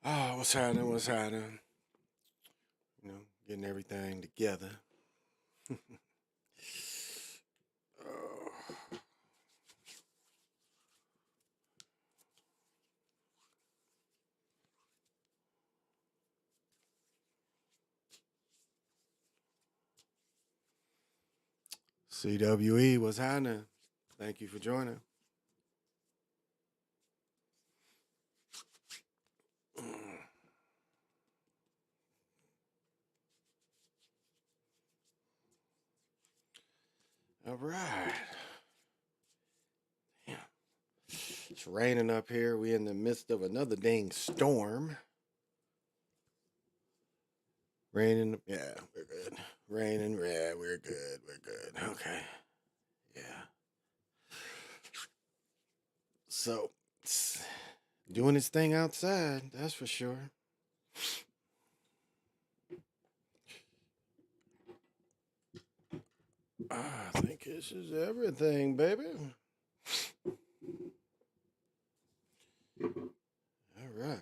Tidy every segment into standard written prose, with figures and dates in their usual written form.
Ah, what's happening? What's happening? Getting everything together. Oh, CWE, what's happening? Thank you for joining. All right. Yeah. It's raining up here. We in the midst of another dang storm. Raining. Yeah, we're good. Raining. Yeah, we're good. We're good. Okay. Yeah. So, it's doing its thing outside. That's for sure. I think this is everything, baby. All right.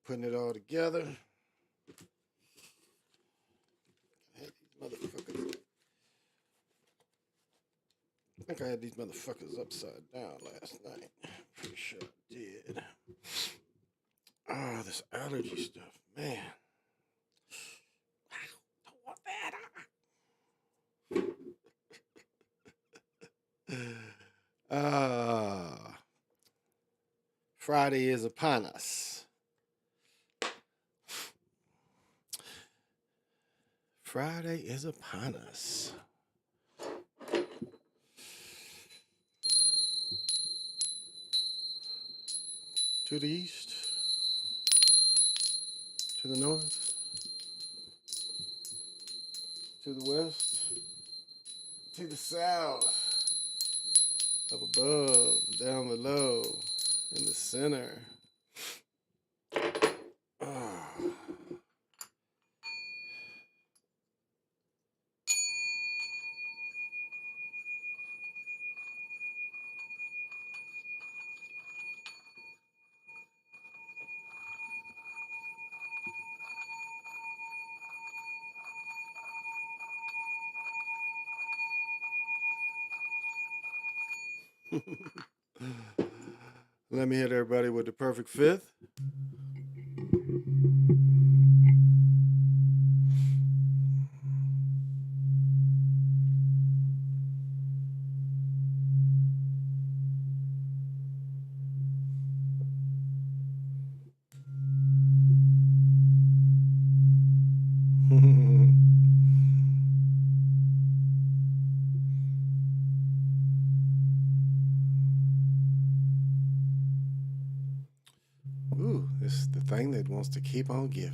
Putting it all together. Had these motherfuckers. I think I had these motherfuckers upside down last night. Pretty sure I did. Oh, this allergy stuff, man. I don't want that. Friday is upon us. Friday is upon us. To the east, to the north, to the west, to the south, up above, down below, in the center. Oh. Let me hit everybody with the perfect fifth. Ooh, it's the thing that wants to keep on giving.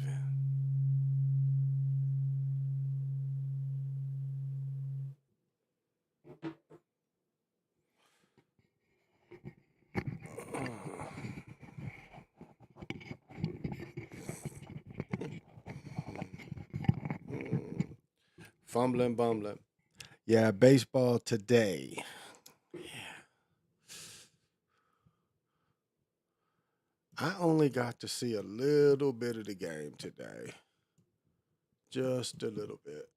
Fumbling, bumbling. Yeah, baseball today. I only got to see a little bit of the game today. Just a little bit.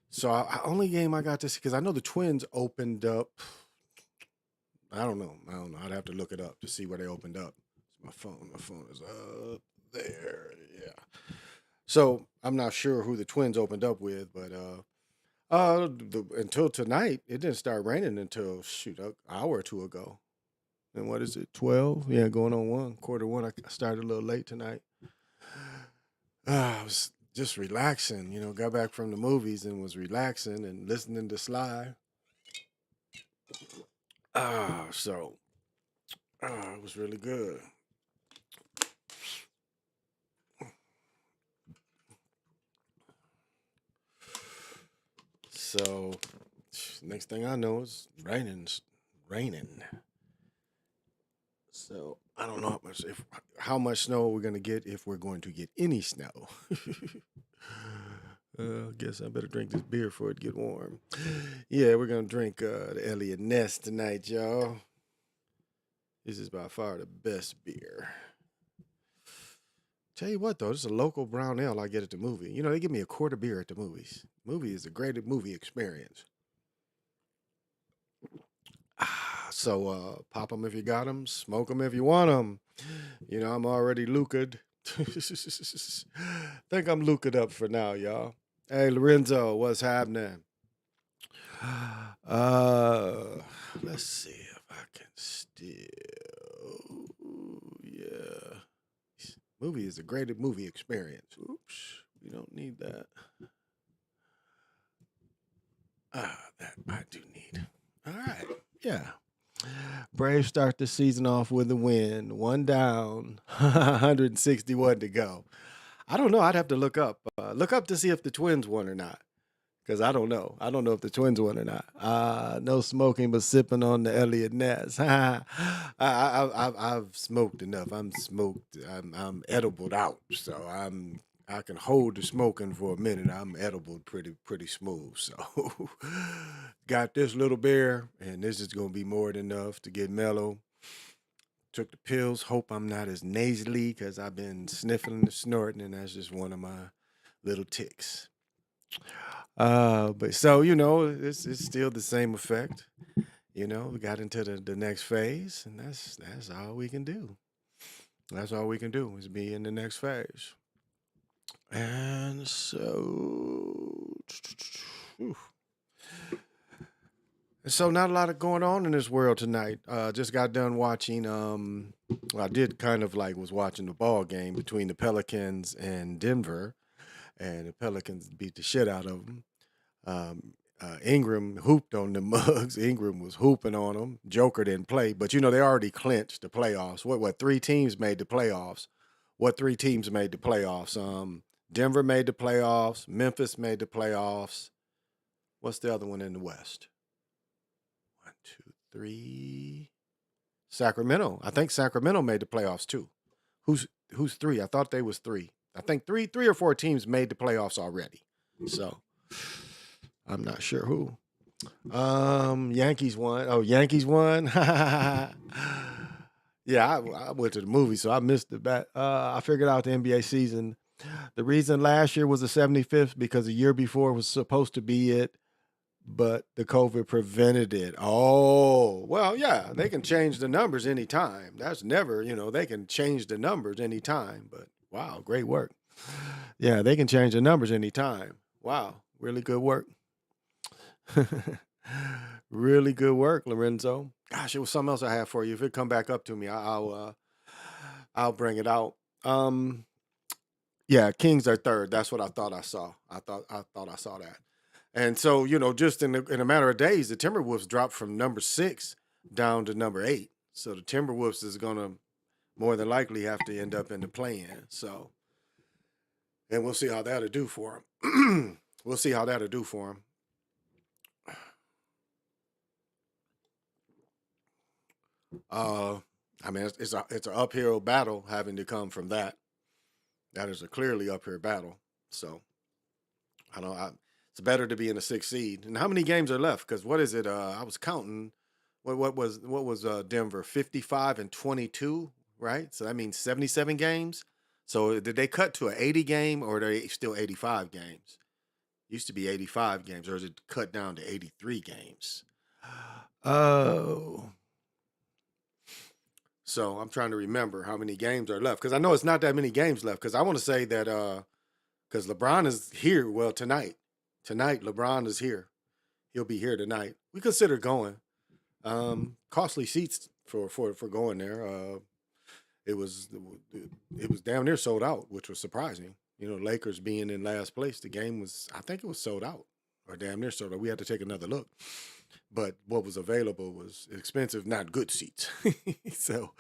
So only game I got to see because I know the Twins opened up. I don't know. I'd have to look it up to see where they opened up. My phone is up there. Yeah. So I'm not sure who the Twins opened up with, but until tonight, it didn't start raining until shoot an hour or two ago. And what is it? 12? Yeah, going on one. Quarter one. I started a little late tonight. I was just relaxing, got back from the movies and was relaxing and listening to Sly. So it was really good. So next thing I know, it's raining. So I don't know how much snow we're gonna get if we're going to get any snow. Guess I better drink this beer before it get warm. Yeah, we're gonna drink the Elliott Ness tonight, y'all. This is by far the best beer. Tell you what though, this is a local brown ale I get at the movie. You know, they give me a quart of beer at the movies. Movie is a great movie experience. So pop them if you got them, smoke them if you want them. You know, I'm already Luca'd. Think I'm Luca'd up for now, y'all. Hey, Lorenzo, what's happening? Uh, let's see if I can still. Yeah. Movie is a great movie experience. Oops, we don't need that. That I do need. All right. Yeah. Braves start the season off with a win. One down, 161 to go. I don't know. I'd have to look up. Look up to see if the Twins won or not. Because I don't know. I don't know if the Twins won or not. No smoking, but sipping on the Elliott Ness. I've smoked enough. I'm smoked. I'm edibled out. So I can hold the smoking for a minute. I'm edible pretty smooth. So got this little beer, and this is gonna be more than enough to get mellow. Took the pills. Hope I'm not as nasally because I've been sniffling and snorting, and that's just one of my little ticks. But so it's still the same effect. We got into the next phase, and that's all we can do. That's all we can do is be in the next phase. And so, not a lot of going on in this world tonight. Just got done watching. I did kind of like was watching the ball game between the Pelicans and Denver, and the Pelicans beat the shit out of them. Ingram hooped on the mugs. Ingram was hooping on them. Joker didn't play, but they already clinched the playoffs. What 3 teams made the playoffs? What 3 teams made the playoffs? Denver made the playoffs. Memphis made the playoffs. What's the other one in the West? 1, 2, 3. Sacramento. I think Sacramento made the playoffs too. Who's 3? I thought they was 3. I think 3 or 4 teams made the playoffs already. So I'm not sure who. Yankees won. Oh, Yankees won. Yeah, I went to the movie, so I missed the bat. I figured out the NBA season. The reason last year was the 75th because the year before was supposed to be it, but the COVID prevented it. Oh, well, yeah, they can change the numbers anytime. That's never, they can change the numbers anytime. But wow, great work. Yeah, they can change the numbers anytime. Wow, really good work. Really good work, Lorenzo. Gosh, it was something else I have for you. If it come back up to me, I'll bring it out. Yeah, Kings are third. That's what I thought I saw. I thought I saw that. And so, just in a matter of days, the Timberwolves dropped from number 6 down to number 8. So the Timberwolves is gonna more than likely have to end up in the play-in. So, and we'll see how that'll do for them. We'll see how that'll do for them. I mean, it's an uphill battle having to come from that. That is a clearly uphill battle. So I don't. It's better to be in the 6th seed. And how many games are left? Because what is it? I was counting. What was Denver 55-22, right? So that means 77 games. So did they cut to an 80 game or are they still 85 games? Used to be 85 games, or is it cut down to 83 games? Oh. So I'm trying to remember how many games are left because I know it's not that many games left. Because I want to say that because LeBron is here. Well, tonight LeBron is here. He'll be here tonight. We consider going. Costly seats for going there. It was damn near sold out, which was surprising. Lakers being in last place, the game was, I think it was sold out or damn near sold out. We had to take another look. But what was available was expensive, not good seats. So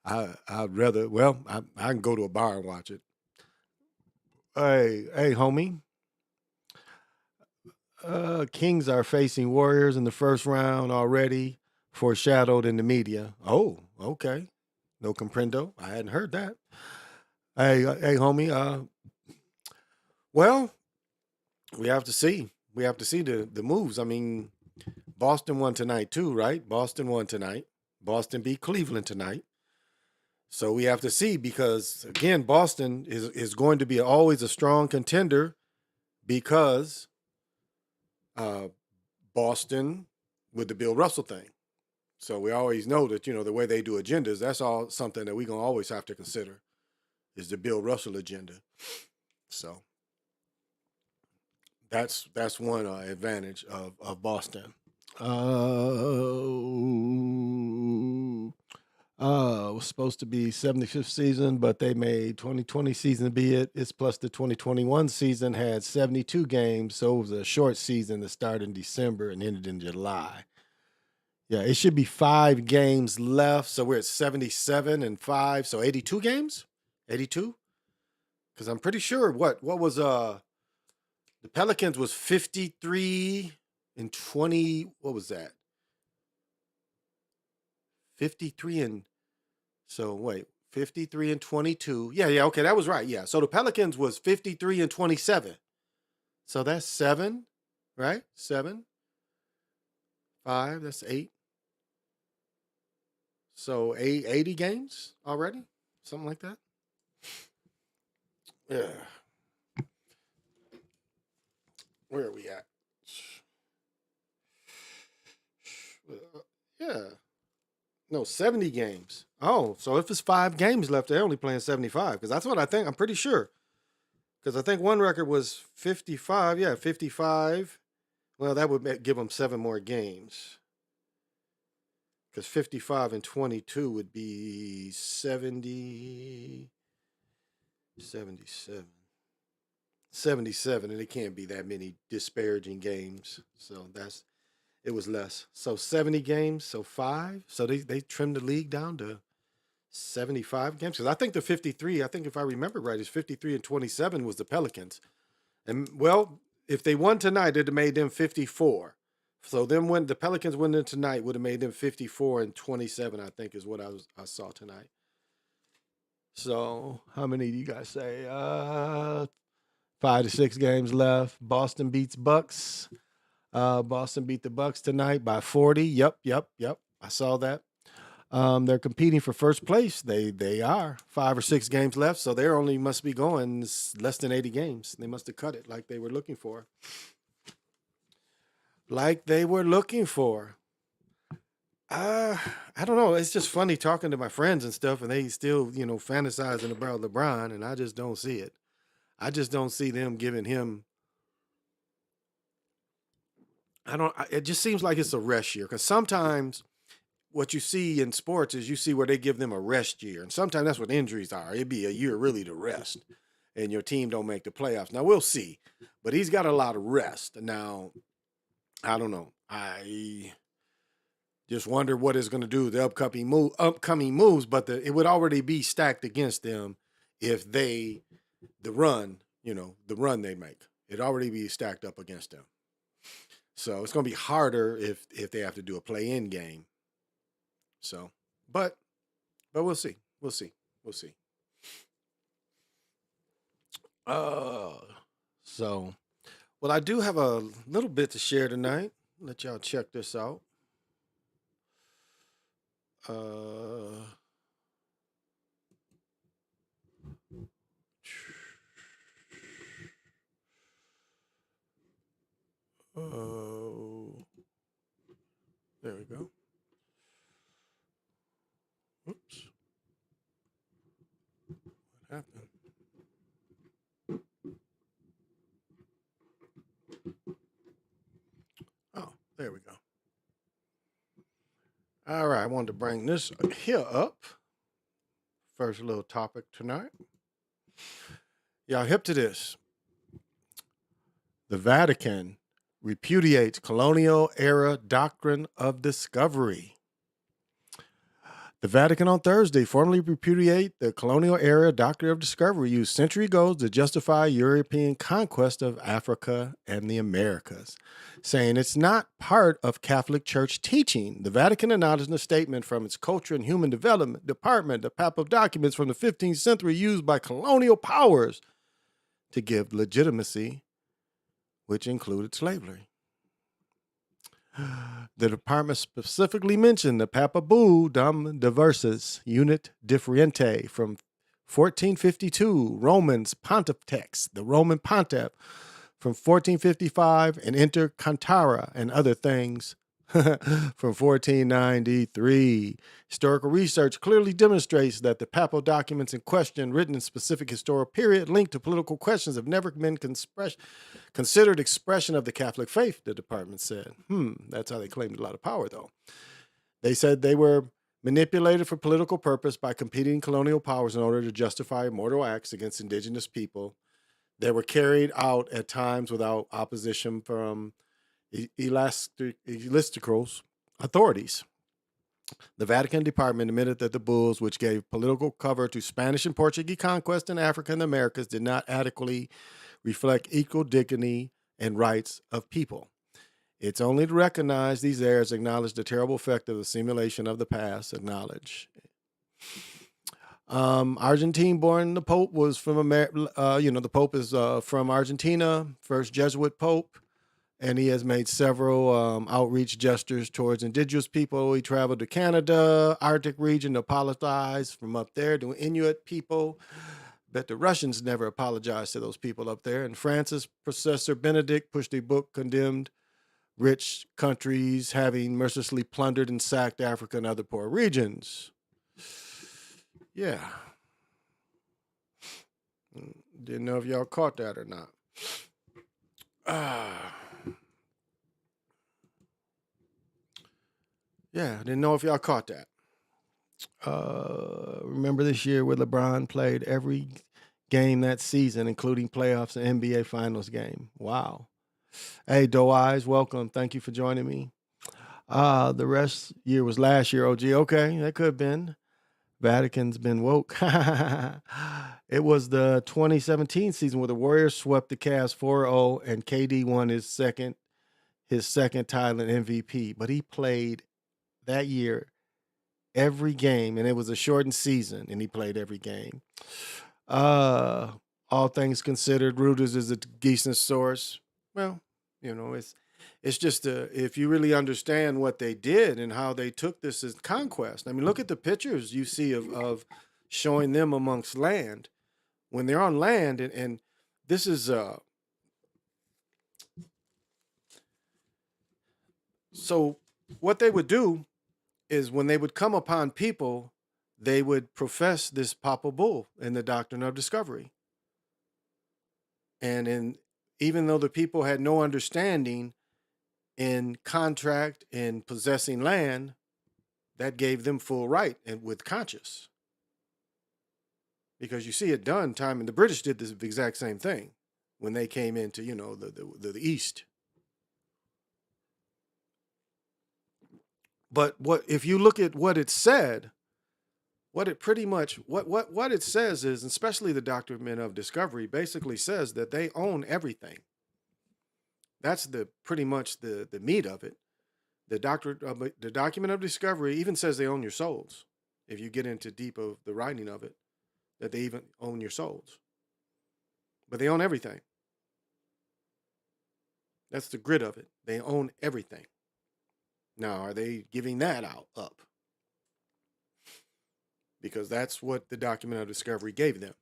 I'd rather, I can go to a bar and watch it. Hey, homie. Kings are facing Warriors in the first round already, foreshadowed in the media. Oh, okay. No comprendo. I hadn't heard that. Hey, homie. Well, We have to see. We have to see the moves. I mean, Boston won tonight too, right? Boston won tonight. Boston beat Cleveland tonight. So we have to see because again, Boston is going to be always a strong contender because uh, Boston with the Bill Russell thing. So we always know that the way they do agendas, that's all something that we're gonna always have to consider is the Bill Russell agenda. So that's one advantage of Boston. It was supposed to be 75th season, but they made 2020 season be it. It's plus the 2021 season had 72 games, so it was a short season that started in December and ended in July. Yeah, it should be 5 games left, so we're at 77 and 5, so 82 games? 82? Because I'm pretty sure what was the Pelicans was 53 and 20. What was that? 53 and so wait, 53 and 22. Yeah, okay, that was right. Yeah. So the Pelicans was 53 and 27. So that's 7, right? 7. 5, that's 8. So 80 games already? Something like that? Yeah. Where are we at? Yeah. No, 70 games. Oh, so if it's 5 games left, they're only playing 75. Because that's what I think. I'm pretty sure. Because I think one record was 55. Yeah, 55. Well, that would give them 7 more games. Because 55 and 22 would be 77. 77, and it can't be that many disparaging games. So it was less. So 70 games, so 5. So they trimmed the league down to 75 games. Because I think the 53, I think if I remember right, is 53 and 27 was the Pelicans. And well, if they won tonight, it'd have made them 54. So them when the Pelicans winning tonight would have made them 54 and 27, I think is what I saw tonight. So how many do you guys say? 5 to 6 games left. Boston beats Bucks. Boston beat the Bucks tonight by 40. Yep. I saw that. They're competing for first place. They are 5 or 6 games left, so they only must be going less than 80 games. They must have cut it like they were looking for. I don't know. It's just funny talking to my friends and stuff, and they still, fantasizing about LeBron, and I just don't see it. I just don't see them giving him. It just seems like it's a rest year because sometimes what you see in sports is you see where they give them a rest year, and sometimes that's what injuries are. It'd be a year really to rest, and your team don't make the playoffs. Now we'll see, but he's got a lot of rest now. I don't know. I just wonder what it's going to do the upcoming moves, but it would already be stacked against them if the run they make. It'd already be stacked up against them. So it's going to be harder if they have to do a play-in game. So, but we'll see. We'll see. So, well, I do have a little bit to share tonight. Let y'all check this out. There we go. Oops. What happened? Oh, there we go. All right, I wanted to bring this here up. First little topic tonight. Y'all hip to this? The Vatican repudiates colonial era doctrine of discovery. The Vatican on Thursday formally repudiated the colonial era doctrine of discovery used century ago to justify European conquest of Africa and the Americas, saying it's not part of Catholic Church teaching. The Vatican announced in a statement from its Culture and Human Development Department the papal documents from the 15th century used by colonial powers to give legitimacy which included slavery. The department specifically mentioned the Papabodum Diversus Unit Differentiae from 1452, Romans Pontifex, the Roman Pontiff, from 1455, and Inter Cantara and other things from 1493. Historical research clearly demonstrates that the papal documents in question, written in specific historical period, linked to political questions, have never been considered expression of the Catholic faith, the department said. That's how they claimed a lot of power, though. They said they were manipulated for political purpose by competing colonial powers in order to justify immoral acts against indigenous people. They were carried out at times without opposition from ecclesiastical authorities. The Vatican Department admitted that the bulls, which gave political cover to Spanish and Portuguese conquest in Africa and the Americas, did not adequately reflect equal dignity and rights of people. It's only to recognize these errors, acknowledge the terrible effect of the simulation of the past, acknowledge. Argentine-born, the Pope was from the Pope is from Argentina, first Jesuit Pope, and he has made several outreach gestures towards indigenous people. He traveled to Canada, Arctic region to apologize from up there to Inuit people. Bet the Russians never apologized to those people up there. And Francis, Professor Benedict, pushed a book condemned rich countries having mercilessly plundered and sacked Africa and other poor regions. Yeah. Didn't know if y'all caught that or not. Yeah, didn't know if y'all caught that. Remember this year where LeBron played every game that season, including playoffs and NBA Finals game. Wow. Hey, Doe Eyes, welcome. Thank you for joining me. The rest year was last year, OG. Okay, that could have been. Vatican's been woke. It was the 2017 season where the Warriors swept the Cavs 4-0 and KD won his second title in MVP. But he played that year every game, and it was a shortened season, and he played every game. All things considered, Reuters is a decent source. Well, it's just if you really understand what they did and how they took this as conquest. I mean, look at the pictures you see of showing them amongst land. When they're on land, and this is so what they would do is when they would come upon people, they would profess this Papa Bull in the doctrine of discovery. And even though the people had no understanding in contract and possessing land, that gave them full right and with conscience. Because you see it done time, and the British did this exact same thing when they came into, the East. But if you look at what it said, what it says is, especially the doctrine of discovery, basically says that they own everything. That's pretty much the meat of it. The document of discovery even says they own your souls. If you get into deep of the writing of it, that they even own your souls. But they own everything. That's the grit of it. They own everything. Now, are they giving that up? Because that's what the document of discovery gave them.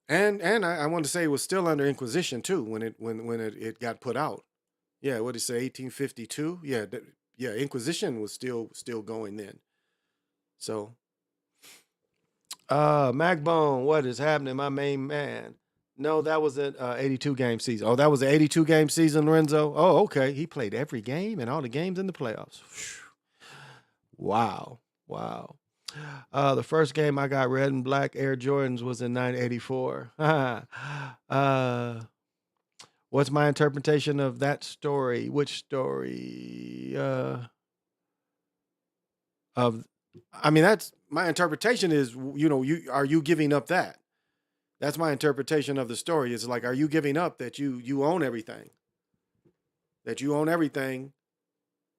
And I want to say it was still under Inquisition too when it got put out. Yeah, what did it say? 1852. Yeah, Inquisition was still going then. So, Magbone, what is happening, my main man? No, that was an 82 game season. Oh, that was an 82 game season, Lorenzo. Oh, okay. He played every game and all the games in the playoffs. Wow. The first game I got red and black Air Jordans was in 1984. What's my interpretation of that story? Which story? That's my interpretation is, are you giving up that? That's my interpretation of the story. It's like, are you giving up that you own everything? That you own everything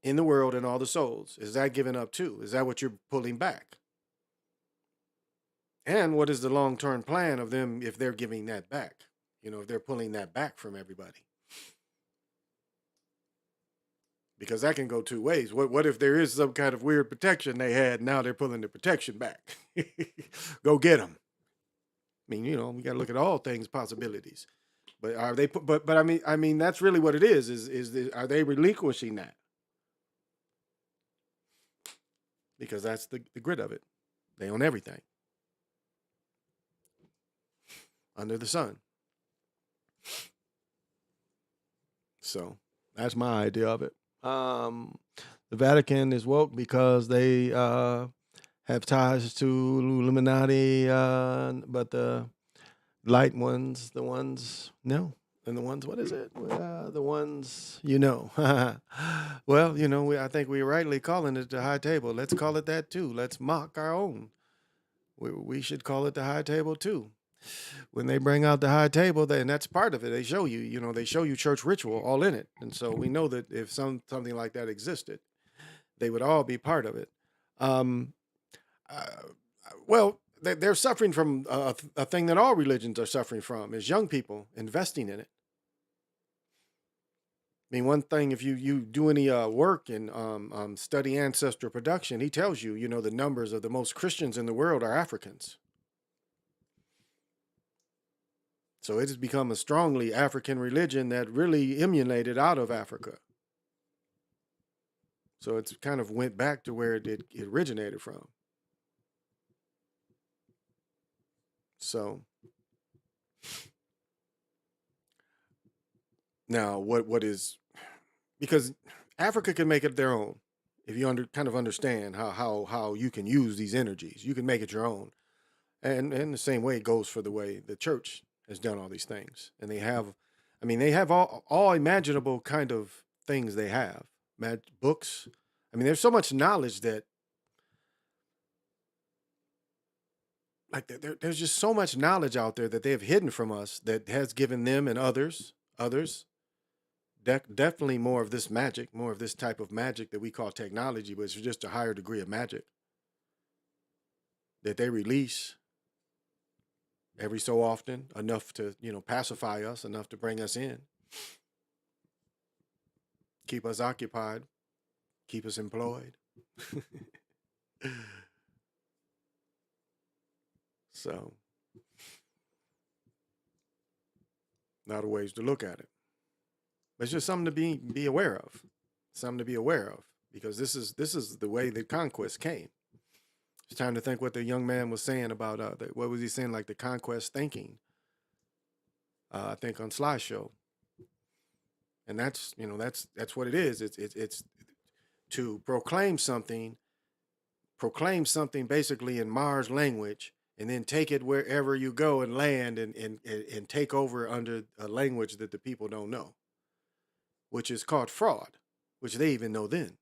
in the world and all the souls? Is that giving up too? Is that what you're pulling back? And what is the long-term plan of them if they're giving that back? If they're pulling that back from everybody. Because that can go two ways. What if there is some kind of weird protection they had, now they're pulling the protection back? Go get them. I mean, we got to look at all things, possibilities. But are they? But I mean, that's really what it is. Are they relinquishing that? Because that's the grit of it. They own everything under the sun. So that's my idea of it. The Vatican is woke because they have ties to Illuminati, but the light ones, the ones, no. And the ones, what is it? The ones, Well, I think we're rightly calling it the high table. Let's call it that too. Let's mock our own. We should call it the high table too. When they bring out the high table, and that's part of it. They show you, they show you church ritual all in it. And so we know that if something like that existed, they would all be part of it. Um, uh, well, they're suffering from a thing that all religions are suffering from, is young people investing in it. I mean, one thing, if you do any work and study ancestral production, he tells you, the numbers of the most Christians in the world are Africans. So it has become a strongly African religion that really emanated out of Africa. So it's kind of went back to where it originated from. So now what is, because Africa can make it their own. If you kind of understand how you can use these energies, you can make it your own. And the same way it goes for the way the church has done all these things. And they have all imaginable kind of things they have. Books. I mean, there's so much knowledge that, like, there's just so much knowledge out there that they have hidden from us that has given them and others, definitely more of this magic, more of this type of magic that we call technology, but it's just a higher degree of magic that they release every so often, enough to, pacify us, enough to bring us in, keep us occupied, keep us employed. So, not a ways to look at it. But it's just something to be aware of. Something to be aware of. Because this is the way the conquest came. It's time to think what the young man was saying about what was he saying, like the conquest thinking. I think on Slideshow. And that's what it is. It's to proclaim something basically in Mars language, and then take it wherever you go and land and take over under a language that the people don't know, which is called fraud, which they even know then,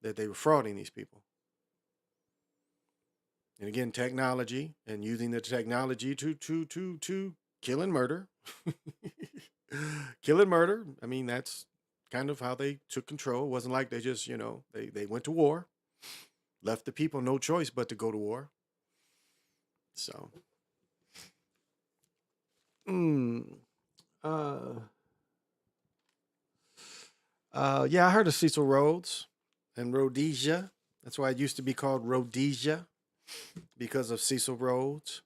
that they were frauding these people. And again, technology, and using the technology to kill and murder. Kill and murder. I mean, that's kind of how they took control. It wasn't like they just, they went to war, left the people no choice but to go to war. So, uh, yeah, I heard of Cecil Rhodes and Rhodesia. That's why it used to be called Rhodesia, because of Cecil Rhodes.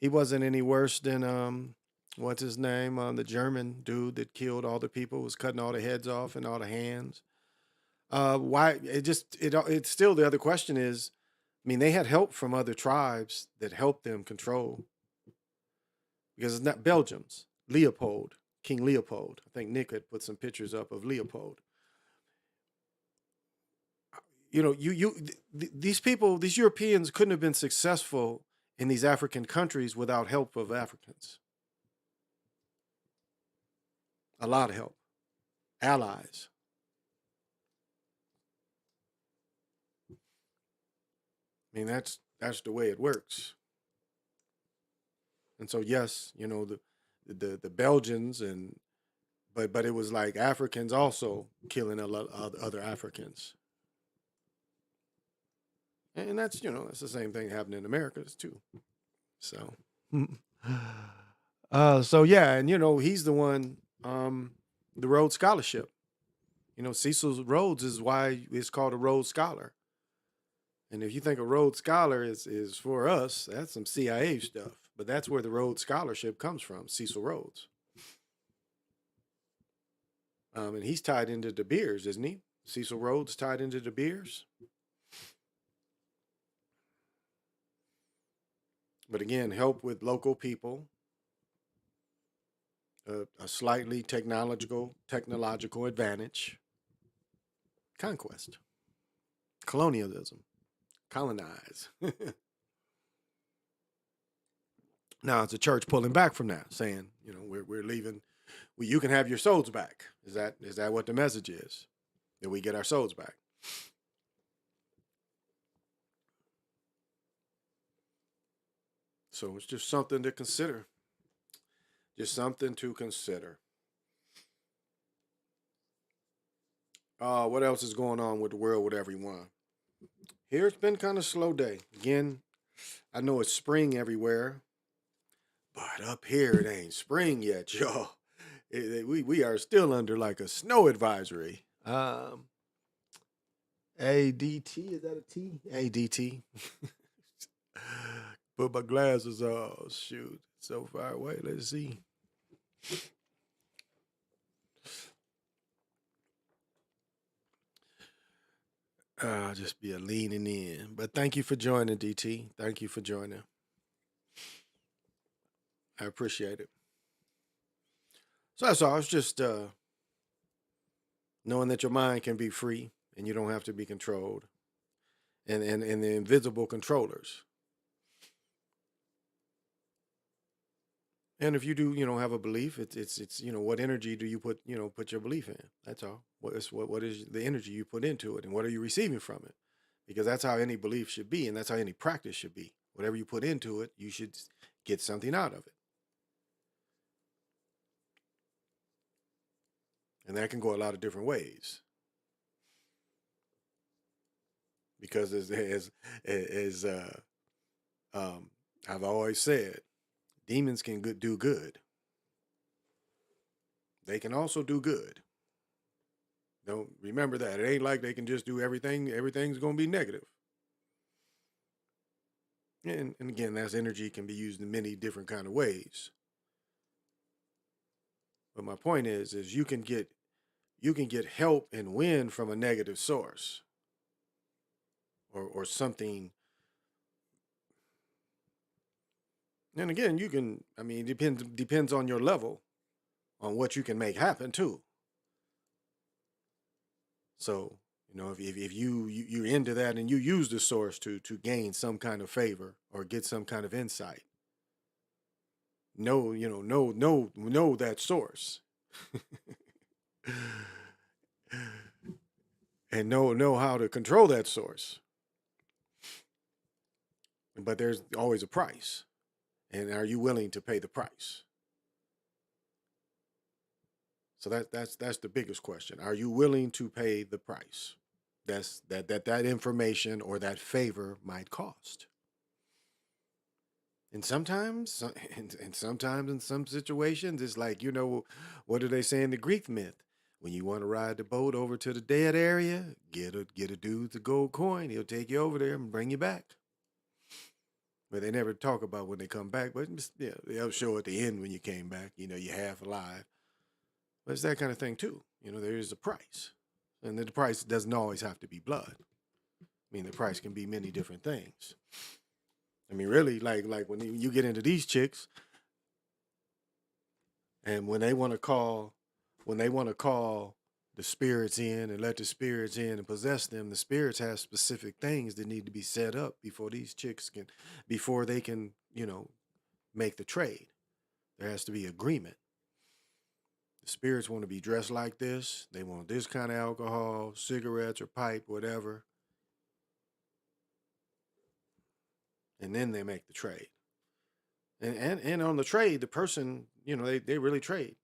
He wasn't any worse than what's his name? The German dude that killed all the people, was cutting all the heads off and all the hands. Why? It's still, the other question is, I mean, they had help from other tribes that helped them control, because it's not Belgium's Leopold, King Leopold. I think Nick had put some pictures up of Leopold. These people, these Europeans couldn't have been successful in these African countries without help of Africans. A lot of help, allies. I mean, that's the way it works. And so, yes, the Belgians, but it was like Africans also killing a lot of other Africans. And that's, that's the same thing happening in America too. So, so yeah, and he's the one, the Rhodes Scholarship. Cecil Rhodes is why it's called a Rhodes Scholar. And if you think a Rhodes Scholar is for us, that's some CIA stuff. But that's where the Rhodes Scholarship comes from, Cecil Rhodes. And he's tied into De Beers, isn't he? Cecil Rhodes tied into De Beers. But again, help with local people, a slightly technological advantage, conquest, colonialism, colonize. Now it's a church pulling back from that, saying, we're leaving. You can have your souls back. Is that what the message is? That we get our souls back? So it's just something to consider. Just something to consider. What else is going on with the world with everyone? Here it's been kind of slow day. Again, I know it's spring everywhere, but up here it ain't spring yet, y'all. We are still under like a snow advisory. ADT, is that a T? ADT. Put my glasses on. Shoot, so far away. Let's see. Just be a leaning in. But thank you for joining, DT. Thank you for joining. I appreciate it. So that's all. It's just knowing that your mind can be free and you don't have to be controlled. And the invisible controllers. And if you do, have a belief, it's what energy do you put your belief in? That's all. What is the energy you put into it, and what are you receiving from it? Because that's how any belief should be, and that's how any practice should be. Whatever you put into it, you should get something out of it, and that can go a lot of different ways. Because as I've always said, demons can do good. They can also do good. Don't remember that. It ain't like they can just do everything. Everything's going to be negative. And again, that's energy can be used in many different kind of ways. But my point is you can get help and win from a negative source or something. And again, you can. I mean, it depends on your level, on what you can make happen too. So if you're into that and you use the source to gain some kind of favor or get some kind of insight, know that source, and know how to control that source. But there's always a price, and are you willing to pay the price? So that's the biggest question. Are you willing to pay the price? That's that information or that favor might cost. And sometimes, and sometimes in some situations, it's like, what do they say in the Greek myth? When you want to ride the boat over to the dead area, get a dude the gold coin. He'll take you over there and bring you back. But they never talk about when they come back. But yeah, they'll show at the end when you came back. You're half alive. But it's that kind of thing too. There is a price, and the price doesn't always have to be blood. I mean, the price can be many different things. I mean, really, like when you get into these chicks, and when they want to call the spirits in and let the spirits in and possess them, the spirits have specific things that need to be set up before they can, make the trade. There has to be agreement. The spirits want to be dressed like this. They want this kind of alcohol, cigarettes or pipe, whatever. And then they make the trade. And on the trade, the person, they really trade.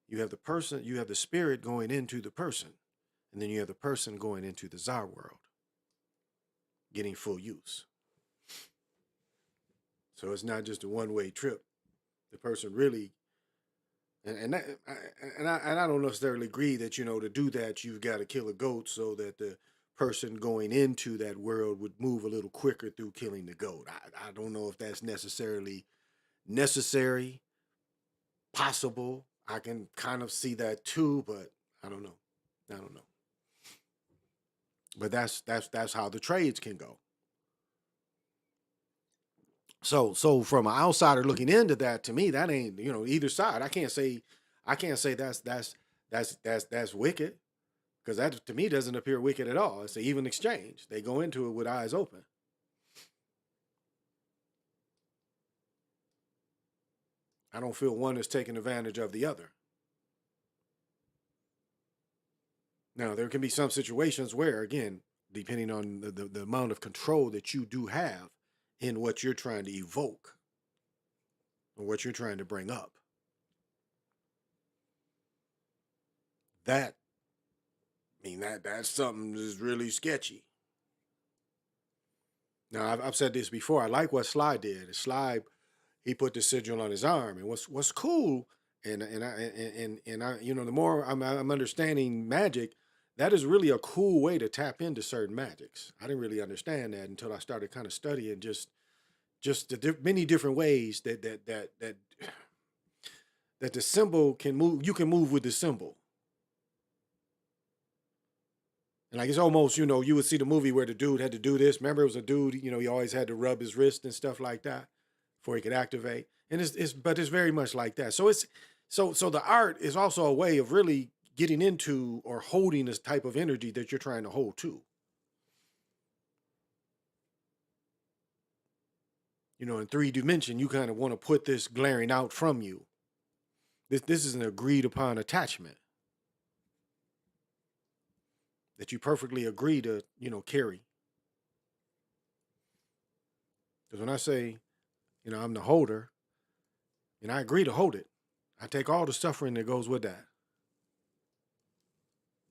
You have the spirit going into the person, and then you have the person going into the Tsar world. getting full use. So it's not just a one-way trip. The person really, and I don't necessarily agree that to do that you've got to kill a goat so that the person going into that world would move a little quicker through killing the goat. I don't know if that's necessarily necessary, possible. I can kind of see that too, but I don't know. I don't know. But that's how the trades can go. So from an outsider looking into that, to me, that ain't either side. I can't say that's wicked, because that to me doesn't appear wicked at all. It's an even exchange. They go into it with eyes open. I don't feel one is taking advantage of the other. Now there can be some situations where, again, depending on the amount of control that you do have in what you're trying to evoke or what you're trying to bring up, that that's something that's really sketchy. Now I've said this before. I like what Sly did. Sly, he put the sigil on his arm, and what's cool, and I the more I'm understanding magic, that is really a cool way to tap into certain magics. I didn't really understand that until I started kind of studying just the many different ways that the symbol can move. You can move with the symbol. And like it's almost, you would see the movie where the dude had to do this. Remember, it was a dude, he always had to rub his wrist and stuff like that before he could activate. And but it's very much like that. So so the art is also a way of really getting into or holding this type of energy that you're trying to hold to. In 3 dimension, you kind of want to put this glaring out from you. This is an agreed upon attachment that you perfectly agree to, carry. Because when I say, I'm the holder, and I agree to hold it, I take all the suffering that goes with that,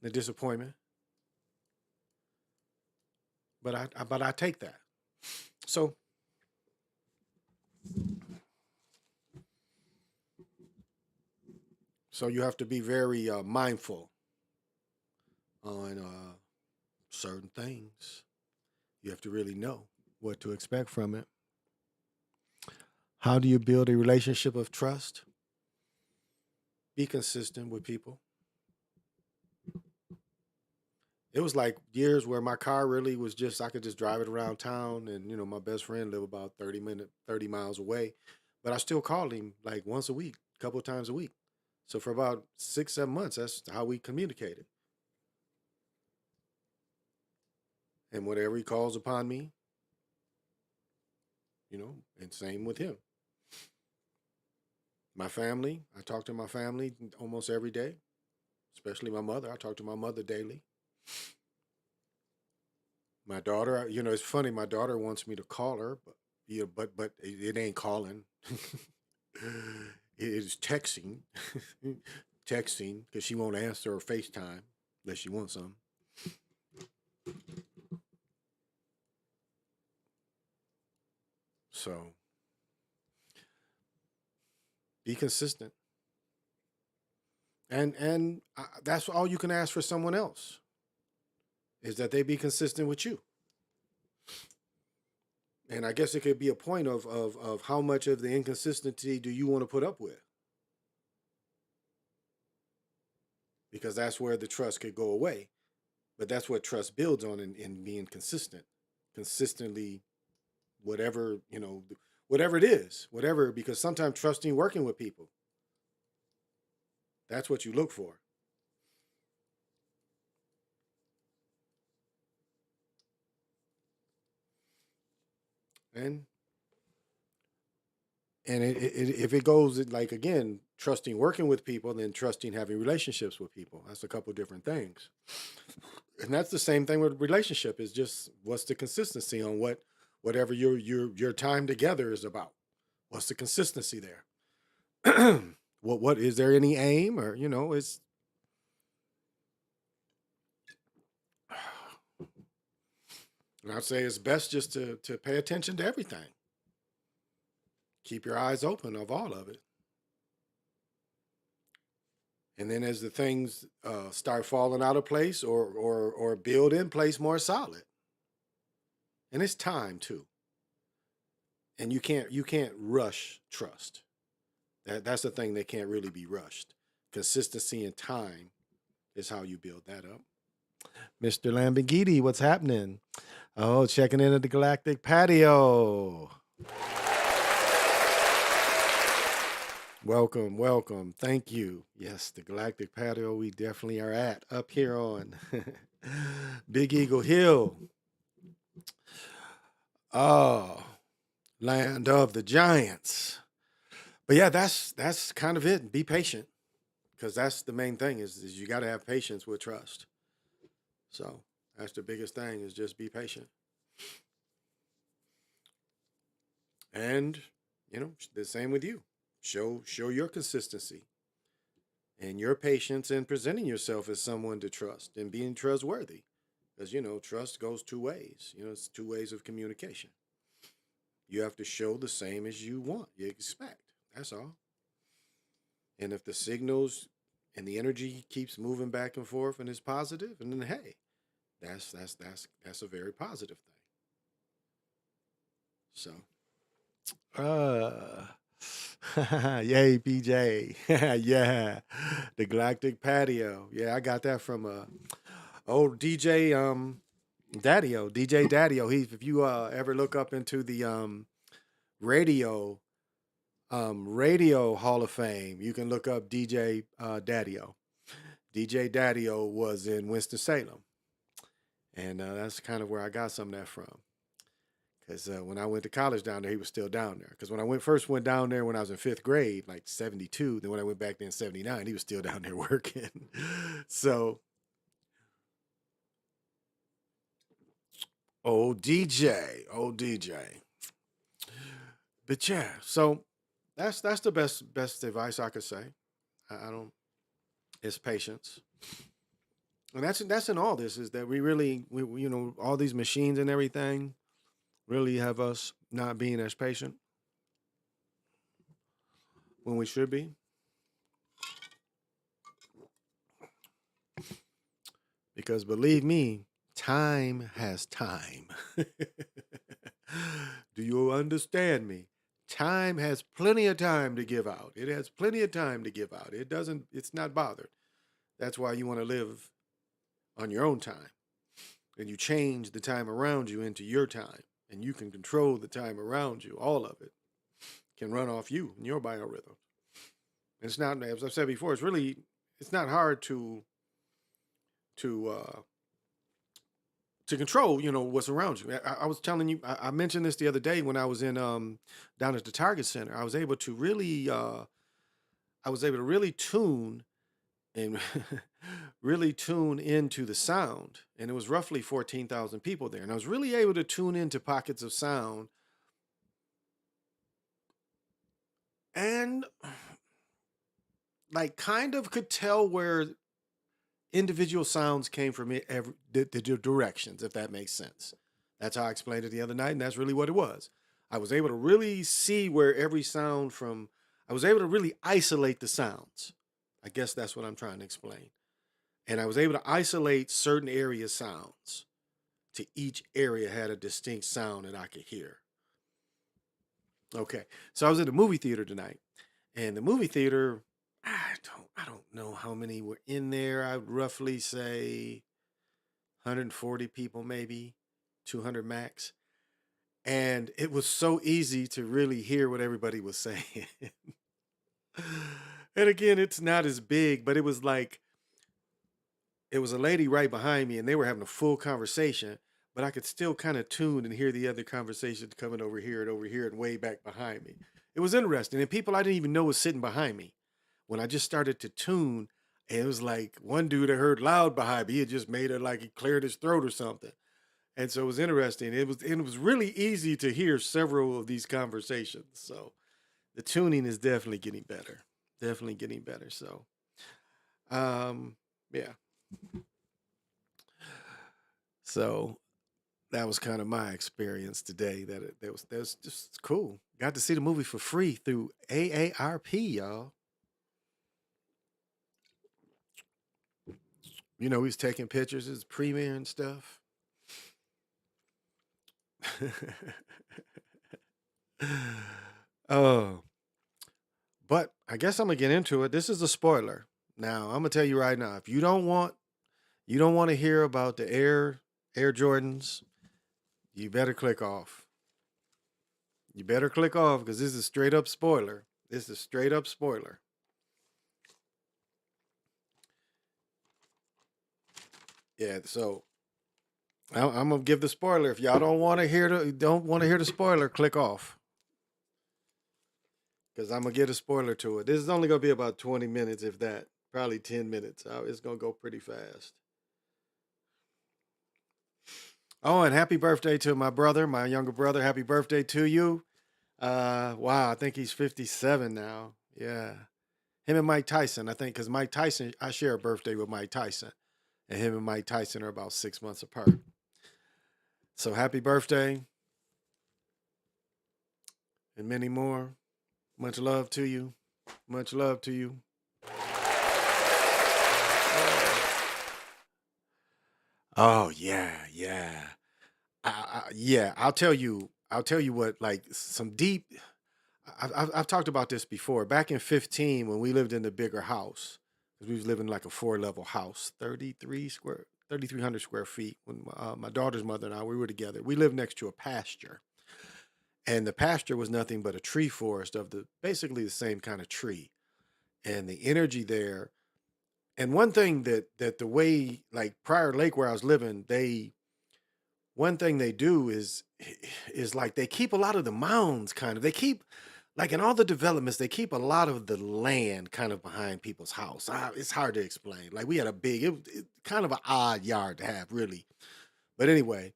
the disappointment, but I take that. So you have to be very mindful on certain things. You have to really know what to expect from it. How do you build a relationship of trust? Be consistent with people. It was like years where my car really was just, I could just drive it around town, and my best friend lived about 30 miles away, but I still called him like once a week, a couple of times a week. So for about 6, 7 months, that's how we communicated. And whatever he calls upon me, and same with him. My family, I talk to my family almost every day, especially my mother. I talk to my mother daily. My daughter, it's funny. My daughter wants me to call her, but it ain't calling. It is texting, texting because she won't answer or FaceTime unless she wants some. So be consistent, and that's all you can ask for someone else, is that they be consistent with you. And I guess it could be a point of how much of the inconsistency do you want to put up with? Because that's where the trust could go away. But that's what trust builds on, in being consistent. Consistently, whatever, whatever it is, whatever, because sometimes trusting working with people. That's what you look for. And if it goes like, again, trusting working with people, then trusting having relationships with people, that's a couple different things. And that's the same thing with relationship, is just what's the consistency on whatever your time together is about. What's the consistency there? What is there any aim, or it's And I'd say it's best just to pay attention to everything. Keep your eyes open of all of it. And then as the things start falling out of place or build in place more solid. And it's time too. And you can't rush trust. That's the thing that can't really be rushed. Consistency and time is how you build that up. Mr. Lamborghini, what's happening? Oh, checking in at the Galactic Patio. Welcome, welcome. Thank you. Yes, the Galactic Patio we definitely are at up here on Big Eagle Hill. Oh, land of the giants. But yeah, that's kind of it. Be patient, because that's the main thing is you got to have patience with trust. So that's the biggest thing is just be patient. And the same with you. Show your consistency and your patience in presenting yourself as someone to trust and being trustworthy. Because trust goes two ways. It's two ways of communication. You have to show the same as you want, you expect. That's all. And if the signals and the energy keeps moving back and forth and is positive, and then hey, that's a very positive thing. So, uh, yay, PJ, yeah, the Galactic Patio. Yeah, I got that from old DJ DJ Daddio. If you ever look up into the radio radio Hall of Fame, you can look up DJ Daddio. DJ Daddio was in Winston-Salem. And that's kind of where I got some of that from. Because when I went to college down there, he was still down there. Because when I first went down there when I was in fifth grade, like 72, then when I went back there in 79, he was still down there working. So, old DJ. But yeah, so that's the best advice I could say. I don't. It's patience, and that's in all this is that we really all these machines and everything really have us not being as patient when we should be. Because believe me, time has time. Do you understand me? Time has plenty of time to give out. It has plenty of time to give out. It's not bothered. That's why you want to live on your own time. And you change the time around you into your time. And you can control the time around you. All of it can run off you and your biorhythm. It's not, as I've said before, it's not hard to control, what's around you. I was telling you, I mentioned this the other day when I was in down at the Target Center. I was able to really tune and really tune into the sound, and it was roughly 14,000 people there, and I was really able to tune into pockets of sound, and like kind of could tell where individual sounds came from the directions, if that makes sense. That's how I explained it the other night, and that's really what it was. I was able to really see where every sound from, I was able to really isolate the sounds. I guess that's what I'm trying to explain. And I was able to isolate certain area sounds to each area had a distinct sound that I could hear. Okay, so I was at the movie theater tonight, and the movie theater, I don't know how many were in there. I would roughly say 140 people, maybe 200 max. And it was so easy to really hear what everybody was saying. And again, it's not as big, but it was a lady right behind me, and they were having a full conversation, but I could still kind of tune and hear the other conversation coming over here and way back behind me. It was interesting, and people I didn't even know was sitting behind me. When I just started to tune, and it was like one dude I heard loud behind me. He had just made it like he cleared his throat or something. And so it was interesting. It was really easy to hear several of these conversations. So the tuning is definitely getting better. Definitely getting better. So yeah. So that was kind of my experience today. That was just cool. Got to see the movie for free through AARP, y'all. You know, he was taking pictures, his premiere and stuff. Oh, but I guess I'm gonna get into it. This is a spoiler. Now I'm gonna tell you right now. If you don't want to hear about the Air Jordans, you better click off. You better click off because this is straight up spoiler. This is straight up spoiler. Yeah, so I'm gonna give the spoiler. If y'all don't want to hear the spoiler, click off because I'm gonna get a spoiler to it. This is only gonna be about 20 minutes, if that, probably 10 minutes. It's gonna go pretty fast. Oh, and happy birthday to my brother, my younger brother. Happy birthday to you. Wow, I think he's 57 now. Yeah, him and Mike Tyson. I think because Mike Tyson, I share a birthday with Mike Tyson, and him and Mike Tyson are about 6 months apart. So happy birthday and many more. Much love to you. Much love to you. Oh yeah, yeah, yeah. I'll tell you what. Like some deep. I've talked about this before. Back in 15, when we lived in the bigger house, because we was living like a 4 level house, 3,300 square feet. When my daughter's mother and I, we were together. We lived next to a pasture, and the pasture was nothing but a tree forest of the basically the same kind of tree, and the energy there. And one thing that the way like Prior Lake where I was living, they one thing they do is like they keep a lot of the mounds kind of. They keep like in all the developments, they keep a lot of the land kind of behind people's house. It's hard to explain. Like we had a kind of an odd yard to have, really. But anyway,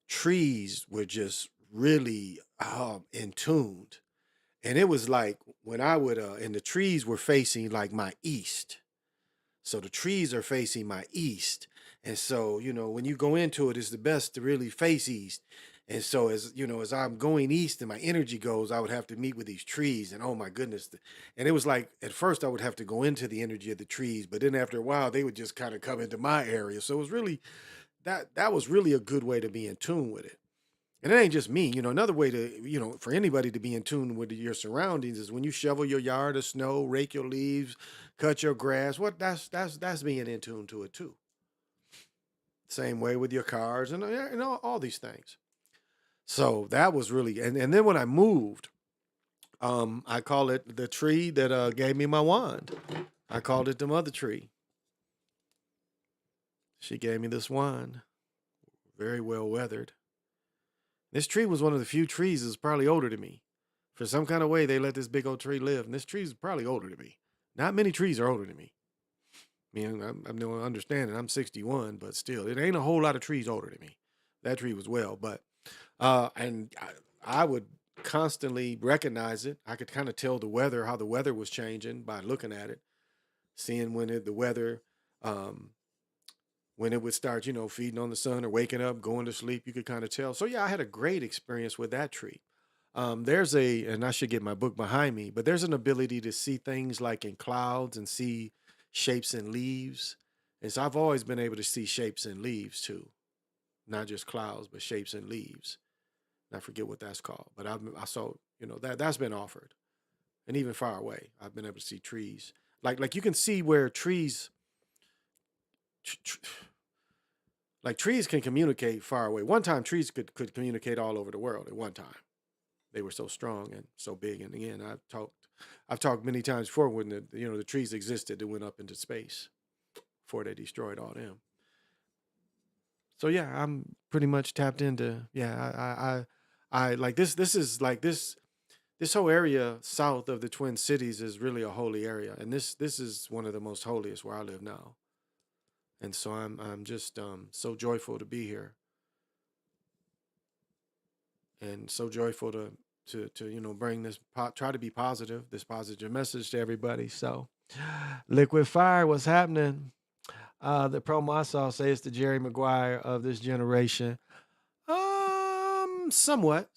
trees were just really in tuned, and it was like when I would and the trees were facing like my east. So the trees are facing my east. And so, when you go into it, it's the best to really face east. And so as I'm going east and my energy goes, I would have to meet with these trees and oh my goodness. And it was like at first I would have to go into the energy of the trees, but then after a while they would just kind of come into my area. So it was really that was really a good way to be in tune with it. And it ain't just me, another way to, for anybody to be in tune with your surroundings is when you shovel your yard of snow, rake your leaves, cut your grass. What that's being in tune to it too. Same way with your cars and all these things. So that was really and then when I moved, I call it the tree that gave me my wand. I called it the mother tree. She gave me this wand, very well weathered. This tree was one of the few trees that's probably older than me. For some kind of way, they let this big old tree live, and this tree is probably older than me. Not many trees are older than me. I mean, I'm no understanding. I'm 61, but still, it ain't a whole lot of trees older than me. That tree was well, but and I would constantly recognize it. I could kind of tell how the weather was changing by looking at it, seeing the weather, um, when it would start, feeding on the sun or waking up, going to sleep. You could kind of tell. So yeah, I had a great experience with that tree. And I should get my book behind me, but there's an ability to see things like in clouds and see shapes in leaves. And so I've always been able to see shapes in leaves too, not just clouds, but shapes in leaves. And I forget what that's called, but I saw, that's been offered. And even far away, I've been able to see trees. Like you can see where tr- tr- like trees can communicate far away. One time trees could communicate all over the world at one time. They were so strong and so big. And again, I've talked many times before when the trees existed that went up into space before they destroyed all them. So yeah, I'm pretty much tapped into. Yeah, I like this. This is like this whole area south of the Twin Cities is really a holy area, and this is one of the most holiest where I live now. And so I'm just so joyful to be here, and so joyful to bring try to be positive, this positive message to everybody. So, Liquid Fire, what's happening? The promo I saw says the Jerry Maguire of this generation. Somewhat.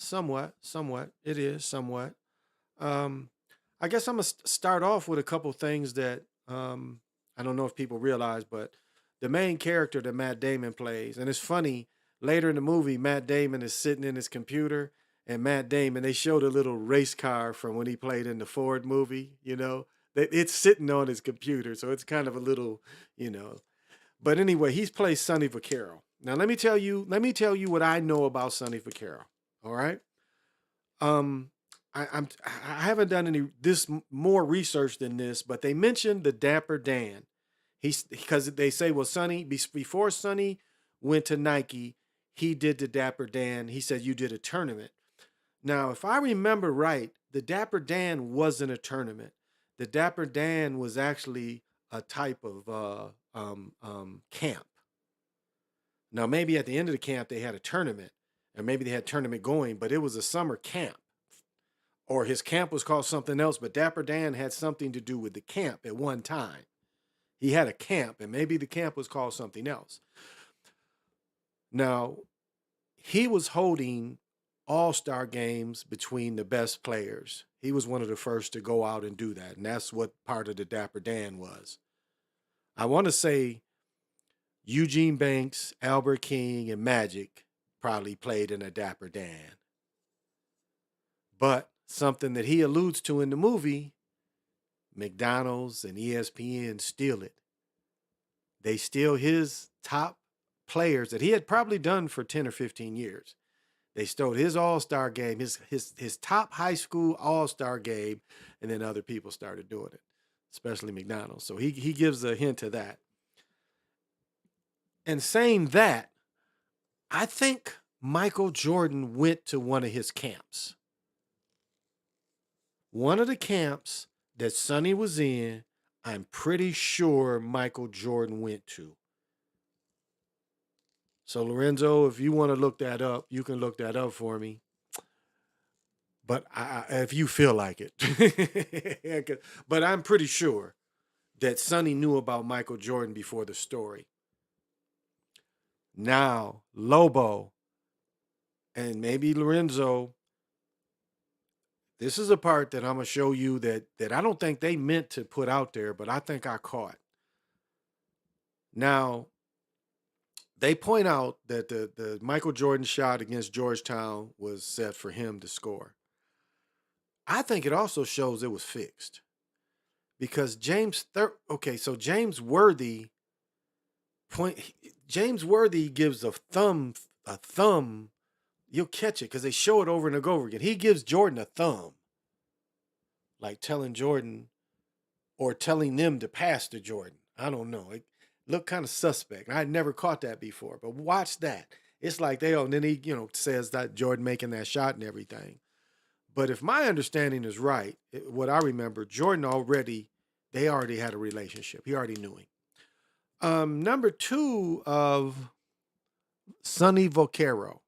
It is somewhat. Um, I guess I'm gonna start off with a couple things that I don't know if people realize, but the main character that Matt Damon plays, and it's funny. Later in the movie, Matt Damon is sitting in his computer, and Matt Damon they showed a little race car from when he played in the Ford movie. It's sitting on his computer, so it's kind of a little, you know. But anyway, he's played Sonny Vaccaro. Now let me tell you what I know about Sonny Vaccaro. All right. Um, I haven't done any this more research than this, but they mentioned the Dapper Dan. He's because they say, well, Sonny before Sonny went to Nike, he did the Dapper Dan. He said you did a tournament. Now, if I remember right, the Dapper Dan wasn't a tournament. The Dapper Dan was actually a type of camp. Now, maybe at the end of the camp they had a tournament, or maybe they had a tournament going, but it was a summer camp, or his camp was called something else. But Dapper Dan had something to do with the camp at one time. He had a camp, and maybe the camp was called something else. Now, he was holding all-star games between the best players. He was one of the first to go out and do that, and that's what part of the Dapper Dan was. I want to say Eugene Banks, Albert King, and Magic probably played in a Dapper Dan. But something that he alludes to in the movie, McDonald's and ESPN steal it. They steal his top players that he had probably done for 10 or 15 years. They stole his all-star game, his top high school all-star game, and then other people started doing it, especially McDonald's. So he gives a hint to that. And saying that, I think Michael Jordan went to one of his camps. One of the camps that Sonny was in, I'm pretty sure Michael Jordan went to. So Lorenzo, if you want to look that up, you can look that up for me. But if you feel like it, but I'm pretty sure that Sonny knew about Michael Jordan before the story. Now, Lobo and maybe Lorenzo, this is a part that I'm gonna show you that I don't think they meant to put out there, but I think I caught. Now, they point out that the Michael Jordan shot against Georgetown was set for him to score. I think it also shows it was fixed because so point James Worthy gives a thumb. You'll catch it because they show it over and over again. He gives Jordan a thumb, like telling Jordan or telling them to pass to Jordan. I don't know. It looked kind of suspect. I had never caught that before, but watch that. It's like and then he, says that Jordan making that shot and everything. But if my understanding is right, what I remember, they already had a relationship. He already knew him. Number two of Sonny Vaccaro.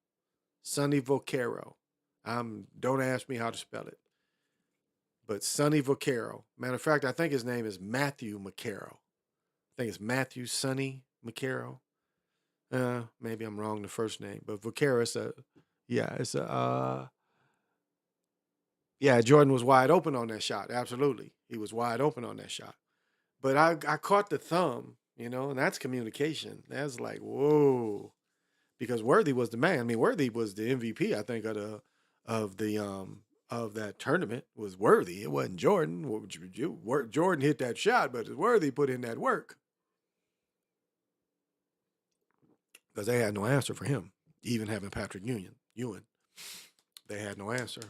Sonny Vaccaro. Don't ask me how to spell it. But Sonny Vaccaro. Matter of fact, I think his name is Matthew Vaccaro. I think it's Matthew Sonny Vaccaro. Maybe I'm wrong the first name, but Vaccaro Jordan was wide open on that shot. Absolutely. He was wide open on that shot. But I caught the thumb, and that's communication. That's like, whoa. Because Worthy was the man. I mean, Worthy was the MVP, I think, of that tournament was Worthy. It wasn't Jordan. Jordan hit that shot, but Worthy put in that work. Because they had no answer for him. Even having Patrick Ewing. They had no answer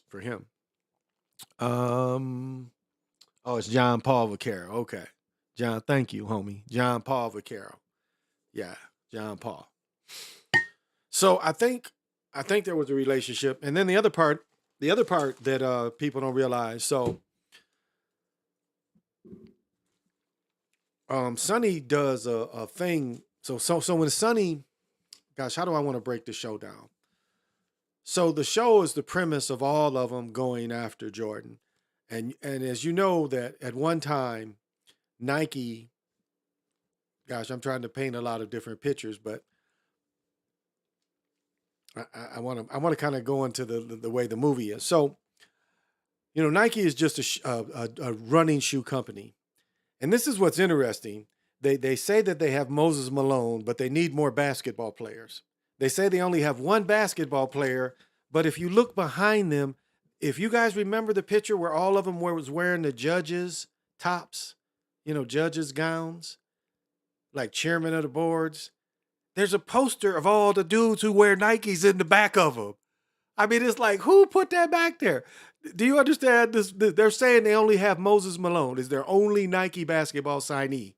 for him. It's John Paul Vaccaro. Okay. John, thank you, homie. John Paul Vaccaro. Yeah, John Paul. So I think there was a relationship. And then the other part that people don't realize. So Sonny does a thing. So when Sonny, gosh, how do I want to break the show down? So the show is the premise of all of them going after Jordan. And as you know that at one time, Nike, gosh, I'm trying to paint a lot of different pictures, but I want to kind of go into the way the movie is. So, Nike is just a running shoe company. And this is what's interesting. They say that they have Moses Malone, but they need more basketball players. They say they only have one basketball player, but if you look behind them, if you guys remember the picture where all of them was wearing the judges' tops, judges' gowns, like chairman of the boards, there's a poster of all the dudes who wear Nikes in the back of them. I mean, it's like, who put that back there? Do you understand this? They're saying they only have Moses Malone is their only Nike basketball signee,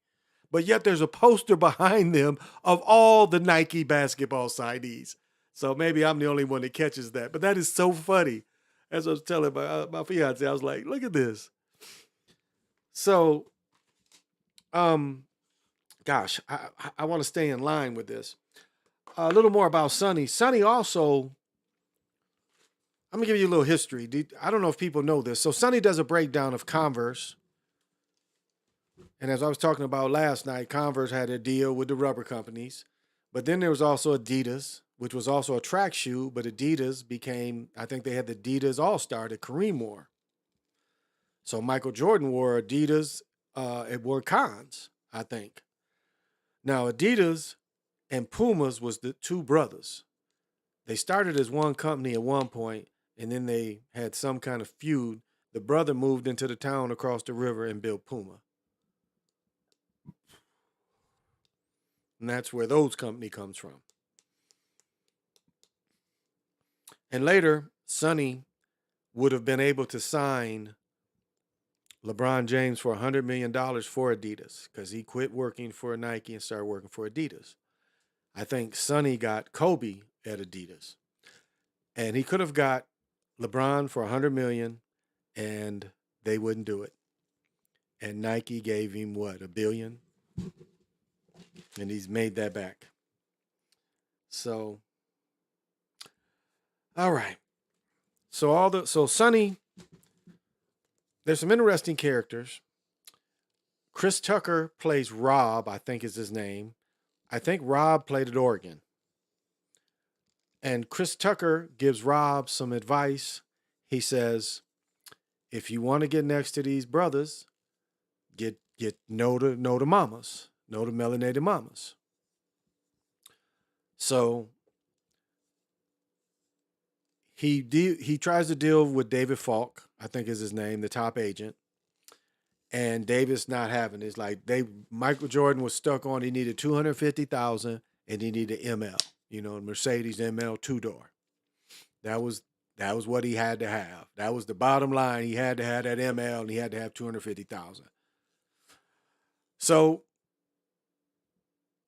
but yet there's a poster behind them of all the Nike basketball signees. So maybe I'm the only one that catches that, but that is so funny. As I was telling my fiance, I was like, look at this. So, gosh, I want to stay in line with this. A little more about Sonny. Sonny also, I'm gonna give you a little history. I don't know if people know this. So Sonny does a breakdown of Converse. And as I was talking about last night, Converse had a deal with the rubber companies. But then there was also Adidas, which was also a track shoe, but Adidas became, I think they had the Adidas All-Star that Kareem wore. So Michael Jordan wore Adidas, it wore Cons, I think. Now Adidas and Pumas was the two brothers. They started as one company at one point, and then they had some kind of feud. The brother moved into the town across the river and built Puma. And that's where those company comes from. And later, Sonny would have been able to sign LeBron James for $100 million for Adidas because he quit working for Nike and started working for Adidas. I think Sonny got Kobe at Adidas. And he could have got LeBron for $100 million and they wouldn't do it. And Nike gave him what, $1 billion? And he's made that back. So, all right. So Sonny, there's some interesting characters. Chris Tucker plays Rob, I think is his name. I think Rob played at Oregon. And Chris Tucker gives Rob some advice. He says, if you want to get next to these brothers, get know the mamas, know the melanated mamas. So he tries to deal with David Falk, I think is his name, the top agent. And David's not having it. It's like Michael Jordan was stuck on he needed $250,000 and he needed ML, Mercedes ML 2-door. That was what he had to have. That was the bottom line. He had to have that ML and he had to have $250,000. So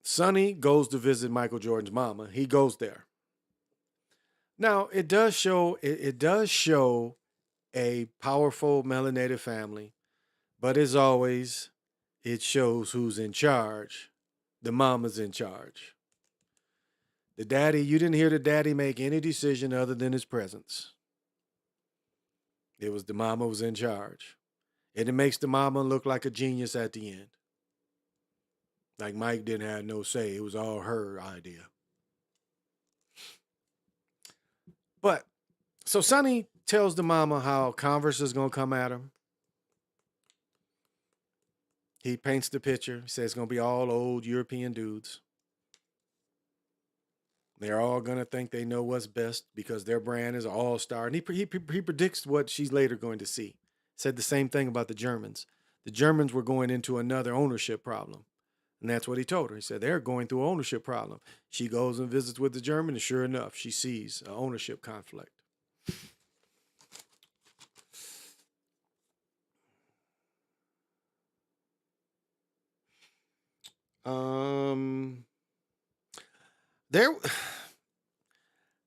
Sonny goes to visit Michael Jordan's mama. He goes there. Now it does show a powerful melanated family, but as always, it shows who's in charge. The mama's in charge. The daddy, you didn't hear the daddy make any decision other than his presence. It was the mama was in charge. And it makes the mama look like a genius at the end. Like Mike didn't have no say. It was all her idea. But, so Sonny tells the mama how Converse is going to come at him. He paints the picture. He says it's going to be all old European dudes. They're all going to think they know what's best because their brand is an all-star. And he predicts what she's later going to see. Said the same thing about the Germans. The Germans were going into another ownership problem. And that's what he told her. He said, they're going through an ownership problem. She goes and visits with the German, and sure enough, she sees an ownership conflict.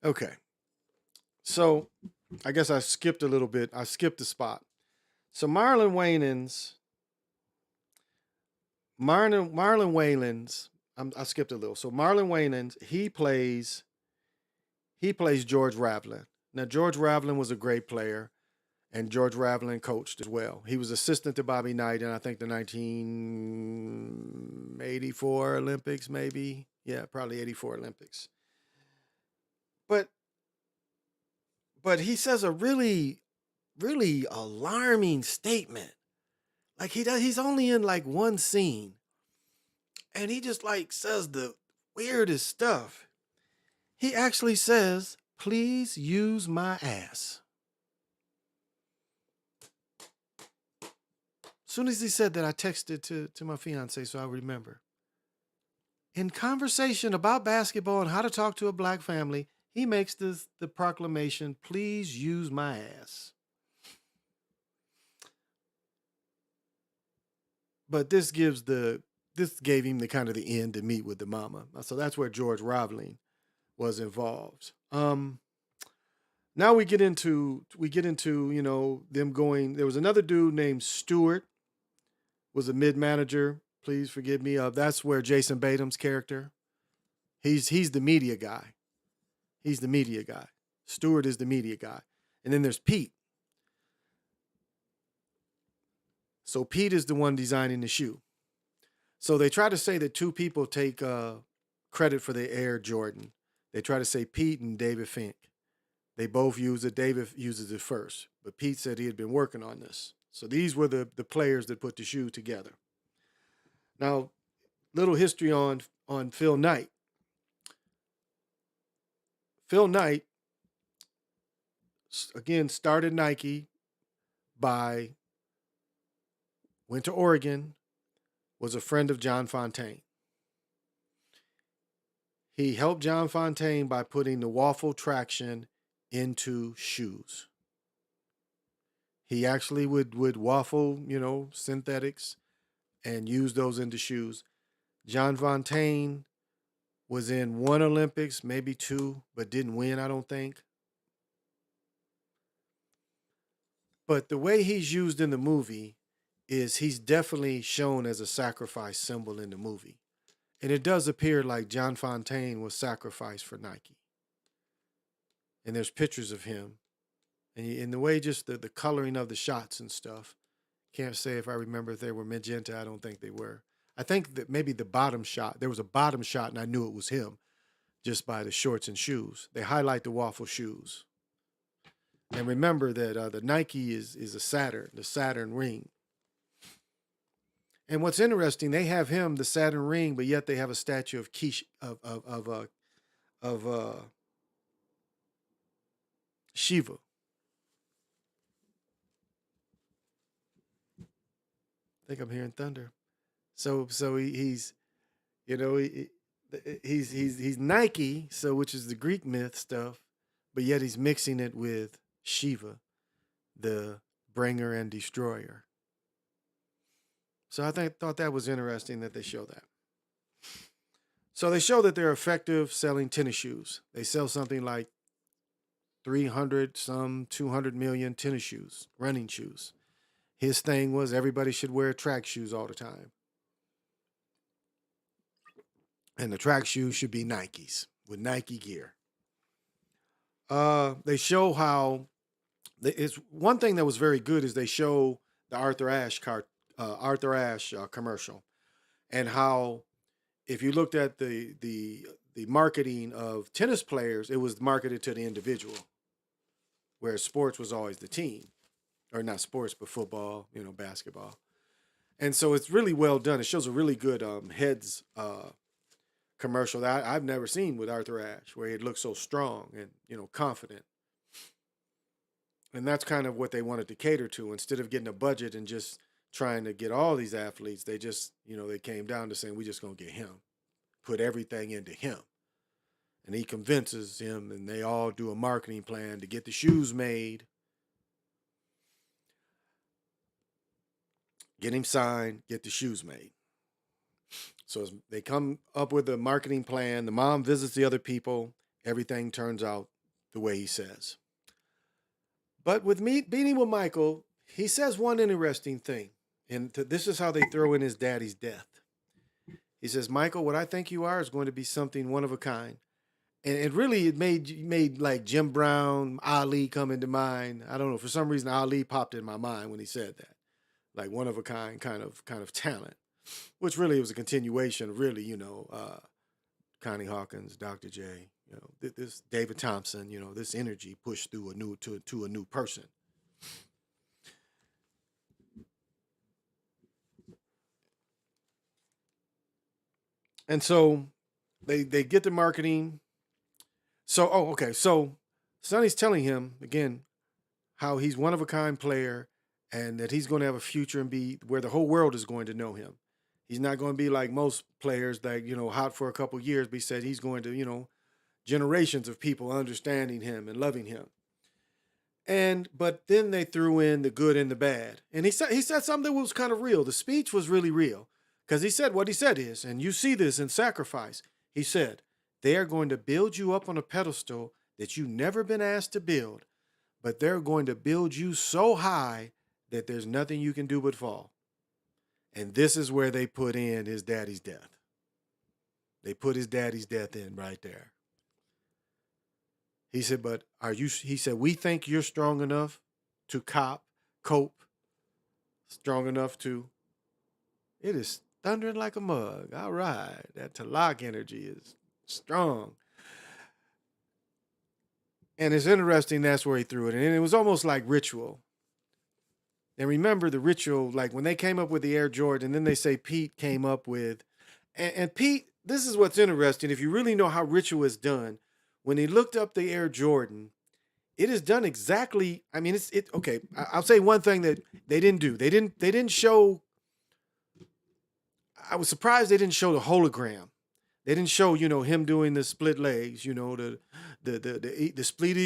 Okay. So I guess I skipped a little bit. I skipped a spot. So Marlon Wayans, I skipped a little. So Marlon Wayans, he plays George Raveling. Now George Raveling was a great player, and George Raveling coached as well. He was assistant to Bobby Knight in I think the 1984 Olympics, maybe. Yeah, probably 84 Olympics. But he says a really, really alarming statement. Like he's only in like one scene, and he just like says the weirdest stuff. He actually says, "Please use my ass." As soon as he said that, I texted to my fiance so I remember. In conversation about basketball and how to talk to a black family, he makes the proclamation, "Please use my ass." But this gave him the kind of the end to meet with the mama. So that's where George Raveling was involved. Now we get into them going. There was another dude named Stewart, was a mid manager. Please forgive me. That's where Jason Bateman's character. He's the media guy. He's the media guy. Stewart is the media guy, and then there's Pete. So Pete is the one designing the shoe. So they try to say that two people take credit for the Air Jordan. They try to say Pete and David Fink. They both use it. David uses it first, but Pete said he had been working on this. So these were the players that put the shoe together. Now, little history on Phil Knight. Phil Knight, again, started Nike went to Oregon, was a friend of John Fontaine. He helped John Fontaine by putting the waffle traction into shoes. He actually would waffle, synthetics and use those into shoes. John Fontaine was in one Olympics, maybe two, but didn't win, I don't think. But the way he's used in the movie is he's definitely shown as a sacrifice symbol in the movie. And it does appear like John Fontaine was sacrificed for Nike. And there's pictures of him. And in the way just the coloring of the shots and stuff. Can't say if I remember if they were magenta. I don't think they were. I think that maybe the bottom shot, there was a bottom shot and I knew it was him just by the shorts and shoes. They highlight the waffle shoes. And remember that the Nike is a Saturn, the Saturn ring. And what's interesting, they have him, the Saturn ring, but yet they have a statue of Shiva. I think I'm hearing thunder. So he's he's Nike, so which is the Greek myth stuff, but yet he's mixing it with Shiva, the bringer and destroyer. So I thought that was interesting that they show that. So they show that they're effective selling tennis shoes. They sell something like 200 million tennis shoes, running shoes. His thing was everybody should wear track shoes all the time. And the track shoes should be Nikes with Nike gear. They show how it's one thing that was very good is they show the Arthur Ashe commercial, and how if you looked at the marketing of tennis players, it was marketed to the individual, whereas sports was always the team, or not sports but football, basketball, and so it's really well done. It shows a really good heads commercial that I've never seen with Arthur Ashe, where he looks so strong and confident. And that's kind of what they wanted to cater to. Instead of getting a budget and just trying to get all these athletes, they just, they came down to saying, we're just going to get him, put everything into him. And he convinces him, and they all do a marketing plan to get the shoes made, get him signed, get the shoes made. So they come up with a marketing plan. The mom visits the other people. Everything turns out the way he says. But with meeting with Michael, he says one interesting thing. And this is how they throw in his daddy's death. He says, Michael, what I think you are is going to be something one of a kind. And it made like Jim Brown, Ali come into mind. I don't know. For some reason, Ali popped in my mind when he said that. Like one of a kind kind of talent. Which really was a continuation of really, Connie Hawkins, Dr. J, this David Thompson, this energy pushed through to a new person. And so they get the marketing. So okay. So Sonny's telling him again how he's one of a kind player and that he's going to have a future and be where the whole world is going to know him. He's not going to be like most players that, hot for a couple years, but he said he's going to, generations of people understanding him and loving him. But then they threw in the good and the bad. And he said something that was kind of real. The speech was really real because he said what he said is, and you see this in Sacrifice. He said, they are going to build you up on a pedestal that you've never been asked to build, but they're going to build you so high that there's nothing you can do but fall. And this is where they put in his daddy's death. They put his daddy's death in right there. He said, but he said, we think you're strong enough to cope, strong enough to, it is thundering like a mug. All right. That Talak energy is strong. And it's interesting, that's where he threw it. And it was almost like ritual. And remember the ritual, like when they came up with the Air Jordan, and then they say Pete came up with, and Pete, this is what's interesting. If you really know how ritual is done, when he looked up the Air Jordan, it is done exactly. I mean, okay. I'll say one thing that they didn't do. They didn't show. I was surprised they didn't show the hologram. They didn't show, him doing the split legs, the split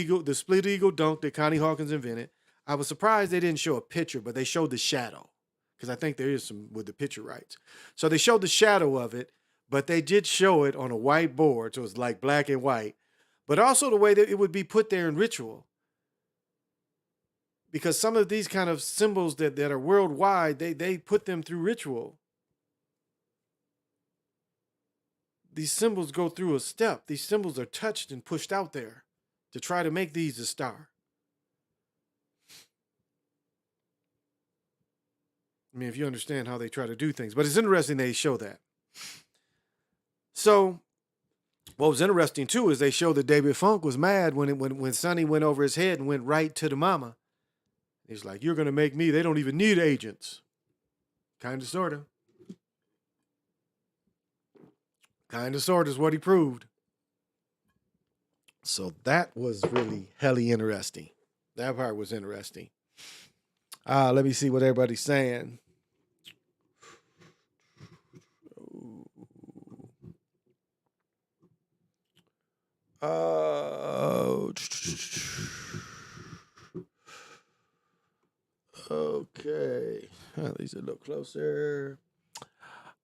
eagle dunk that Connie Hawkins invented. I was surprised they didn't show a picture, but they showed the shadow because I think there is some with the picture rights. So they showed the shadow of it, but they did show it on a white board, so it's like black and white. But also the way that it would be put there in ritual. Because some of these kind of symbols that are worldwide, they put them through ritual. These symbols go through a step. These symbols are touched and pushed out there to try to make these a star. I mean, if you understand how they try to do things. But it's interesting they show that. So what was interesting, too, is they showed that David Funk was mad when Sonny went over his head and went right to the mama. He's like, you're going to make me. They don't even need agents. Kind of, sort of. Kind of, sort of is what he proved. So that was really helly interesting. That part was interesting. Let me see what everybody's saying. Okay. At least a little closer.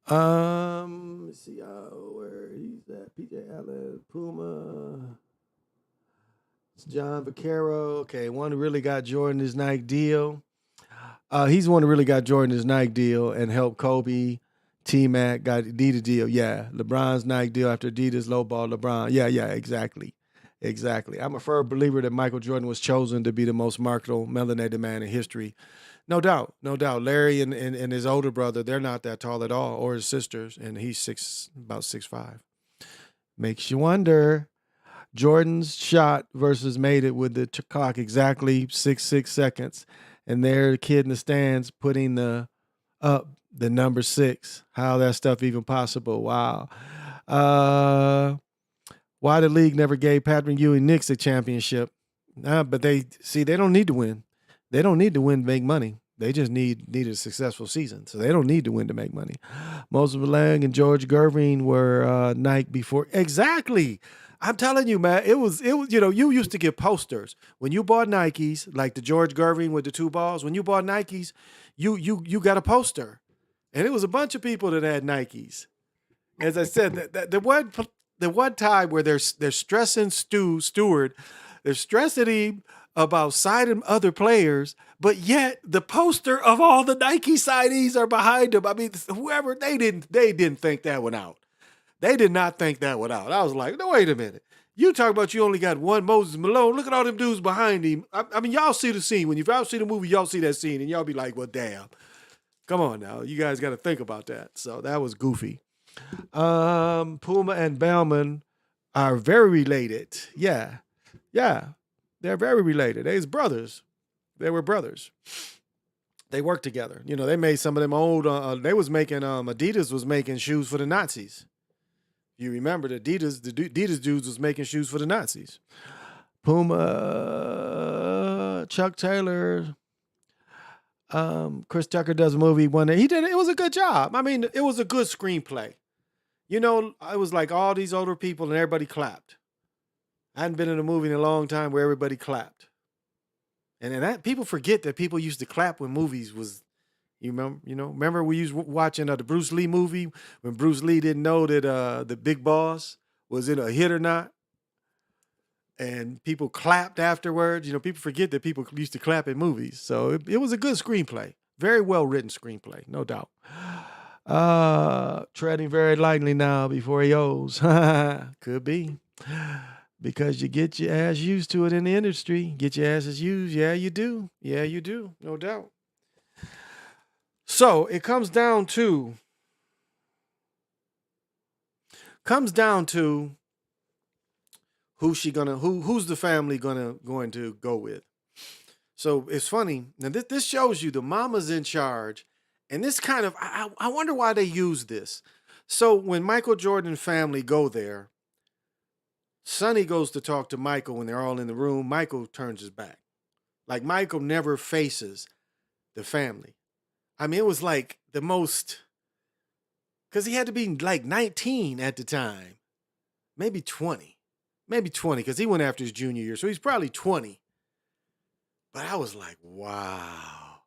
Let's see where he's at. PJ Allen, Puma. It's John Vaccaro. Okay, one who really got Jordan his Nike deal. He's the one who really got Jordan his Nike deal and helped Kobe. T-Mac got Adidas deal. Yeah, LeBron's Nike deal after Adidas lowball LeBron. Yeah, exactly. I'm a firm believer that Michael Jordan was chosen to be the most marketable melanated man in history. No doubt. Larry and his older brother, they're not that tall at all, or his sisters, and he's about 6'5". Makes you wonder. Jordan's shot versus made it with the clock exactly 6 seconds. And there the kid in the stands putting the number 6. How that stuff even possible? Wow. Why the league never gave Patrick Ewing Knicks a championship? But they don't need to win. They don't need to win to make money. They just need a successful season. So they don't need to win to make money. Moses Malone and George Gervin were Nike before. Exactly. I'm telling you, man, it was, you used to get posters. When you bought Nikes, like the George Gervin with the 2 balls, when you bought Nikes, you got a poster. And it was a bunch of people that had Nikes. As I said, the one time where they're stressing Stewart, they're stressing him about signing other players, but yet the poster of all the Nike signees are behind him. I mean, whoever, they didn't think that one out. They did not think that one out. I was like, no, wait a minute. You talk about you only got one Moses Malone. Look at all them dudes behind him. I mean, y'all see the scene. When y'all see the movie, y'all see that scene, and y'all be like, well, damn. Come on now. You guys got to think about that. So that was goofy. Puma and Bellman are very related. Yeah, yeah, they're very related. They's brothers. They were brothers. They worked together. You know, they made some of them old. They was making Adidas was making shoes for the Nazis. You remember the Adidas dudes was making shoes for the Nazis. Puma, Chuck Taylor, Chris Tucker does a movie one day. He did it. It was a good job. I mean, it was a good screenplay. You know, it was like all these older people and everybody clapped. I hadn't been in a movie in a long time where everybody clapped. And then that people forget that people used to clap when movies was. Remember we used watching the Bruce Lee movie when Bruce Lee didn't know that the big boss was in a hit or not, and people clapped afterwards. You know, people forget that people used to clap in movies. So it was a good screenplay, very well written screenplay, no doubt. Treading very lightly now before he owes. Could be. Because you get your ass used to it in the industry. Get your asses used. Yeah, you do. Yeah, you do. No doubt. So it comes down to who's the family going to go with. So it's funny. Now this shows you the mama's in charge. And this kind of I wonder why they use this. So when Michael Jordan family go there, Sonny goes to talk to Michael when they're all in the room. Michael turns his back. Like Michael never faces the family. I mean, it was like the most, because he had to be like 19 at the time, maybe 20, because he went after his junior year. So he's probably 20. But I was like, wow,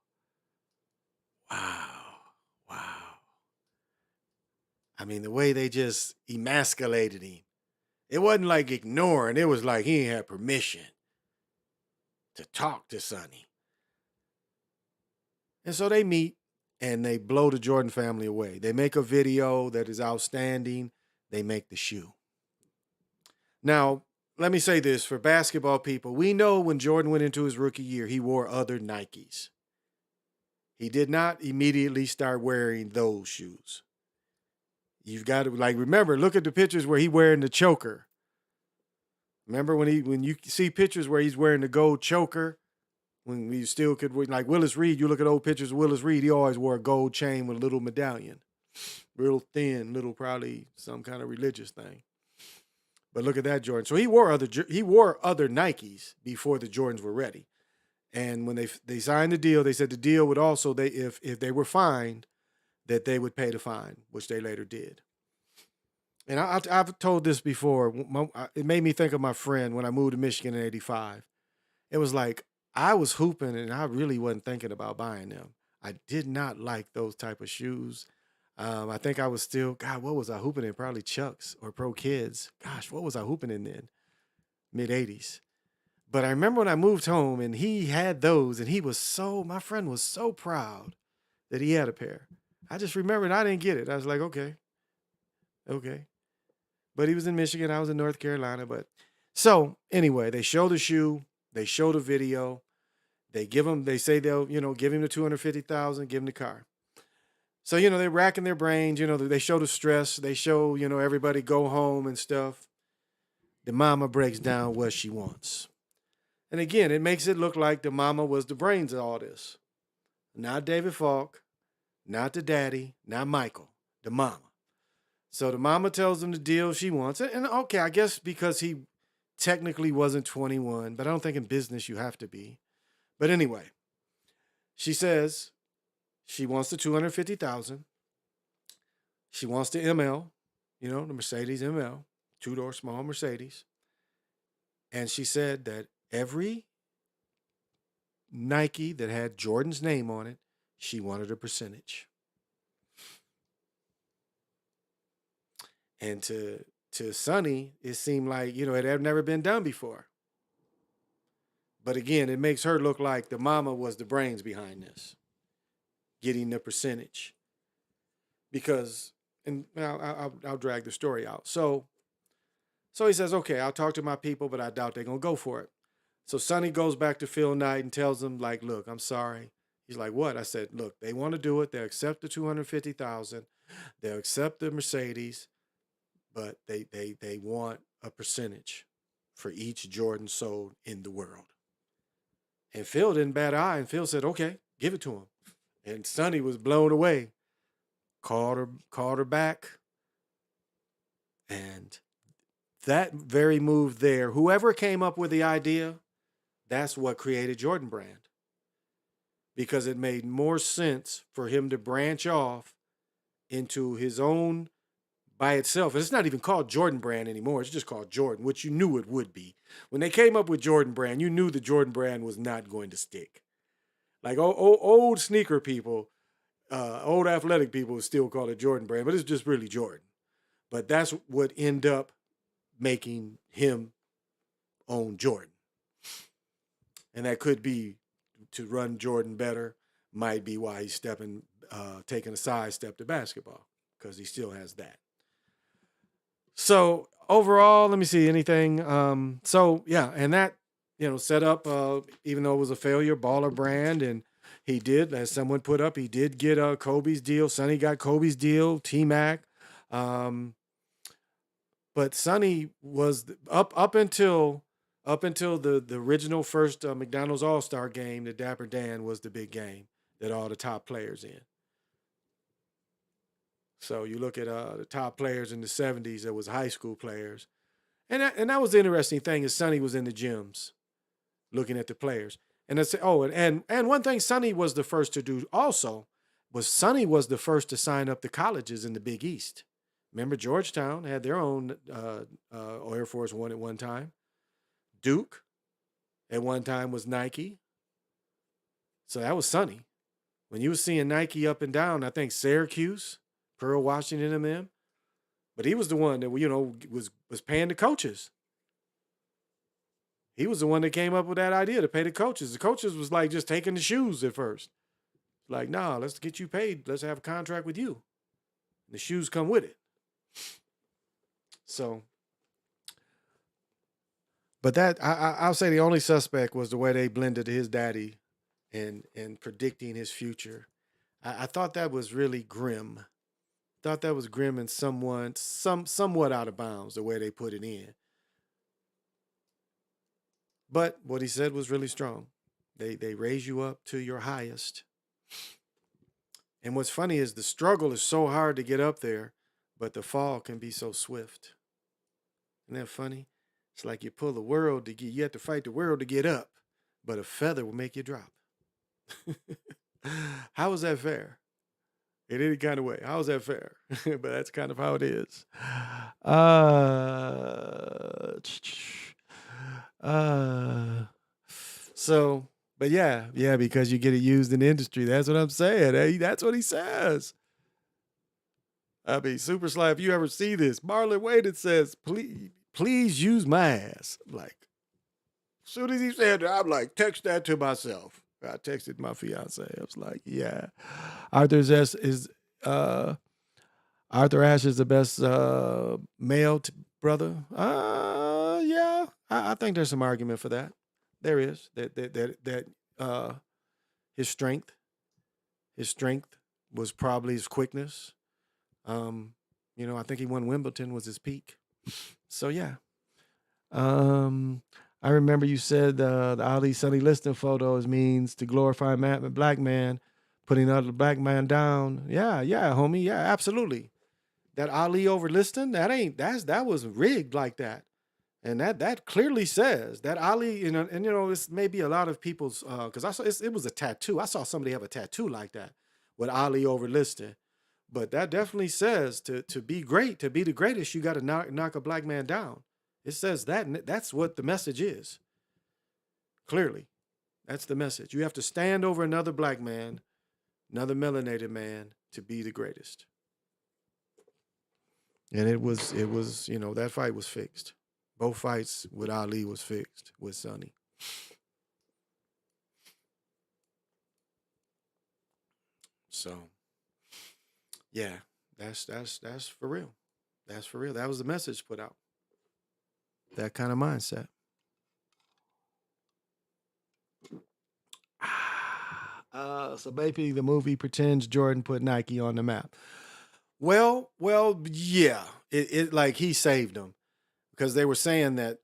wow, wow. I mean, the way they just emasculated him. It wasn't like ignoring. It was like he didn't have permission to talk to Sonny. And so they meet and they blow the Jordan family away. They make a video that is outstanding. They make the shoe. Now, let me say this for basketball people. We know when Jordan went into his rookie year, he wore other Nikes. He did not immediately start wearing those shoes. You've got to remember, look at the pictures where he wearing the choker. Remember when you see pictures where he's wearing the gold choker, when we still could, like Willis Reed, you look at old pictures of Willis Reed, he always wore a gold chain with a little medallion. Real thin, little, probably some kind of religious thing. But look at that Jordan. So he wore other Nikes before the Jordans were ready. And when they signed the deal, they said the deal would also, if they were fined, that they would pay the fine, which they later did. And I've told this before. It made me think of my friend when I moved to Michigan in '85. It was like I was hooping and I really wasn't thinking about buying them. I did not like those type of shoes. I think I was still, God, what was I hooping in? Probably Chucks or Pro Kids. Gosh, what was I hooping in then? Mid 80s. But I remember when I moved home and he had those and my friend was so proud that he had a pair. I just remembered I didn't get it. I was like, okay. But he was in Michigan. I was in North Carolina. But so anyway, they show the shoe. They show the video. They say they'll, give him the 250,000, give him the car. So, they're racking their brains. They show the stress. They show, everybody go home and stuff. The mama breaks down what she wants. And again, it makes it look like the mama was the brains of all this. Not David Falk, not the daddy, not Michael, the mama. So the mama tells him the deal she wants. And okay, I guess because he technically wasn't 21, but I don't think in business you have to be. But anyway, she says she wants the 250,000. She wants the ML, the Mercedes ML, two-door small Mercedes. And she said that every Nike that had Jordan's name on it, she wanted a percentage. And to Sonny, it seemed like, it had never been done before. But again, it makes her look like the mama was the brains behind this, getting the percentage. Because, and I'll drag the story out. So he says, okay, I'll talk to my people, but I doubt they're going to go for it. So Sonny goes back to Phil Knight and tells him, like, look, I'm sorry. He's like, what? I said, look, they want to do it. They'll accept the 250,000. They'll accept the Mercedes, but they want a percentage for each Jordan sold in the world. And Phil didn't bat an eye, and Phil said, okay, give it to him. And Sonny was blown away. Called her back. And that very move there, whoever came up with the idea, that's what created Jordan Brand. Because it made more sense for him to branch off into his own by itself. And it's not even called Jordan Brand anymore. It's just called Jordan, which you knew it would be. When they came up with Jordan Brand, you knew the Jordan Brand was not going to stick. Like old sneaker people, old athletic people still call it Jordan Brand, but it's just really Jordan. But that's what ended up making him own Jordan. And that could be to run Jordan better, might be why he's taking a side step to basketball, because he still has that. So overall, let me see anything. So yeah, and that, set up, even though it was a failure, Baller Brand, and he did, as someone put up, he did get Kobe's deal. Sonny got Kobe's deal, T-Mac. But Sonny was up until the original first McDonald's All-Star game, the Dapper Dan was the big game that all the top players in. So you look at the top players in the 70s, that was high school players. And that was the interesting thing, is Sonny was in the gyms looking at the players. And and one thing Sonny was the first to do also was Sonny was the first to sign up the colleges in the Big East. Remember, Georgetown had their own Air Force One at one time. Duke at one time was Nike. So that was Sonny. When you were seeing Nike up and down, I think Syracuse, Pearl Washington and them. But he was the one that, was paying the coaches. He was the one that came up with that idea to pay the coaches. The coaches was like just taking the shoes at first. Like, nah, let's get you paid. Let's have a contract with you. The shoes come with it. So, but that I'll say the only suspect was the way they blended his daddy and predicting his future. I thought that was really grim. Thought that was grim and somewhat out of bounds the way they put it in. But what he said was really strong. They raise you up to your highest. And what's funny is the struggle is so hard to get up there, but the fall can be so swift. Isn't that funny? It's like you pull the world you have to fight the world to get up, but a feather will make you drop. How is that fair? In any kind of way. How is that fair? But that's kind of how it is. So, but yeah, because you get it used in the industry. That's what I'm saying. Hey, that's what he says. I mean, Super Sly, if you ever see this, Marlon Wade, it says, please use my ass. Like, as soon as he said that, I'm like, text that to myself. I texted my fiance. I was like, yeah. Arthur Ashe is the best male brother. Yeah. I think there's some argument for that. There is. That his strength was probably his quickness. I think he won Wimbledon was his peak. So yeah. I remember you said the Ali Sonny Liston photos means to glorify a black man, putting other black man down. Yeah, homie. Yeah, absolutely. That Ali over Liston, that was rigged like that. And that clearly says that Ali, it's maybe a lot of people's, because I saw it was a tattoo. I saw somebody have a tattoo like that with Ali over Liston. But that definitely says to be great, to be the greatest, you got to knock a black man down. It says that, and that's what the message is. Clearly, that's the message. You have to stand over another black man, another melanated man, to be the greatest. And it was, that fight was fixed. Both fights with Ali was fixed with Sonny. So, yeah, that's for real. That's for real. That was the message put out. That kind of mindset. So maybe the movie pretends Jordan put Nike on the map. Well, yeah. It like he saved them because they were saying that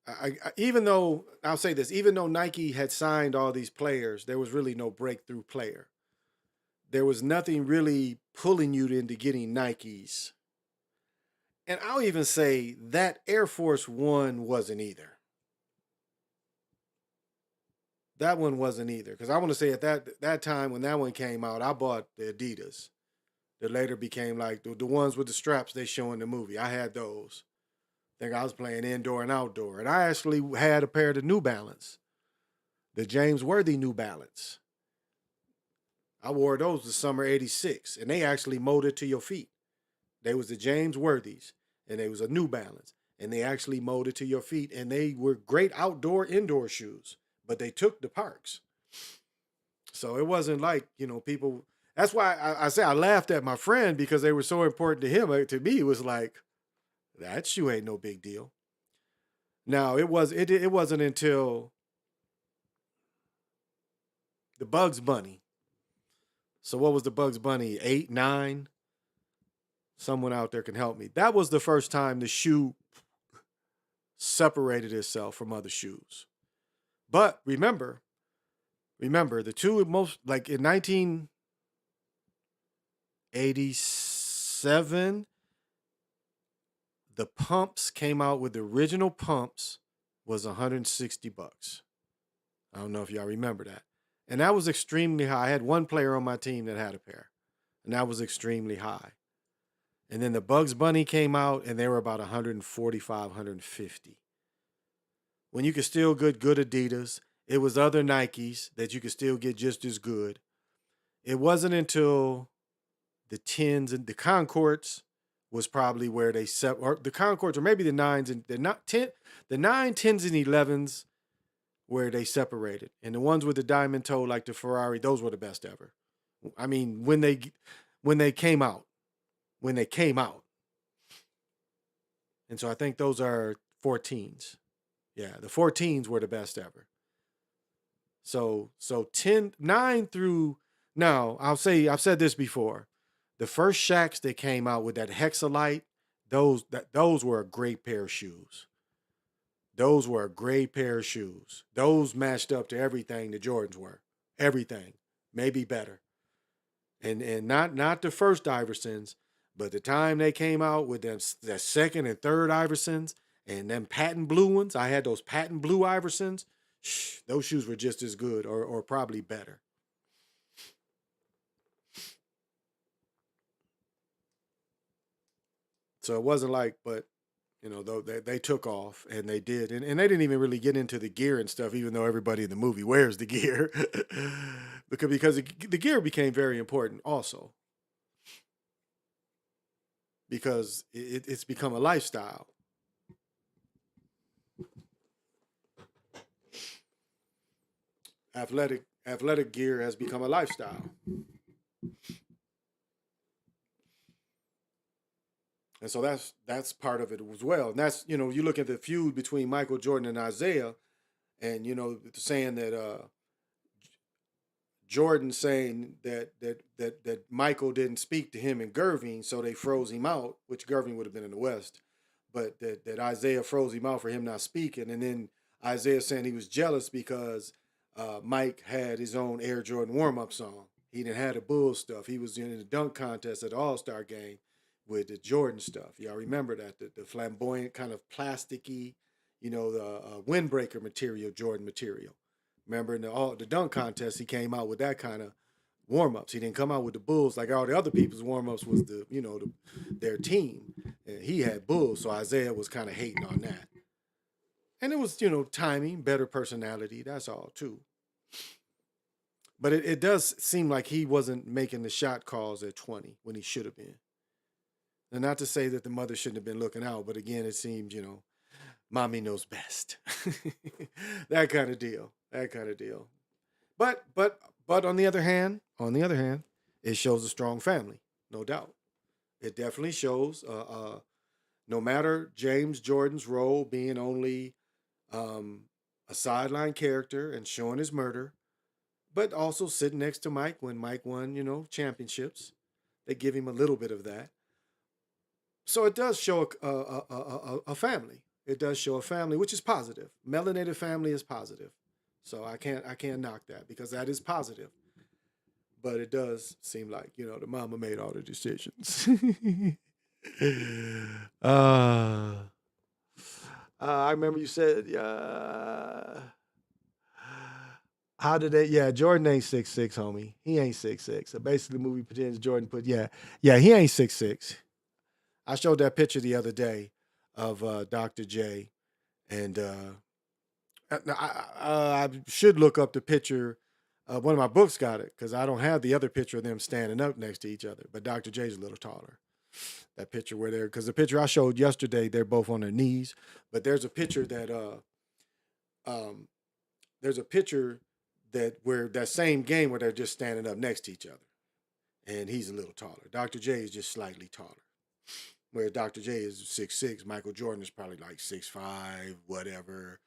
even though I'll say this, even though Nike had signed all these players, there was really no breakthrough player. There was nothing really pulling you into getting Nikes. And I'll even say that Air Force One wasn't either. That one wasn't either. Because I want to say at that time when that one came out, I bought the Adidas. That later became like the ones with the straps they show in the movie. I had those. I think I was playing indoor and outdoor. And I actually had a pair of the New Balance, the James Worthy New Balance. I wore those the summer '86, and they actually molded to your feet. They was the James Worthies, and they was a New Balance, and they actually molded to your feet, and they were great outdoor, indoor shoes. But they took the parks, so it wasn't like people. That's why I say I laughed at my friend because they were so important to him. To me, it was like that shoe ain't no big deal. Now it wasn't until the Bugs Bunny. So what was the Bugs Bunny 8, 9? Someone out there can help me. That was the first time the shoe separated itself from other shoes. But remember the two most like in 1987, the pumps came out with the original pumps was $160. I don't know if y'all remember that. And that was extremely high. I had one player on my team that had a pair, and that was extremely high. And then the Bugs Bunny came out, and they were about 145, 150. When you could still get good Adidas, it was other Nikes that you could still get just as good. It wasn't until the 10s and the Concords was probably where they set, or the Concords, or maybe the 9s and the not 10, the 9, 10s, and 11s where they separated. And the ones with the diamond toe, like the Ferrari, those were the best ever. I mean, when they came out, when they came out. And so I think those are 14s. Yeah, the 14s were the best ever. So 10, 9 through now, I've said this before. The first Shacks that came out with that Hexalite, those were a great pair of shoes. Those were a great pair of shoes. Those matched up to everything the Jordans were. Everything. Maybe better. And not the first Iversons, but the time they came out with them the second and third Iversons and them patent blue ones. I had those patent blue Iversons. Those shoes were just as good or probably better. So it wasn't like, but though they took off and they did, and they didn't even really get into the gear and stuff, even though everybody in the movie wears the gear, because the gear became very important also because it's become a lifestyle. Athletic gear has become a lifestyle, and so that's part of it as well. And that's you look at the feud between Michael Jordan and Isaiah, and saying that Jordan saying that Michael didn't speak to him and Gervin, so they froze him out, which Gervin would have been in the West, but that Isaiah froze him out for him not speaking, and then Isaiah saying he was jealous because Mike had his own Air Jordan warm up song. He didn't have the Bulls stuff. He was in the dunk contest at the All Star game with the Jordan stuff. Y'all remember that the flamboyant kind of plasticky, the windbreaker material, Jordan material. Remember in the dunk contest, he came out with that kind of warm ups. He didn't come out with the Bulls like all the other people's warm ups was their team. And he had Bulls, so Isaiah was kind of hating on that. And it was timing, better personality. That's all too. But it does seem like he wasn't making the shot calls at 20 when he should have been. And not to say that the mother shouldn't have been looking out, but again, it seems mommy knows best. That kind of deal. That kind of deal. But on the other hand, it shows a strong family, no doubt. It definitely shows. No matter James Jordan's role being only um, a sideline character and showing his murder, but also sitting next to Mike when Mike won, championships. They give him a little bit of that. So it does show a family. It does show a family, which is positive. Melanated family is positive. So I can't knock that because that is positive. But it does seem like the mama made all the decisions. uh, I remember you said, how did they? Yeah, Jordan ain't 6'6", homie. He ain't 6'6". So basically, the movie pretends Jordan put, yeah, he ain't 6'6". I showed that picture the other day of Dr. J, and I should look up the picture. One of my books got it because I don't have the other picture of them standing up next to each other. But Dr. J's a little taller. That picture where they're, because the picture I showed yesterday, they're both on their knees. But there's a picture um, there's a picture where that same game where they're just standing up next to each other, and he's a little taller. Dr. J is just slightly taller. Whereas Dr. J is 6'6", Michael Jordan is probably like 6'5", whatever,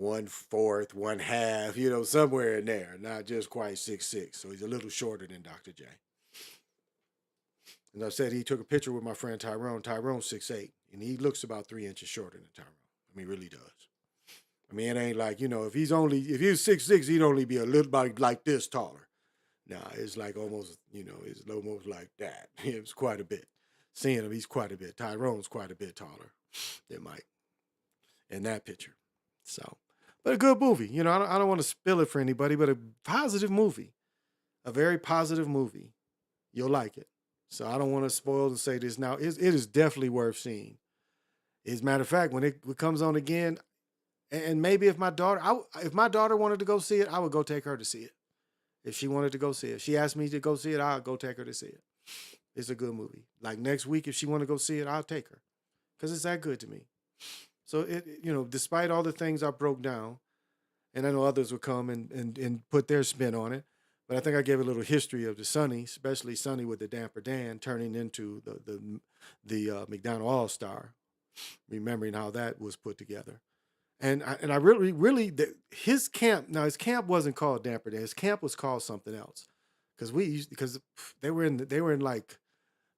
1/4, 1/2, somewhere in there, not just quite 6'6". So he's a little shorter than Dr. J. And I said he took a picture with my friend Tyrone. Tyrone's 6'8", and he looks about 3 inches shorter than Tyrone. I mean, really does. I mean, it ain't like, if he was 6'6", he'd only be a little bit like this taller. Nah, it's like almost, it's almost like that. It's quite a bit. Seeing him, he's quite a bit. Tyrone's quite a bit taller than Mike in that picture. So, but a good movie. I don't want to spill it for anybody, but a positive movie, a very positive movie. You'll like it. So I don't want to spoil and say this now. It is definitely worth seeing. As a matter of fact, when it comes on again, and maybe if my daughter wanted to go see it, I would go take her to see it. If she wanted to go see it, if she asked me to go see it, I'll go take her to see it. It's a good movie. Like next week, if she want to go see it, I'll take her because it's that good to me. So despite all the things I broke down, and I know others will come and put their spin on it, but I think I gave a little history of the Sonny, especially Sonny with the Damper Dan turning into the McDonald All Star, remembering how that was put together. And I really his camp, now his camp wasn't called Damper Dan. His camp was called something else because they were in like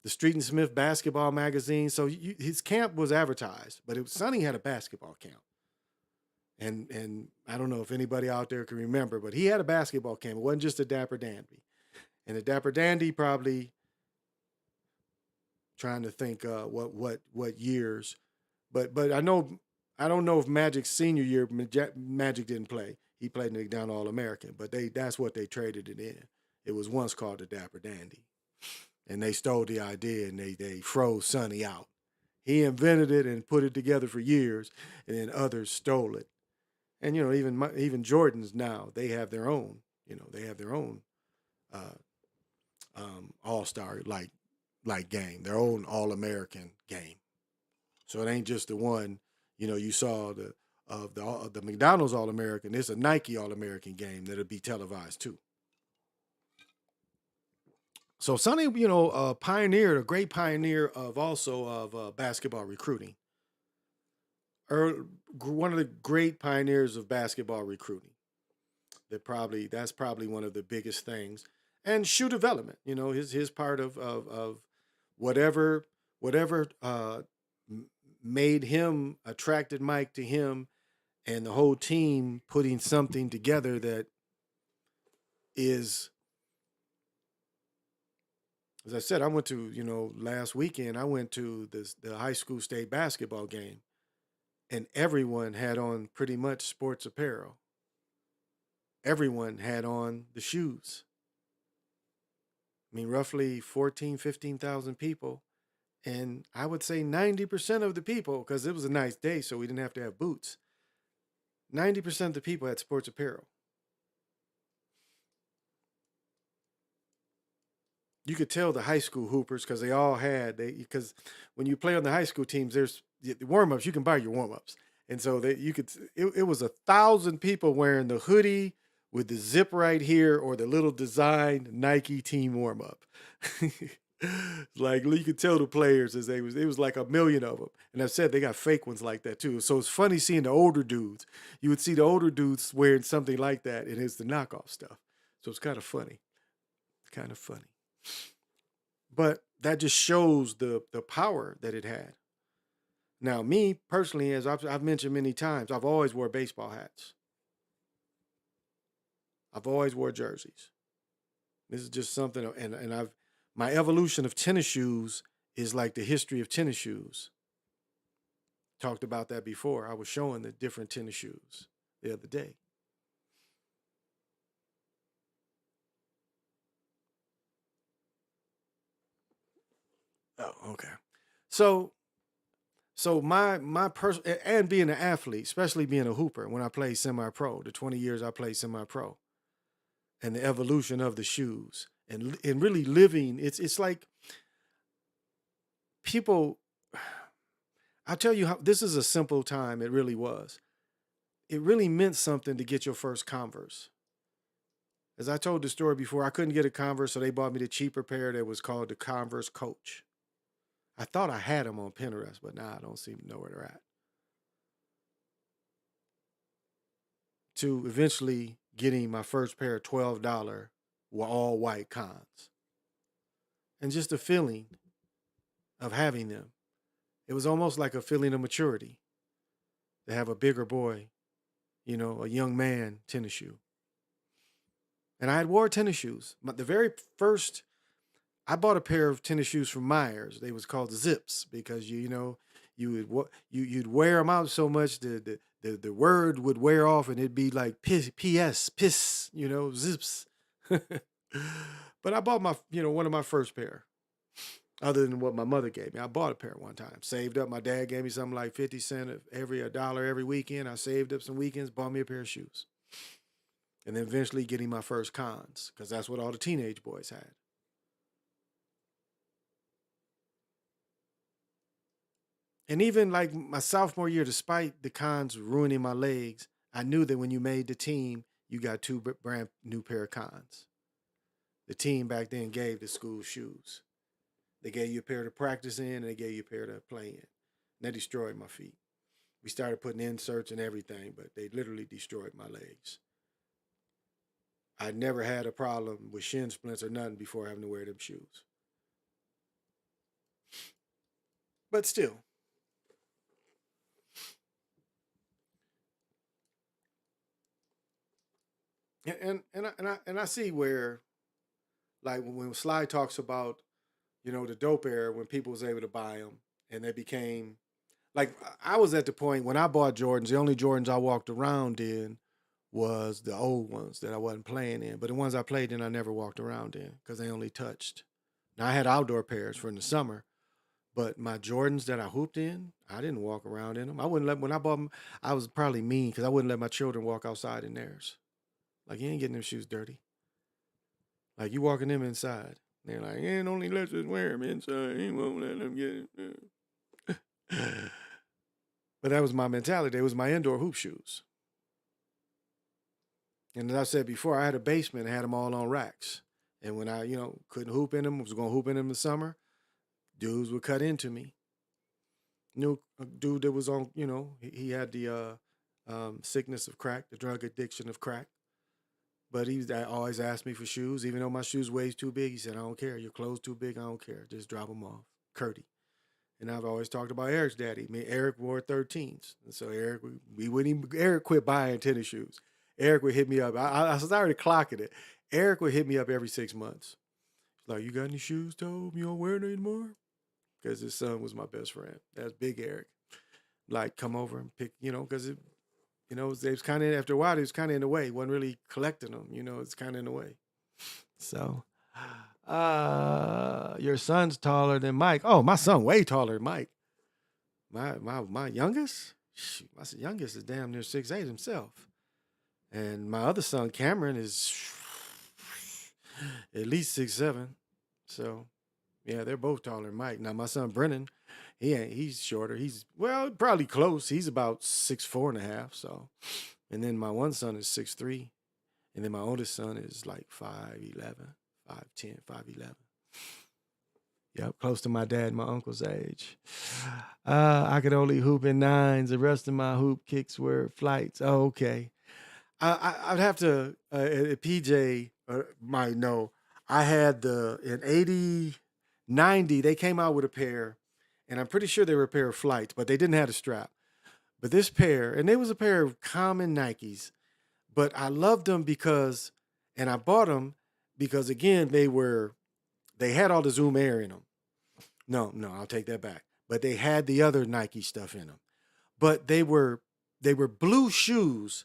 the Street and Smith basketball magazine. So his camp was advertised, but Sonny had a basketball camp. And I don't know if anybody out there can remember, but he had a basketball camp. It wasn't just a Dapper Dandy. And the Dapper Dandy probably trying to think what years, but I don't know if Magic's senior year Magic didn't play. He played in the McDonald All American, but that's what they traded it in. It was once called the Dapper Dandy, and they stole the idea and they froze Sonny out. He invented it and put it together for years, and then others stole it. And even Jordans now, they have their own. They have their own uh, All Star like game, their own All American game. So it ain't just the one. You saw the McDonald's All American. It's a Nike All American game that'll be televised too. So Sonny, a great pioneer of also of basketball recruiting. One of the great pioneers of basketball recruiting. That's probably one of the biggest things. And shoe development, his part of whatever made him attracted Mike to him, and the whole team putting something together that is, as I said, I went to last weekend. I went to the high school state basketball game, and everyone had on pretty much sports apparel. Everyone had on the shoes. I mean, roughly 14, 15,000 people. And I would say 90% of the people, because it was a nice day, so we didn't have to have boots. 90% of the people had sports apparel. You could tell the high school hoopers because because when you play on the high school teams, there's the warm ups. You can buy your warm ups, and so it was 1,000 people wearing the hoodie with the zip right here or the little designed Nike team warm up. Like you could tell the players as it was like a million of them. And I've said they got fake ones like that too. So it's funny seeing the older dudes. You would see the older dudes wearing something like that, and it's the knockoff stuff. So it's kind of funny. Kind of funny. But that just shows the power that it had. Now, me personally, as I've mentioned many times, I've always wore baseball hats. I've always wore jerseys. This is just something, and I've my evolution of tennis shoes is like the history of tennis shoes. Talked about that before. I was showing the different tennis shoes the other day. Oh, okay. So my person and being an athlete, especially being a hooper, when I played semi-pro, the 20 years I played semi-pro, and the evolution of the shoes, and really living, it's like people. I'll tell you how this is a simple time. It really was. It really meant something to get your first Converse. As I told the story before, I couldn't get a Converse, so they bought me the cheaper pair that was called the Converse Coach. I thought I had them on Pinterest, but now I don't seem to know where they're at. To eventually getting my first pair of $12 were all white cons. And just the feeling of having them. It was almost like a feeling of maturity to have a bigger boy, a young man tennis shoe. And I had wore tennis shoes. But the very first, I bought a pair of tennis shoes from Myers. They was called the Zips because you'd wear them out so much the word would wear off and it'd be like piss, zips. But I bought my one of my first pair. Other than what my mother gave me, I bought a pair one time. Saved up. My dad gave me something like 50 cents every a dollar every weekend. I saved up some weekends, bought me a pair of shoes, and then eventually getting my first cons because that's what all the teenage boys had. And even like my sophomore year, despite the cons ruining my legs, I knew that when you made the team, you got two brand new pair of cons. The team back then gave the school shoes. They gave you a pair to practice in, and they gave you a pair to play in. And that destroyed my feet. We started putting inserts and everything, but they literally destroyed my legs. I never had a problem with shin splints or nothing before having to wear them shoes. But still, and I see where like when Sly talks about the dope era when people was able to buy them and they became like I was at the point when I bought Jordans. The only Jordans I walked around in was the old ones that I wasn't playing in, but the ones I played in I never walked around in because they only touched. Now I had outdoor pairs for in the summer, but my Jordans that I hooped in, I didn't walk around in them. I wouldn't let when I bought them. I was probably mean because I wouldn't let my children walk outside in theirs. Like you ain't getting them shoes dirty. Like you walking them inside. They're like, and only let us wear them inside. He won't let them get it. But that was my mentality. It was my indoor hoop shoes. And as I said before, I had a basement and had them all on racks. And when I, couldn't hoop in them, was going to hoop in them in the summer, dudes would cut into me. Knew a dude that was on, he had the sickness of crack, the drug addiction of crack. But he always asked me for shoes, even though my shoes weighs too big. He said, "I don't care. Your clothes too big. I don't care. Just drop them off." Curdy. And I've always talked about Eric's daddy. Me, Eric wore 13s, and so Eric, we wouldn't even. Eric quit buying tennis shoes. Eric would hit me up. I started clocking it. Eric would hit me up every 6 months. He's like, "You got any shoes, Tobe? You don't wear them anymore?" Because his son was my best friend. That's Big Eric. Like, come over and pick, because it was kind of after a while. He was kind of in the way. He wasn't really collecting them. It's kind of in the way. So, your son's taller than Mike. Oh, my son way taller than Mike. My youngest, shoot, my youngest is damn near 6'8" himself, and my other son Cameron is at least 6'7". So, yeah, they're both taller than Mike. Now my son Brennan, he's shorter. He's probably close. He's about 6'4.5". So, and then my one son is 6'3", and then my oldest son is like 5'11", 5'10", 5'11". Yep, close to my dad and my uncle's age. I could only hoop in nines. The rest of my hoop kicks were flights. Oh, okay. I'd have to, PJ might know. I had in 80, 90, they came out with a pair, and I'm pretty sure they were a pair of flights, but they didn't have a strap. But this pair, and they was a pair of common Nikes, but I loved them because, and I bought them because again, they had all the Zoom Air in them. No, I'll take that back. But they had the other Nike stuff in them. But they were blue shoes,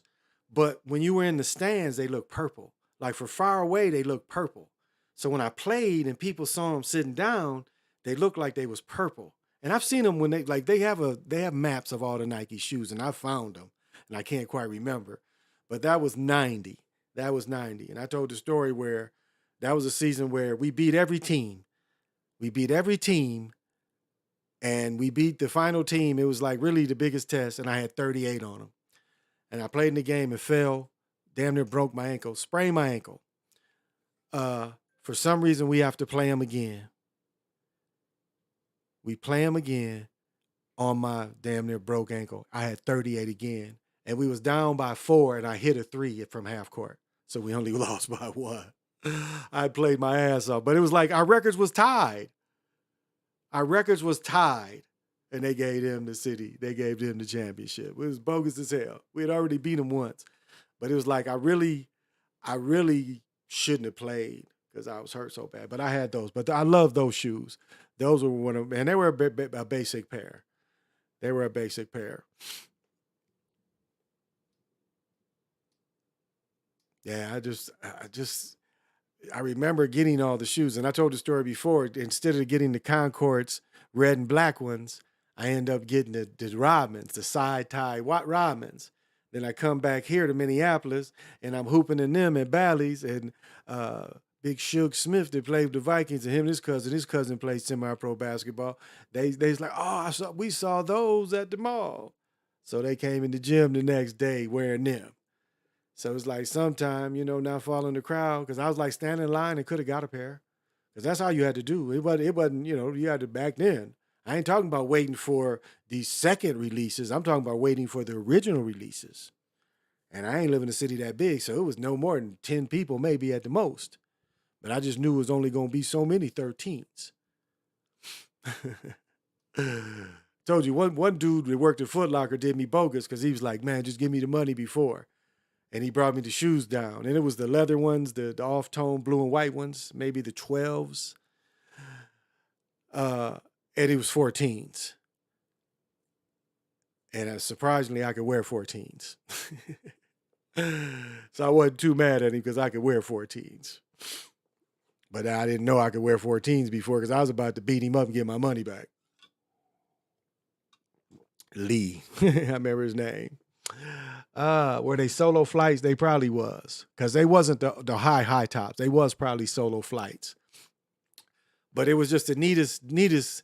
but when you were in the stands, they looked purple. Like for far away, they looked purple. So when I played and people saw them sitting down, they looked like they was purple. And I've seen them when they have maps of all the Nike shoes, and I found them, and I can't quite remember. But that was 90. That was 90. And I told the story where that was a season where we beat every team. We beat every team and we beat the final team. It was like really the biggest test, and I had 38 on them. And I played in the game and fell, damn near broke my ankle, sprained my ankle. For some reason, we have to play them again. We play them again on my damn near broke ankle. I had 38 again, and we was down by 4, and I hit a 3 from half court. So we only lost by 1. I played my ass off, but it was like our records was tied. Our records was tied, and they gave them the city. They gave them the championship. It was bogus as hell. We had already beat them once, but it was like I really shouldn't have played because I was hurt so bad. But I had those. But I love those shoes. Those were one of, and they were a basic pair. They were a basic pair. Yeah, I remember getting all the shoes, and I told the story before. Instead of getting the Concords red and black ones, I end up getting the Rodmans, the side tie Rodmans. Then I come back here to Minneapolis, and I'm hooping in them at Bally's, and Big Suge Smith that played with the Vikings, and his cousin played semi-pro basketball. They's like, oh, we saw those at the mall, so they came in the gym the next day wearing them. So it's like sometime, not following the crowd, because I was like standing in line and could have got a pair. Because that's all you had to do. It wasn't, you had to back then. I ain't talking about waiting for the second releases. I'm talking about waiting for the original releases. And I ain't live in a city that big, so it was no more than 10 people maybe at the most. But I just knew it was only going to be so many 13s. Told you, one dude that worked at Foot Locker did me bogus because he was like, man, just give me the money before. And he brought me the shoes down. And it was the leather ones, the off-tone blue and white ones, maybe the 12s. And it was 14s. And surprisingly, I could wear 14s. So I wasn't too mad at him because I could wear 14s. But I didn't know I could wear 14s before because I was about to beat him up and get my money back. Lee. I remember his name. Were they solo flights? They probably was. Because they wasn't the high tops. They was probably solo flights. But it was just the neatest.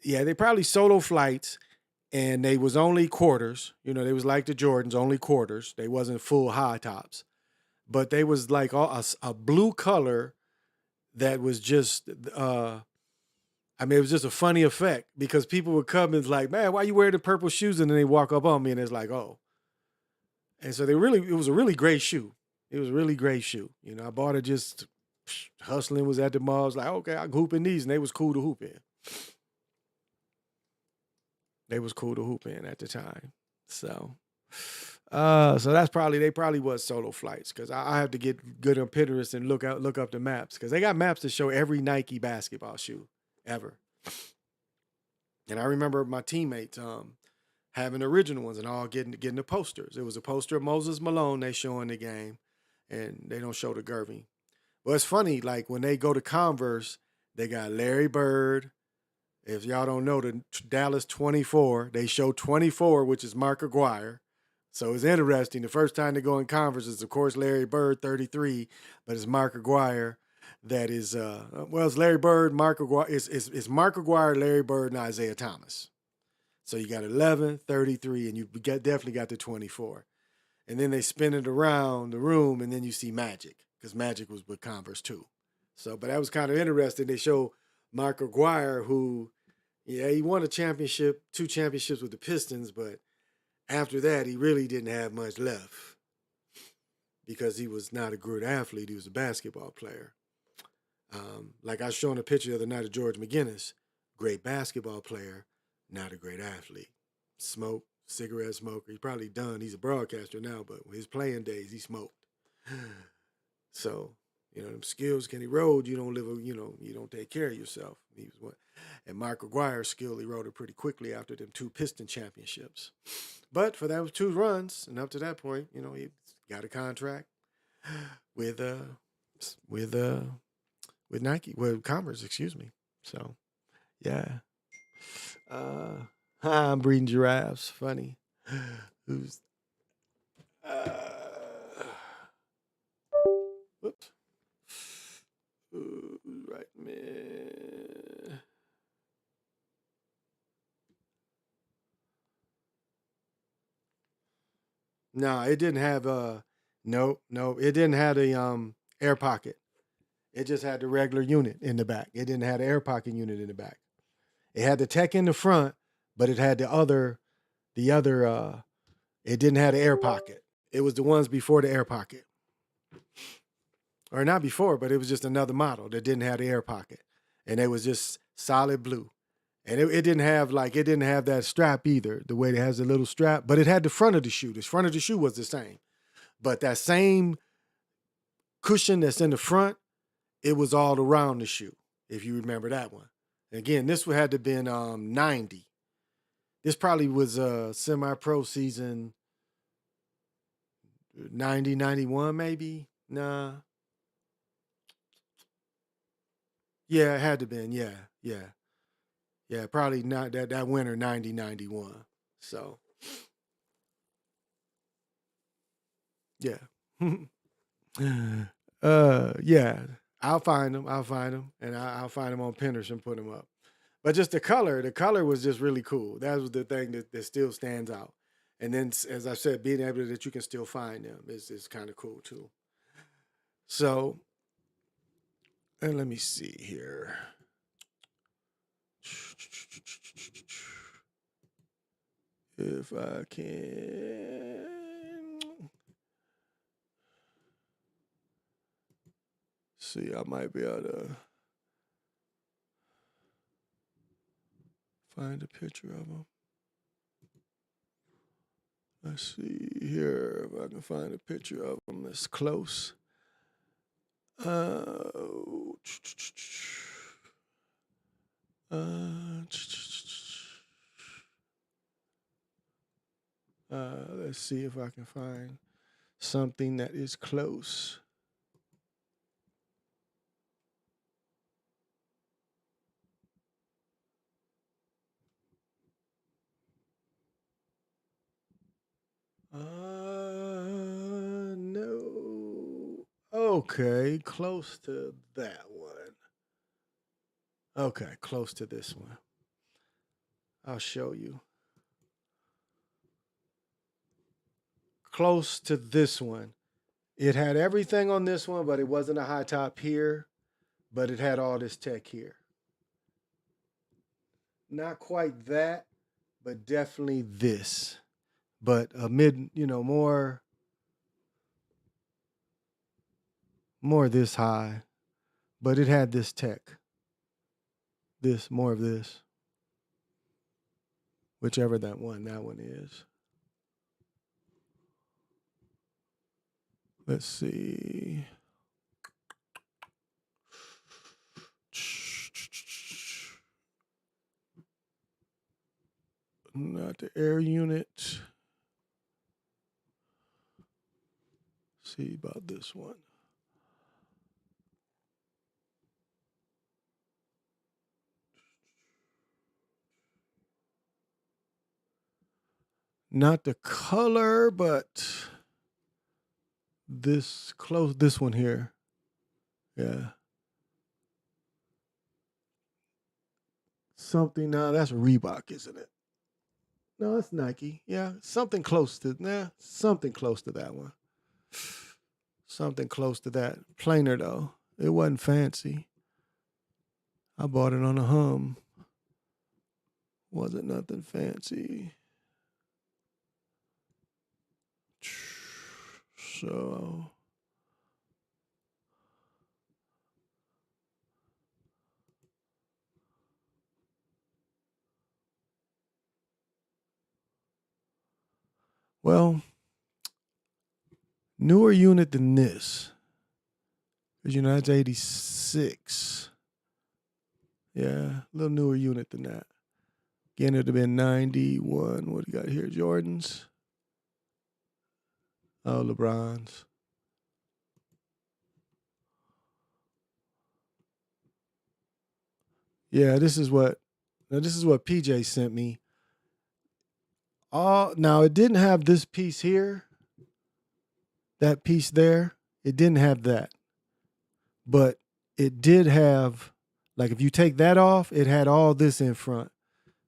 Yeah, they probably solo flights. And they was only quarters. They was like the Jordans, only quarters. They wasn't full high tops. But they was like a blue color that was just, it was just a funny effect because people would come and it's like, man, why you wearing the purple shoes? And then they walk up on me and it's like, oh. And so it was a really great shoe. It was a really great shoe. I bought it just hustling, was at the mall. I was like, okay, I can hoop in these. And they was cool to hoop in. They was cool to hoop in at the time. So that's they probably was solo flights because I have to get good on Pinterest and look up the maps because they got maps to show every Nike basketball shoe ever. And I remember my teammates having original ones and all getting the posters. It was a poster of Moses Malone they show in the game, and they don't show the Gerving. Well, it's funny, like when they go to Converse, they got Larry Bird. If y'all don't know, the Dallas 24, they show 24, which is Mark Aguirre. So it's interesting. The first time they go in Converse is, of course, Larry Bird, 33, but it's Mark Aguirre that is, it's Larry Bird, Mark Aguirre. It's Mark Aguirre, Larry Bird, and Isaiah Thomas. So you got 11, 33, and you definitely got the 24. And then they spin it around the room, and then you see Magic, because Magic was with Converse too. So, but that was kind of interesting. They show Mark Aguirre, who, yeah, he won a championship, 2 championships with the Pistons, but after that, he really didn't have much left because he was not a good athlete. He was a basketball player. Like I was showing a picture the other night of George McGinnis, great basketball player, not a great athlete. Smoke, cigarette smoker. He's probably done. He's a broadcaster now, but his playing days, he smoked. So, them skills can erode. You don't live, you don't take care of yourself. And Mark Aguire's skill eroded pretty quickly after them 2 Piston championships. But for those 2 runs, and up to that point, he got a contract with Nike, with Converse, excuse me. So, yeah. I'm breeding giraffes. Funny. Who's whoops. Right, man. No, it didn't have no, it didn't have the air pocket. It just had the regular unit in the back. It didn't have the air pocket unit in the back. It had the tech in the front, but it had the other it didn't have the air pocket. It was the ones before the air pocket. Or not before, but it was just another model that didn't have the air pocket. And it was just solid blue. And it didn't have that strap either, the way it has the little strap, but it had the front of the shoe. The front of the shoe was the same. But that same cushion that's in the front, it was all around the shoe, if you remember that one. Again, this would had to have been 90. This probably was semi-pro season 90, 91 maybe. Nah. Yeah, it had to have been. Yeah, probably not that winter 90, 91. So, yeah. Yeah. I'll find them, and I'll find them on Pinterest and put them up. But just the color was just really cool. That was the thing that still stands out. And then, as I said, being able that you can still find them is kind of cool too. So, and let me see here. If I can. See, I might be able to find a picture of them. Let's see here if I can find a picture of them that's close. Let's see if I can find something that is close. No. Okay, close to that one. Okay, close to this one. I'll show you. Close to this one. It had everything on this one, but it wasn't a high top here, but it had all this tech here. Not quite that, but definitely this. But a mid, more this high, but it had this tech. More of this. Whichever that one is. Let's see. Not the air unit. See about this one. Not the color, but this one here. Yeah. Something now that's Reebok, isn't it? No, it's Nike. Yeah, something close to that one. Something close to that. Plainer though. It wasn't fancy. I bought it on a hum. Wasn't nothing fancy. So well, newer unit than this. Because that's 86. Yeah, a little newer unit than that. Again, it'd have been 91. What do you got here? Jordans. Oh, LeBron's. Yeah, this is what PJ sent me. Now it didn't have this piece here. That piece there, it didn't have that. But it did have, like, if you take that off, it had all this in front.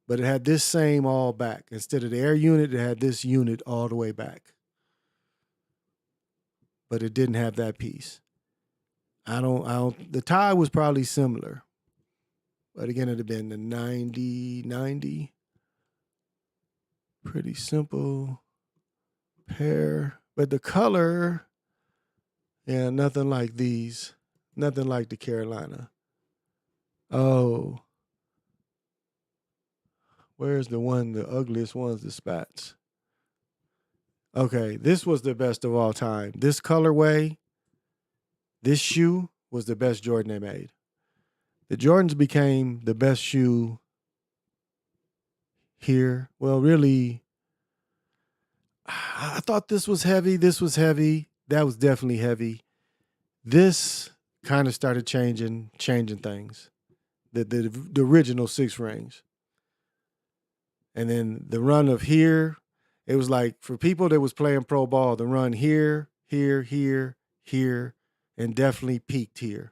But it had this same all back. Instead of the air unit, it had this unit all the way back. But it didn't have that piece. The tie was probably similar. But again, it'd have been the 90. Pretty simple pair. But the color, yeah, nothing like these. Nothing like the Carolina. Oh. Where's the ugliest one's the Spats? Okay, this was the best of all time. This colorway, this shoe was the best Jordan they made. The Jordans became the best shoe here. Well, really, I thought this was heavy. This was heavy. That was definitely heavy. This kind of started changing things. The original 6 rings. And then the run of here, it was like for people that was playing pro ball, the run here, and definitely peaked here.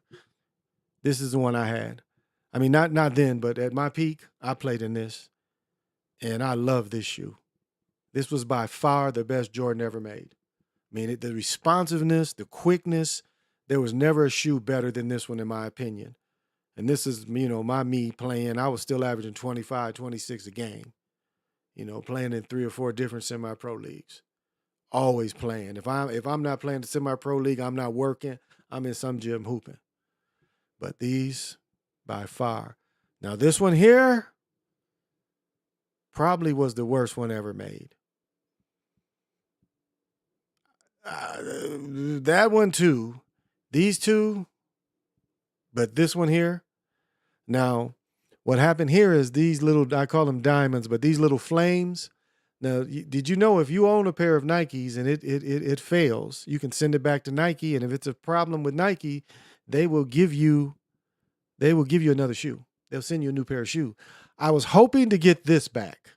This is the one I had. I mean, not then, but at my peak, I played in this. And I love this shoe. This was by far the best Jordan ever made. I mean, the responsiveness, the quickness, there was never a shoe better than this one, in my opinion. And this is, my me playing. I was still averaging 25, 26 a game. Playing in 3 or 4 different semi-pro leagues. Always playing. If I'm not playing the semi-pro league, I'm not working. I'm in some gym hooping. But these, by far. Now this one here probably was the worst one ever made. That one too. These two. But this one here. Now, what happened here is these little, I call them diamonds, but these little flames. Now, did you know if you own a pair of Nikes and it fails, you can send it back to Nike, and if it's a problem with Nike, they will give you another shoe. They'll send you a new pair of shoe. I was hoping to get this back.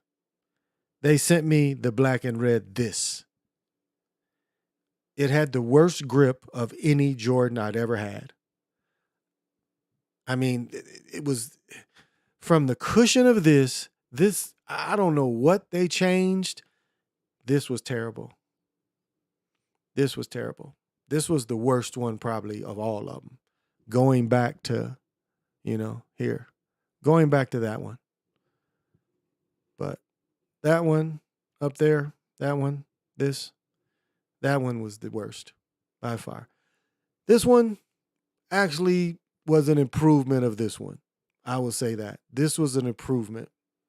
They sent me the black and red this. It had the worst grip of any Jordan I'd ever had. I mean, it was from the cushion of this, I don't know what they changed. This was terrible. This was terrible. This was the worst one probably of all of them. Going back to, here. Going back to that one. But that one up there, that one, that one was the worst by far. This one actually was an improvement of this one. I will say that. This was an improvement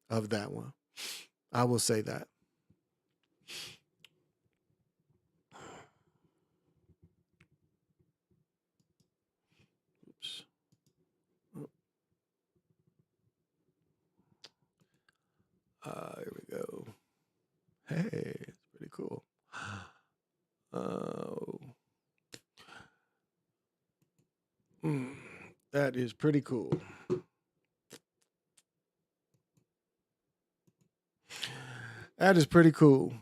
of that one. I will say that. Oops. Here we go. Hey, it's pretty cool. That is pretty cool. That is pretty cool.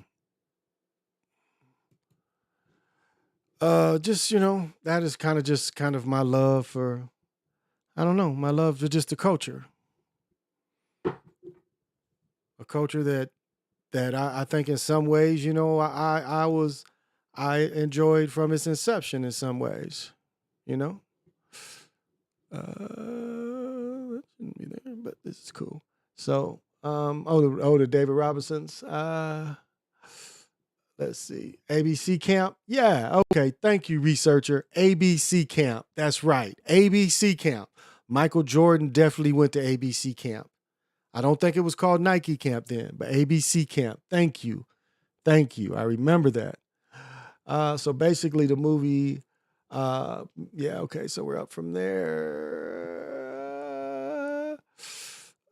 Just, that is kind of my love for, I don't know, my love for just the culture. A culture that I think in some ways, I enjoyed from its inception in some ways, Let's but this is cool. So, the David Robinsons. Let's see. ABC Camp. Yeah. Okay. Thank you, researcher. ABC Camp. That's right. ABC Camp. Michael Jordan definitely went to ABC Camp. I don't think it was called Nike Camp then, but ABC Camp. Thank you. Thank you. I remember that. So basically the movie, yeah, okay, so we're up from there.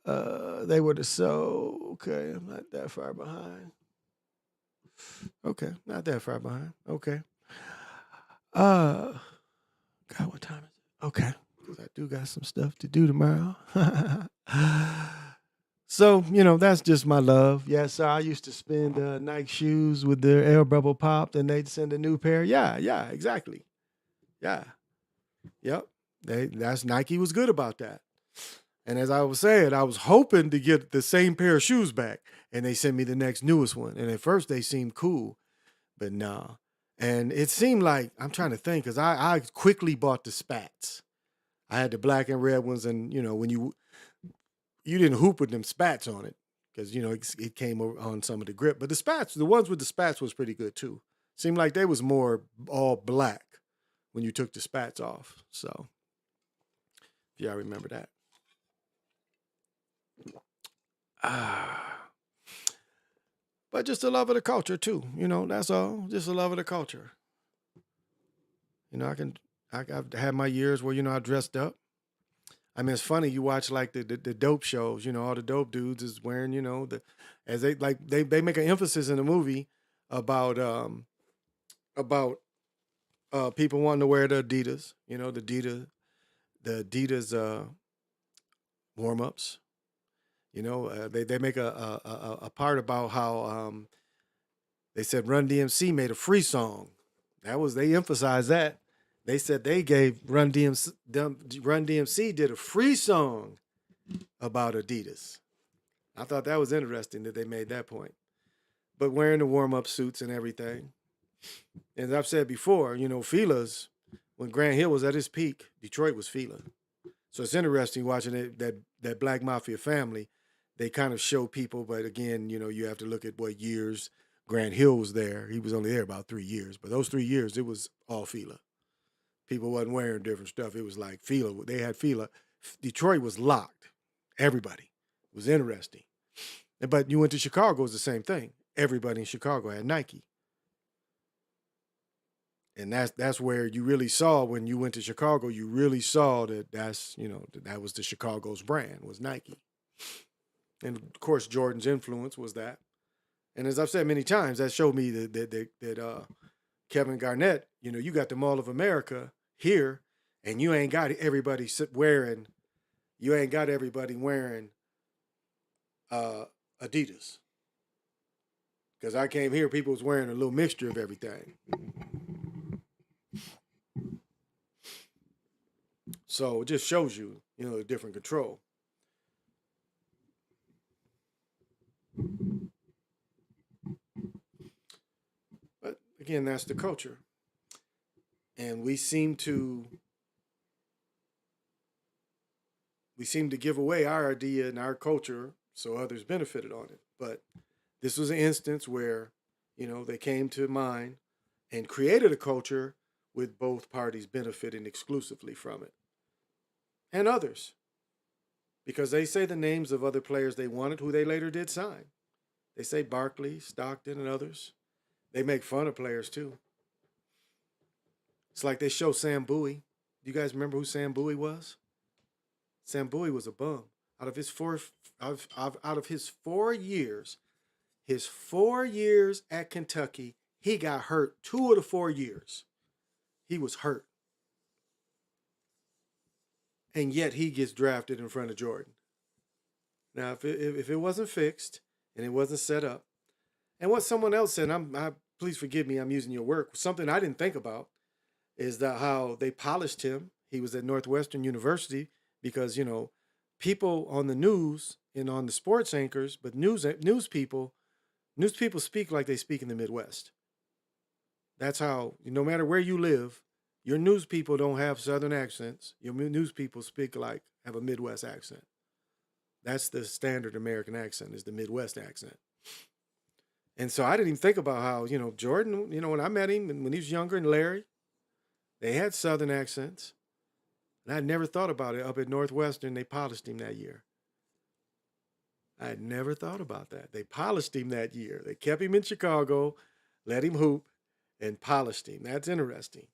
They were okay, I'm not that far behind. Okay, not that far behind. Okay. God, what time is it? Okay, because I do got some stuff to do tomorrow. So, that's just my love. Yes, sir. I used to spend Nike shoes with their air bubble popped and they'd send a new pair. Yeah, exactly. Yeah. Yep. That's Nike was good about that. And as I was saying, I was hoping to get the same pair of shoes back. And they sent me the next newest one. And at first they seemed cool, but nah. And it seemed like, I'm trying to think, because I quickly bought the spats. I had the black and red ones, and when you didn't hoop with them spats on it, because it came on some of the grip. But the ones with the spats was pretty good too. Seemed like they was more all black when you took the spats off. So if y'all remember that. But just a love of the culture too. That's all. Just a love of the culture. I've had my years where I dressed up. I mean, it's funny. You watch like the dope shows. All the dope dudes is wearing. As they make an emphasis in the movie about people wanting to wear the Adidas. The Adidas warm ups. They make a part about how they said Run DMC made a free song. They emphasized that. They said they gave Run DMC did a free song about Adidas. I thought that was interesting that they made that point. But wearing the warm-up suits and everything. And as I've said before, Fila's, when Grant Hill was at his peak, Detroit was Fila. So it's interesting watching that Black Mafia family. They kind of show people, but again, you have to look at what years Grant Hill was there. He was only there about 3 years. But those 3 years, it was all Fila. People wasn't wearing different stuff. It was like Fila. They had Fila. Detroit was locked. Everybody. It was interesting. But you went to Chicago, it was the same thing. Everybody in Chicago had Nike. And that's where you really saw, when you went to Chicago, you really saw that was the Chicago's brand, was Nike. And of course, Jordan's influence was that. And as I've said many times, that showed me that Kevin Garnett, you got the Mall of America here, and you ain't got everybody wearing Adidas. Because I came here, people was wearing a little mixture of everything. So it just shows you, a different control. But again, that's the culture. And we seem to give away our idea and our culture so others benefited on it. But this was an instance where, they came to mind and created a culture with both parties benefiting exclusively from it. And others. Because they say the names of other players they wanted who they later did sign. They say Barkley, Stockton, and others. They make fun of players too. It's like they show Sam Bowie. Do you guys remember who Sam Bowie was? Sam Bowie was a bum. Out of his 4 years, his 4 years at Kentucky, he got hurt 2 of the 4 years. He was hurt. And yet he gets drafted in front of Jordan. Now, if it wasn't fixed and it wasn't set up, and what someone else said, please forgive me, I'm using your work. Something I didn't think about is that how they polished him. He was at Northwestern University because people on the news and on the sports anchors, but news people speak like they speak in the Midwest. That's how, no matter where you live, your news people don't have Southern accents. Your news people have a Midwest accent. That's the standard American accent, is the Midwest accent. And so I didn't even think about how, Jordan, when I met him and when he was younger, and Larry, they had Southern accents. And I'd never thought about it. Up at Northwestern, they polished him that year. I had never thought about that. They polished him that year. They kept him in Chicago, let him hoop, and polished him. That's interesting.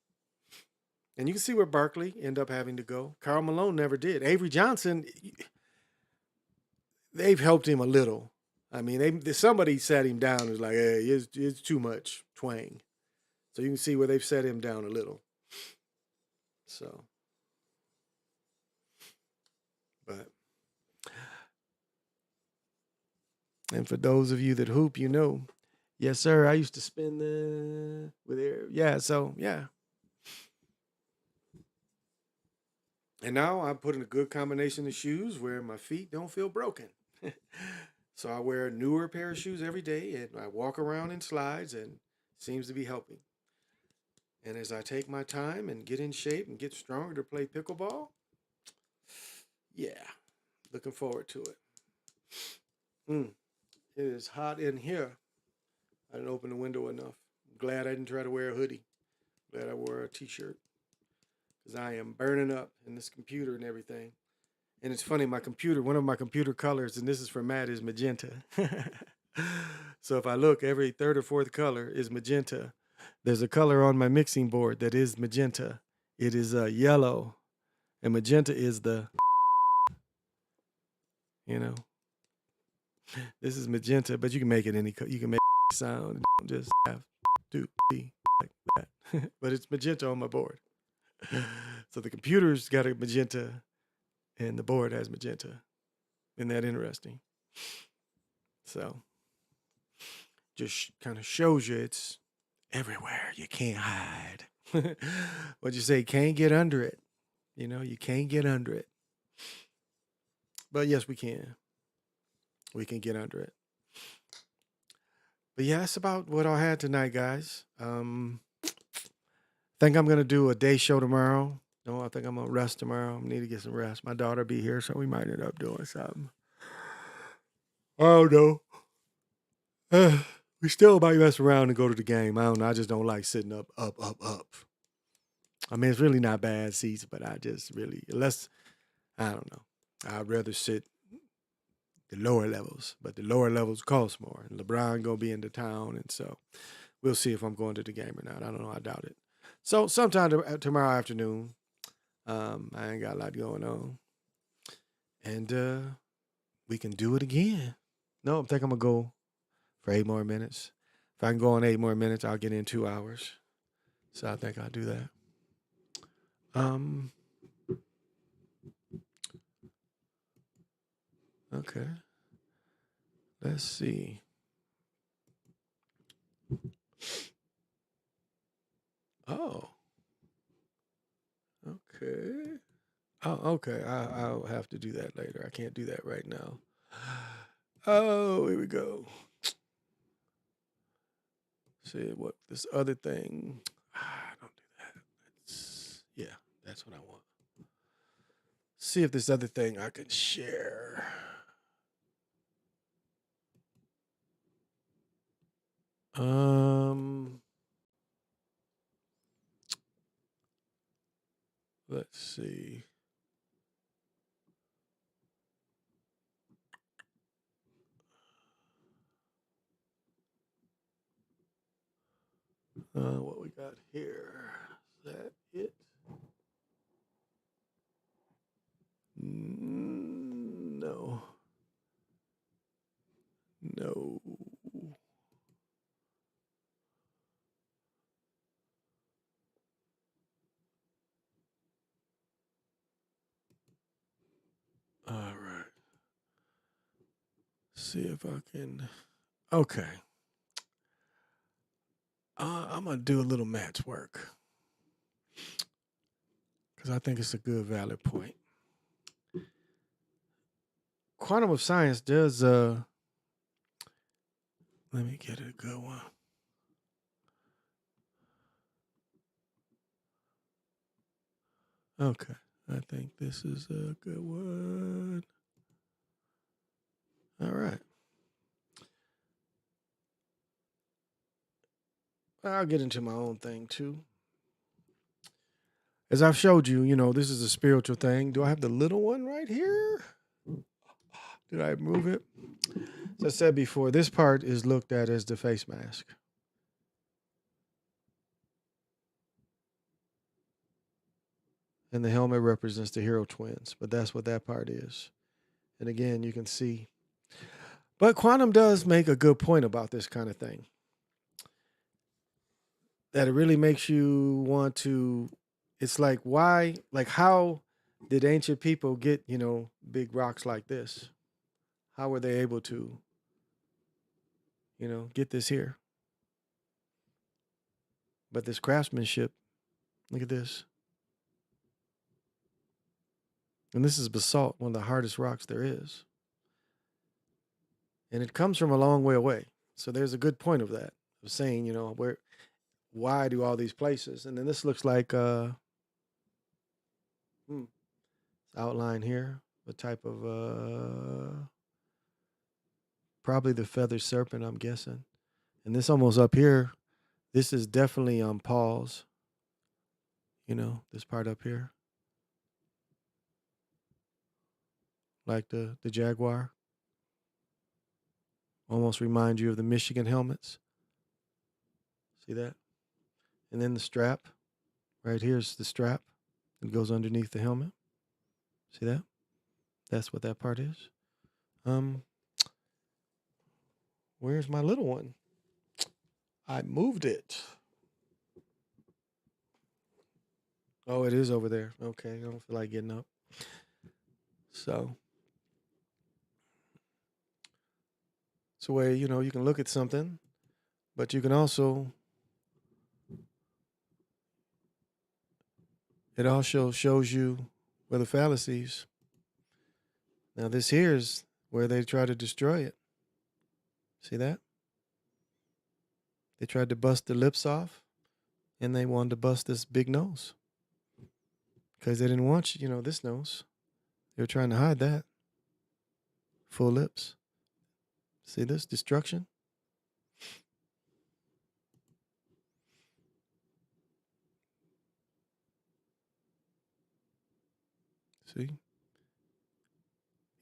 And you can see where Barkley ended up having to go. Karl Malone never did. Avery Johnson, they've helped him a little. I mean, somebody sat him down and was like, hey, it's too much twang. So you can see where they've set him down a little. So, but, and for those of you that hoop, yes, sir, I used to spin with air. Yeah, so, yeah. And now I put in a good combination of shoes where my feet don't feel broken. So I wear a newer pair of shoes every day and I walk around in slides and it seems to be helping. And as I take my time and get in shape and get stronger to play pickleball, yeah, looking forward to it. It is hot in here. I didn't open the window enough. I'm glad I didn't try to wear a hoodie. Glad I wore a t-shirt because I am burning up in this computer and everything. And it's funny, one of my computer colors, and this is for Matt, is magenta. So if I look, every third or fourth color is magenta. There's a color on my mixing board that is magenta. It is yellow, and magenta is the, this is magenta, but you can make it you can make it sound. Don't just have to be like that. But it's magenta on my board. So the computer's got a magenta, and the board has magenta. Isn't that interesting? So just kind of shows you it's everywhere. You can't hide. What you say, can't get under it. You can't get under it. But yes, we can. We can get under it. But yeah, that's about what I had tonight, guys. Think I'm gonna do a day show tomorrow. No, I think I'm gonna rest tomorrow. I need to get some rest. My daughter be here, so we might end up doing something. I don't know. We still might mess around and go to the game. I don't know. I just don't like sitting up. I mean, it's really not bad seats, but I just really, unless, I don't know. I'd rather sit the lower levels, but the lower levels cost more. And LeBron gonna be in the town, and so we'll see if I'm going to the game or not. I don't know. I doubt it. So sometime tomorrow afternoon, I ain't got a lot going on, and we can do it again. No, I think I'm gonna go for 8 more minutes. If I can go on 8 more minutes, I'll get in 2 hours. So I think I'll do that. Okay. Let's see. Oh. Okay. Oh, okay. I'll have to do that later. I can't do that right now. Oh, here we go. See what this other thing. Don't do that. Yeah, that's what I want. See if this other thing I can share. Let's see. What we got here? Is that it? No. No. All right. See if I can. Okay. I'm going to do a little match work because I think it's a good, valid point. Quantum of Science does. Let me get a good one. Okay. I think this is a good one. I'll get into my own thing too. As I've showed you, this is a spiritual thing. Do I have the little one right here? Did I move it? As I said before, this part is looked at as the face mask. And the helmet represents the hero twins, but that's what that part is. And again, you can see. But Quantum does make a good point about this kind of thing. That it really makes you want to, it's like, why, like, how did ancient people get, big rocks like this? How were they able to, get this here? But this craftsmanship, look at this. And this is basalt, one of the hardest rocks there is. And it comes from a long way away. So there's a good point of that, of saying, why do all these places? And then this looks like outline here, a type of probably the feather serpent, I'm guessing. And this almost up here, this is definitely paws. This part up here. Like the jaguar. Almost remind you of the Michigan helmets. See that? And then the strap. Right here's the strap. It goes underneath the helmet. See that? That's what that part is. Where's my little one? I moved it. Oh, it is over there. Okay, I don't feel like getting up. So it's a way, you can look at something, but you can also, it also shows you where the fallacies. Now this here is where they try to destroy it. See that? They tried to bust the lips off, and they wanted to bust this big nose. Because they didn't want, this nose. They were trying to hide that. Full lips. See this? Destruction. See?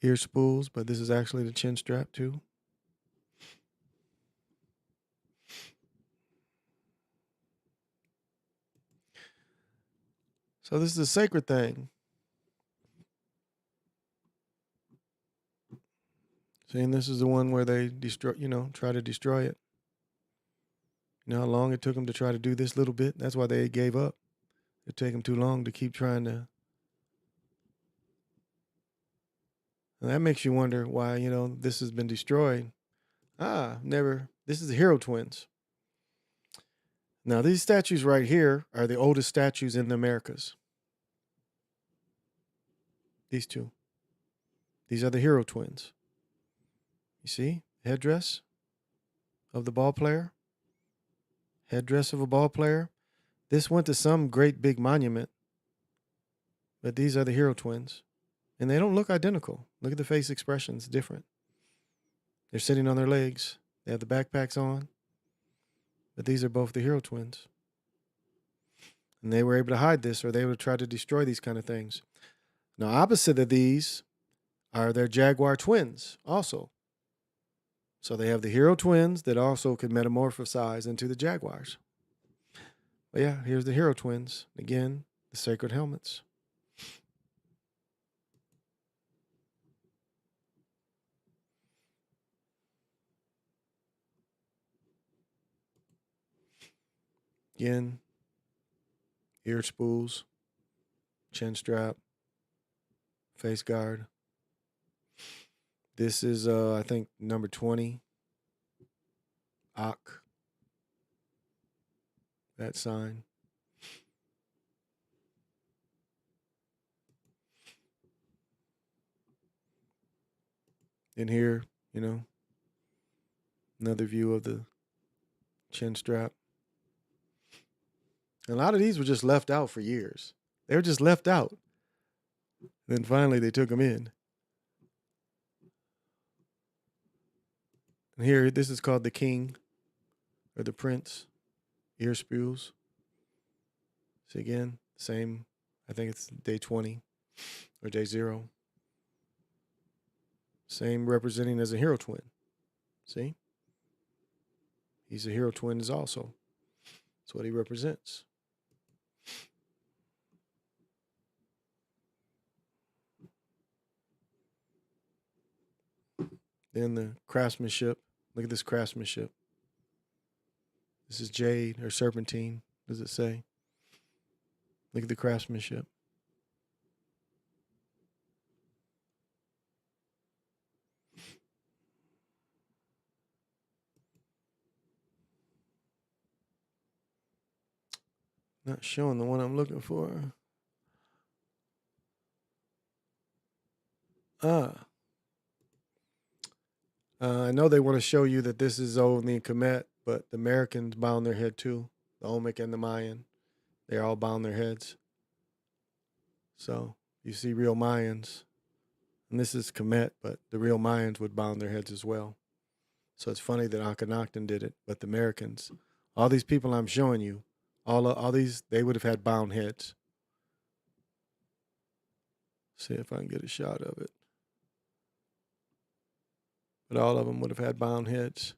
Ear spools, but this is actually the chin strap too. So this is a sacred thing. See, and this is the one where they destroy, try to destroy it. You know how long it took them to try to do this little bit? That's why they gave up. It took them too long to keep trying to. And that makes you wonder why, this has been destroyed. Never. This is the hero twins. Now, these statues right here are the oldest statues in the Americas. These two. These are the hero twins. You see? Headdress of the ball player. Headdress of a ball player. This went to some great big monument. But these are the hero twins. And they don't look identical. Look at the face expressions, different. They're sitting on their legs. They have the backpacks on. But these are both the hero twins. And they were able to hide this, or they would try to destroy these kind of things. Now, opposite of these are their jaguar twins also. So they have the hero twins that also could metamorphosize into the jaguars. But yeah, here's the hero twins. Again, the sacred helmets. Again, ear spools, chin strap, face guard. This is, I think, number 20. Ak. That sign. In here, another view of the chin strap. And a lot of these were just left out for years. They were just left out. Then finally they took them in. And here, this is called the king or the prince ear spules. See again, same. I think it's day 20 or day 0. Same representing as a hero twin. See? He's a hero twin as also. That's what he represents. Then the craftsmanship. Look at this craftsmanship. This is jade or serpentine, does it say? Look at the craftsmanship. Not showing the one I'm looking for. I know they want to show you that this is only Kemet, but the Americans bound their head too. The Olmec and the Mayan, they all bound their heads. So you see real Mayans, and this is Kemet, but the real Mayans would bound their heads as well. So it's funny that Akhenaten did it, but the Americans, all these people I'm showing you, all these, they would have had bound heads. See if I can get a shot of it. But all of them would have had bound heads.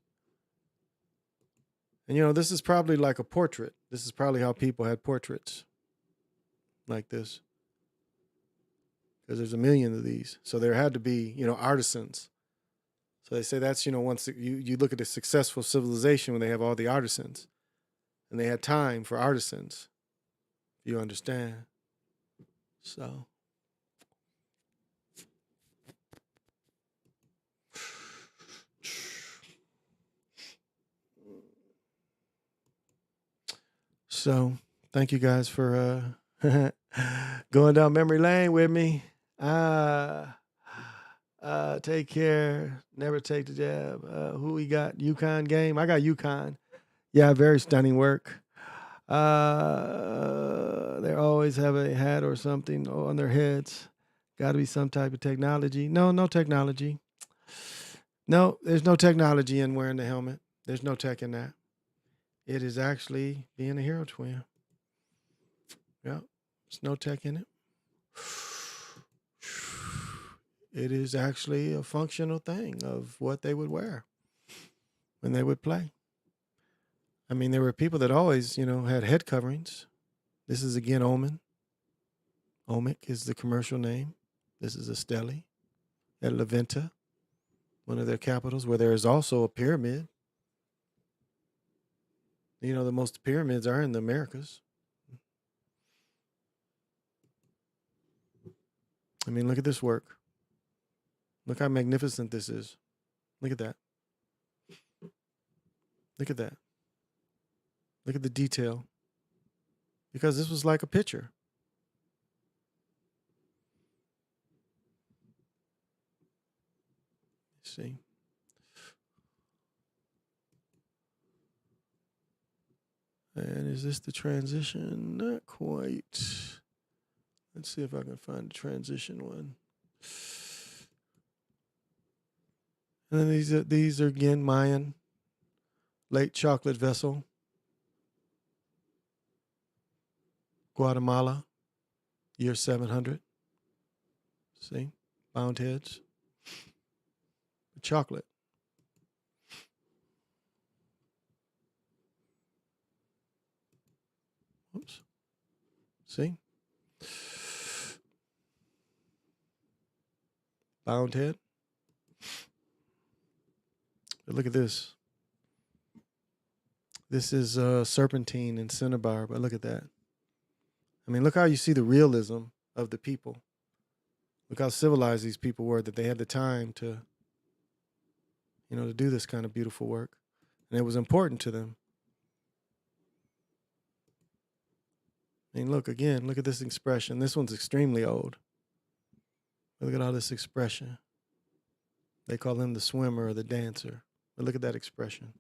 And you know, this is probably like a portrait. This is probably how people had portraits like this. Because there's a million of these. So there had to be, you know, artisans. So they say that's, you know, once you look at a successful civilization when they have all the artisans. And they had time for artisans. You understand? So. So thank you guys for going down memory lane with me. Take care. Never take the jab. Who we got? UConn game. I got UConn. Yeah, very stunning work. They always have a hat or something on their heads. Got to be some type of technology. No technology. No, there's no technology in wearing the helmet. There's no tech in that. It is actually being a hero twin. Yeah, there's no tech in it. It is actually a functional thing of what they would wear when they would play. I mean, there were people that always, you know, had head coverings. This is again Omen. Olmec is the commercial name. This is Esteli at La Venta, one of their capitals, where there is also a pyramid. You know, the most pyramids are in the Americas. I mean, look at this work. Look how magnificent this is. Look at that. Look at that. Look at the detail. Because this was like a picture. See? And is this the transition? Not quite. Let's see if I can find the transition one. And then these are again Mayan. Late chocolate vessel. Guatemala. Year 700. See? Bound heads. Chocolate. Oops. See? Bound head. But look at this. This is serpentine and cinnabar, but look at that. I mean, look how you see the realism of the people. Look how civilized these people were, that they had the time to, you know, to do this kind of beautiful work. And it was important to them. I mean, look again, look at this expression. This one's extremely old. Look at all this expression. They call him the swimmer or the dancer. But look at that expression.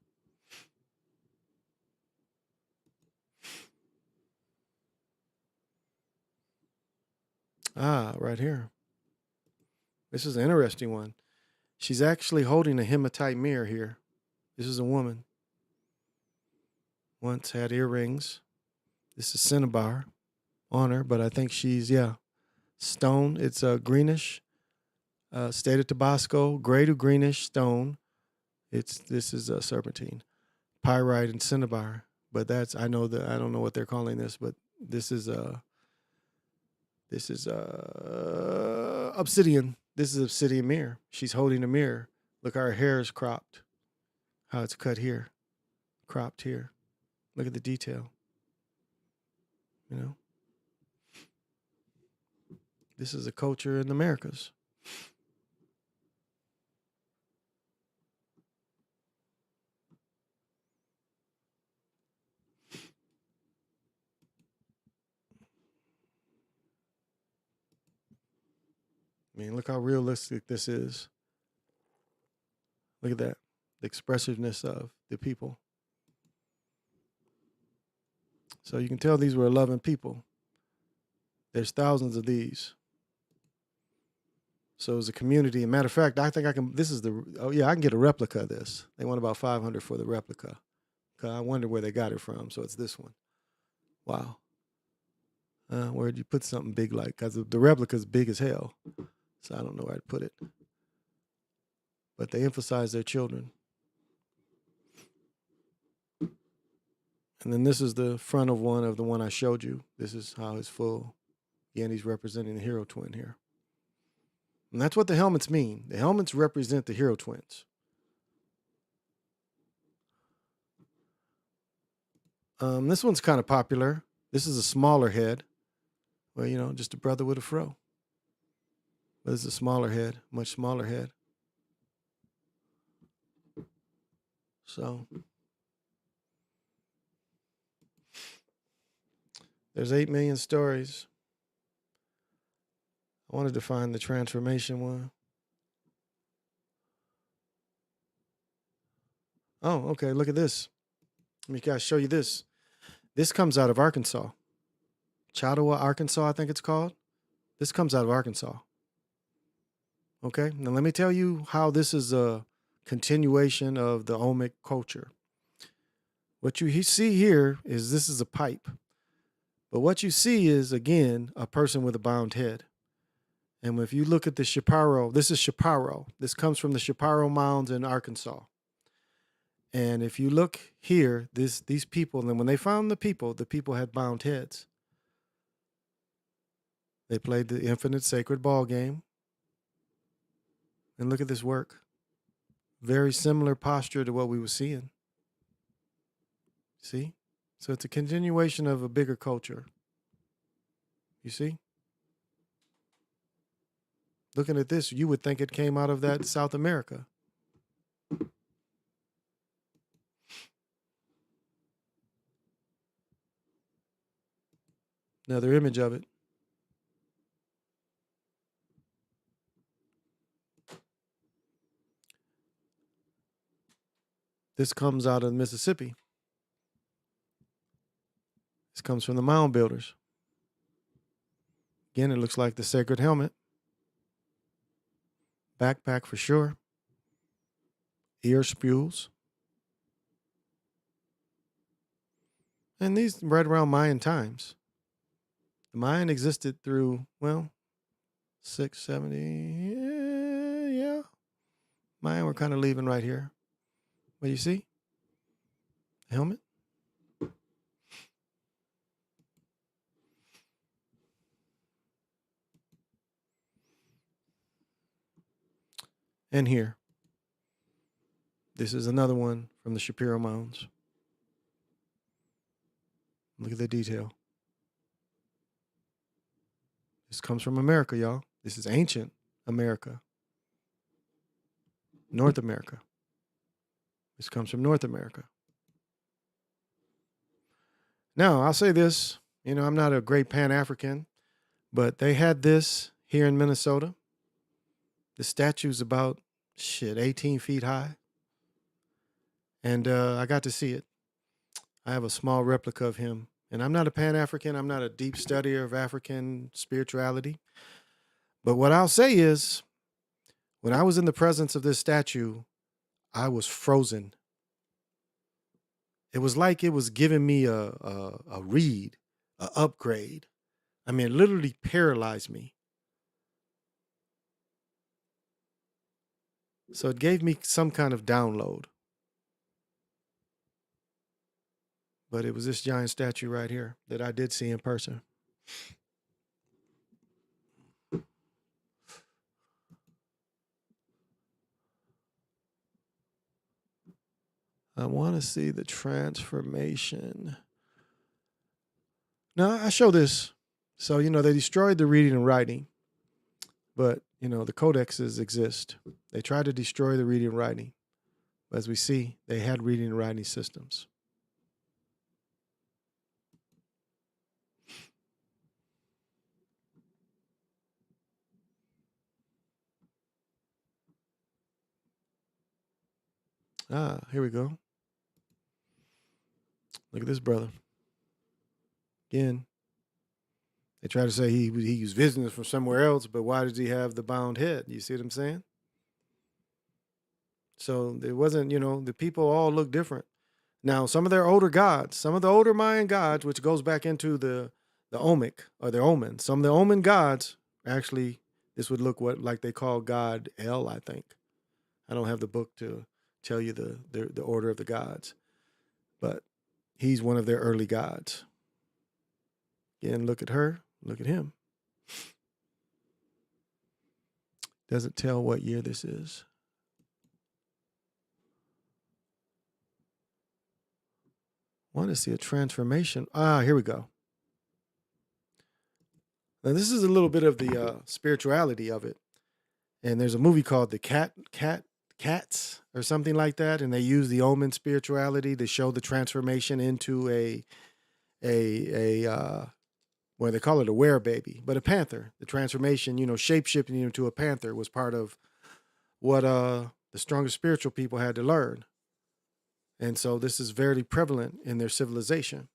Ah, right here. This is an interesting one. She's actually holding a hematite mirror here. This is a woman. once had earrings. This is cinnabar on her, but I think she's, stone. It's a greenish, state of Tabasco, gray to greenish stone. This is a serpentine, pyrite and cinnabar. But I don't know what they're calling this, but this is obsidian. This is obsidian mirror. She's holding a mirror. Look, our hair is cropped. How it's cut here, cropped here. Look at the detail. You know, this is a culture in the Americas. I mean, look how realistic this is. Look at that. The expressiveness of the people. So you can tell these were loving people. There's thousands of these. So it's a community. As a matter of fact, I think I can, I can get a replica of this. They want about $500 for the replica. I wonder where they got it from. So it's this one. Wow. Where'd you put something big like? Because the replica's big as hell. So I don't know where I'd put it. But they emphasize their children. And then this is the front of the one I showed you. This is how it's full. Again, he's representing the hero twin here. And that's what the helmets mean. The helmets represent the hero twins. This one's kind of popular. This is a smaller head. Well, just a brother with a fro. But this is a smaller head, much smaller head. So there's 8 million stories. I wanted to find the transformation one. Oh, okay. Look at this. Let me guys show you this. This comes out of Arkansas. Chautauqua, Arkansas, I think it's called. This comes out of Arkansas. Okay. Now let me tell you how this is a continuation of the Olmec culture. What you see here is this is a pipe. But what you see is, again, a person with a bound head. And if you look at the Chaparro, this is Chaparro. This comes from the Chaparro Mounds in Arkansas. And if you look here, these people, and when they found the people had bound heads. They played the infinite sacred ball game. And look at this work. Very similar posture to what we were seeing. See? So it's a continuation of a bigger culture. You see? Looking at this, you would think it came out of that South America. Another image of it. This comes out of Mississippi. This comes from the mound builders. Again, it looks like the sacred helmet. Backpack for sure. Ear spules. And these right around Mayan times. The Mayan existed through, 670. Yeah. Mayan, we're kind of leaving right here. But you see? The helmet. And here. This is another one from the Shapiro Mounds. Look at the detail. This comes from America, y'all. This is ancient America. North America. This comes from North America. Now, I'll say this. I'm not a great Pan-African, but they had this here in Minnesota. The statue's about, 18 feet high. And I got to see it. I have a small replica of him. And I'm not a Pan-African. I'm not a deep studier of African spirituality. But what I'll say is, when I was in the presence of this statue, I was frozen. it was like it was giving me a read, a upgrade. I mean, it literally paralyzed me. So it gave me some kind of download. But it was this giant statue right here that I did see in person. I want to see the transformation. Now, I show this. So, they destroyed the reading and writing, but, the codexes exist. They tried to destroy the reading and writing. But as we see, they had reading and writing systems. Here we go. Look at this brother. Again, they try to say he was visiting from somewhere else, but why does he have the bound head? You see what I'm saying? So it wasn't, the people all look different. Now, some of their older gods, some of the older Mayan gods, which goes back into the Omic or the Omen, some of the Omen gods, actually, this would look like they call God El, I think. I don't have the book to tell you the order of the gods, but he's one of their early gods. Again, look at her, look at him. Doesn't tell what year this is. Want to see a transformation. Here we go. Now, this is a little bit of the spirituality of it. And there's a movie called The Cats or something like that. And they use the Omen spirituality to show the transformation into where they call it a werebaby, but a panther. The transformation, shape-shifting into a panther was part of what the strongest spiritual people had to learn. And so this is very prevalent in their civilization,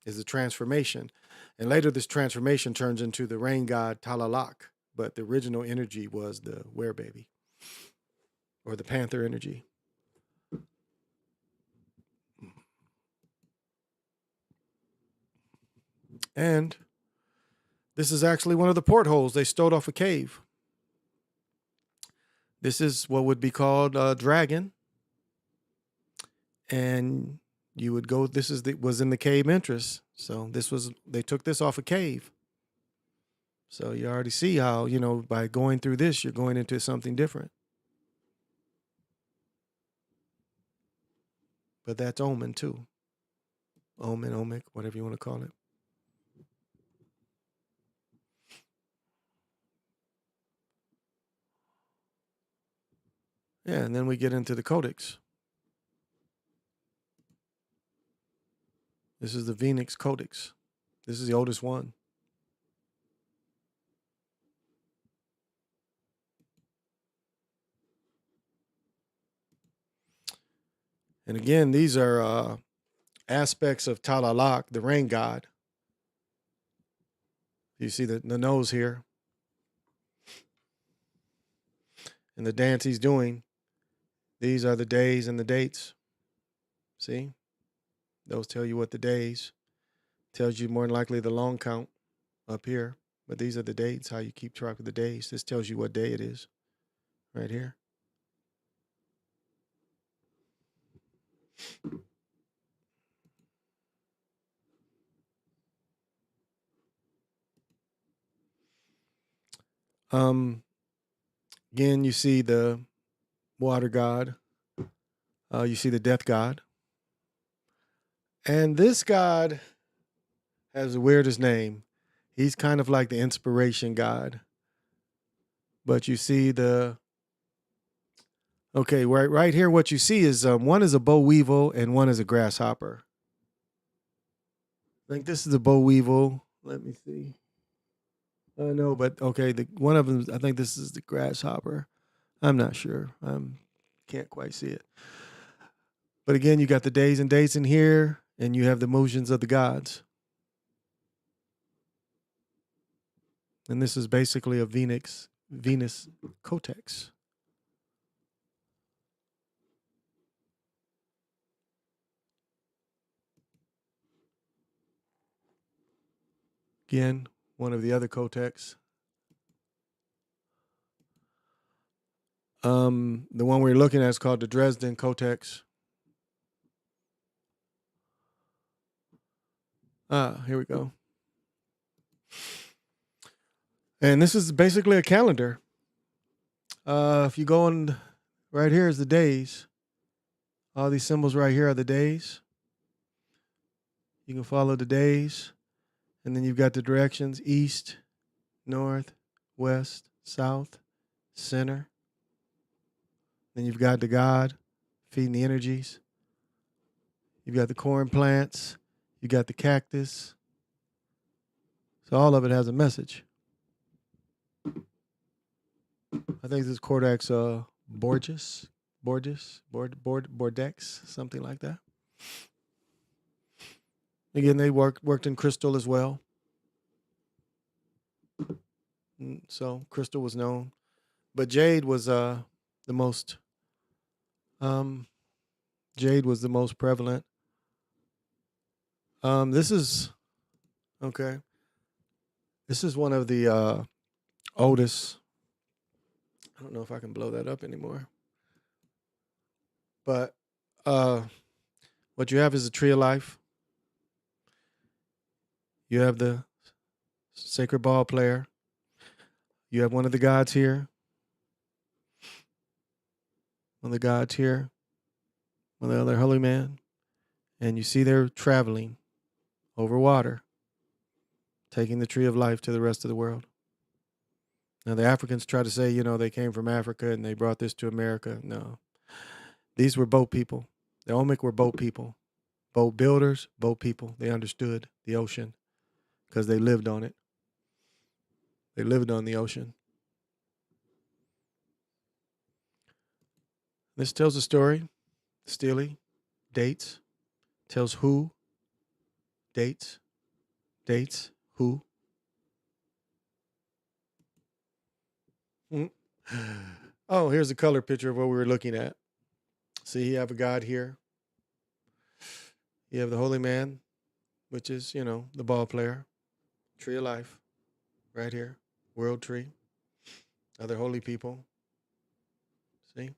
is the transformation. And later this transformation turns into the rain god Talalak, but the original energy was the werebaby or the panther energy. And this is actually one of the portholes they stole off a cave. This is what would be called a dragon. And you would go, was in the cave entrance. So they took this off a cave. So you already see how, by going through this, you're going into something different. But that's Omen too. Omen, Omic, whatever you want to call it. Yeah, and then we get into the Codex. This is the Phoenix Codex. This is the oldest one. And again, these are aspects of Talalak, the rain god. You see the nose here. And the dance he's doing. These are the days and the dates. See? Those tell you what the days. Tells you more than likely the long count up here. But these are the dates, how you keep track of the days. This tells you what day it is. Right here. Again, you see the water god. You see the death god. And this god has the weirdest name. He's kind of like the inspiration god. But you see right here, what you see is one is a boll weevil and one is a grasshopper. I think this is a boll weevil. Let me see. No, but okay, one of them, I think this is the grasshopper. I'm not sure. Can't quite see it. But again, you got the days and dates in here, and you have the motions of the gods. And this is basically a Venus Codex. Again, one of the other Kotex. The one we're looking at is called the Dresden Kotex. Here we go. And this is basically a calendar. If you go on, right here is the days. All these symbols right here are the days. You can follow the days. And then you've got the directions: east, north, west, south, center. Then you've got the God feeding the energies. You've got the corn plants. You got the cactus. So all of it has a message. I think this is Cordax Bordex, something like that. Again, they worked in crystal as well. So crystal was known, but jade was the most prevalent. This is okay. This is one of the oldest. I don't know if I can blow that up anymore. But what you have is a tree of life. You have the sacred ball player. You have one of the gods here. One of the gods here. One of the other holy man. And you see they're traveling over water, taking the tree of life to the rest of the world. Now, the Africans try to say, they came from Africa and they brought this to America. No. These were boat people. The Olmec were boat people. Boat builders, boat people. They understood the ocean because they lived on it. They lived on the ocean. This tells a story. Stele, dates. Tells who, dates, who. Oh, here's a color picture of what we were looking at. See, you have a god here. You have the holy man, which is, the ball player. Tree of life, right here. World tree. Other holy people. See?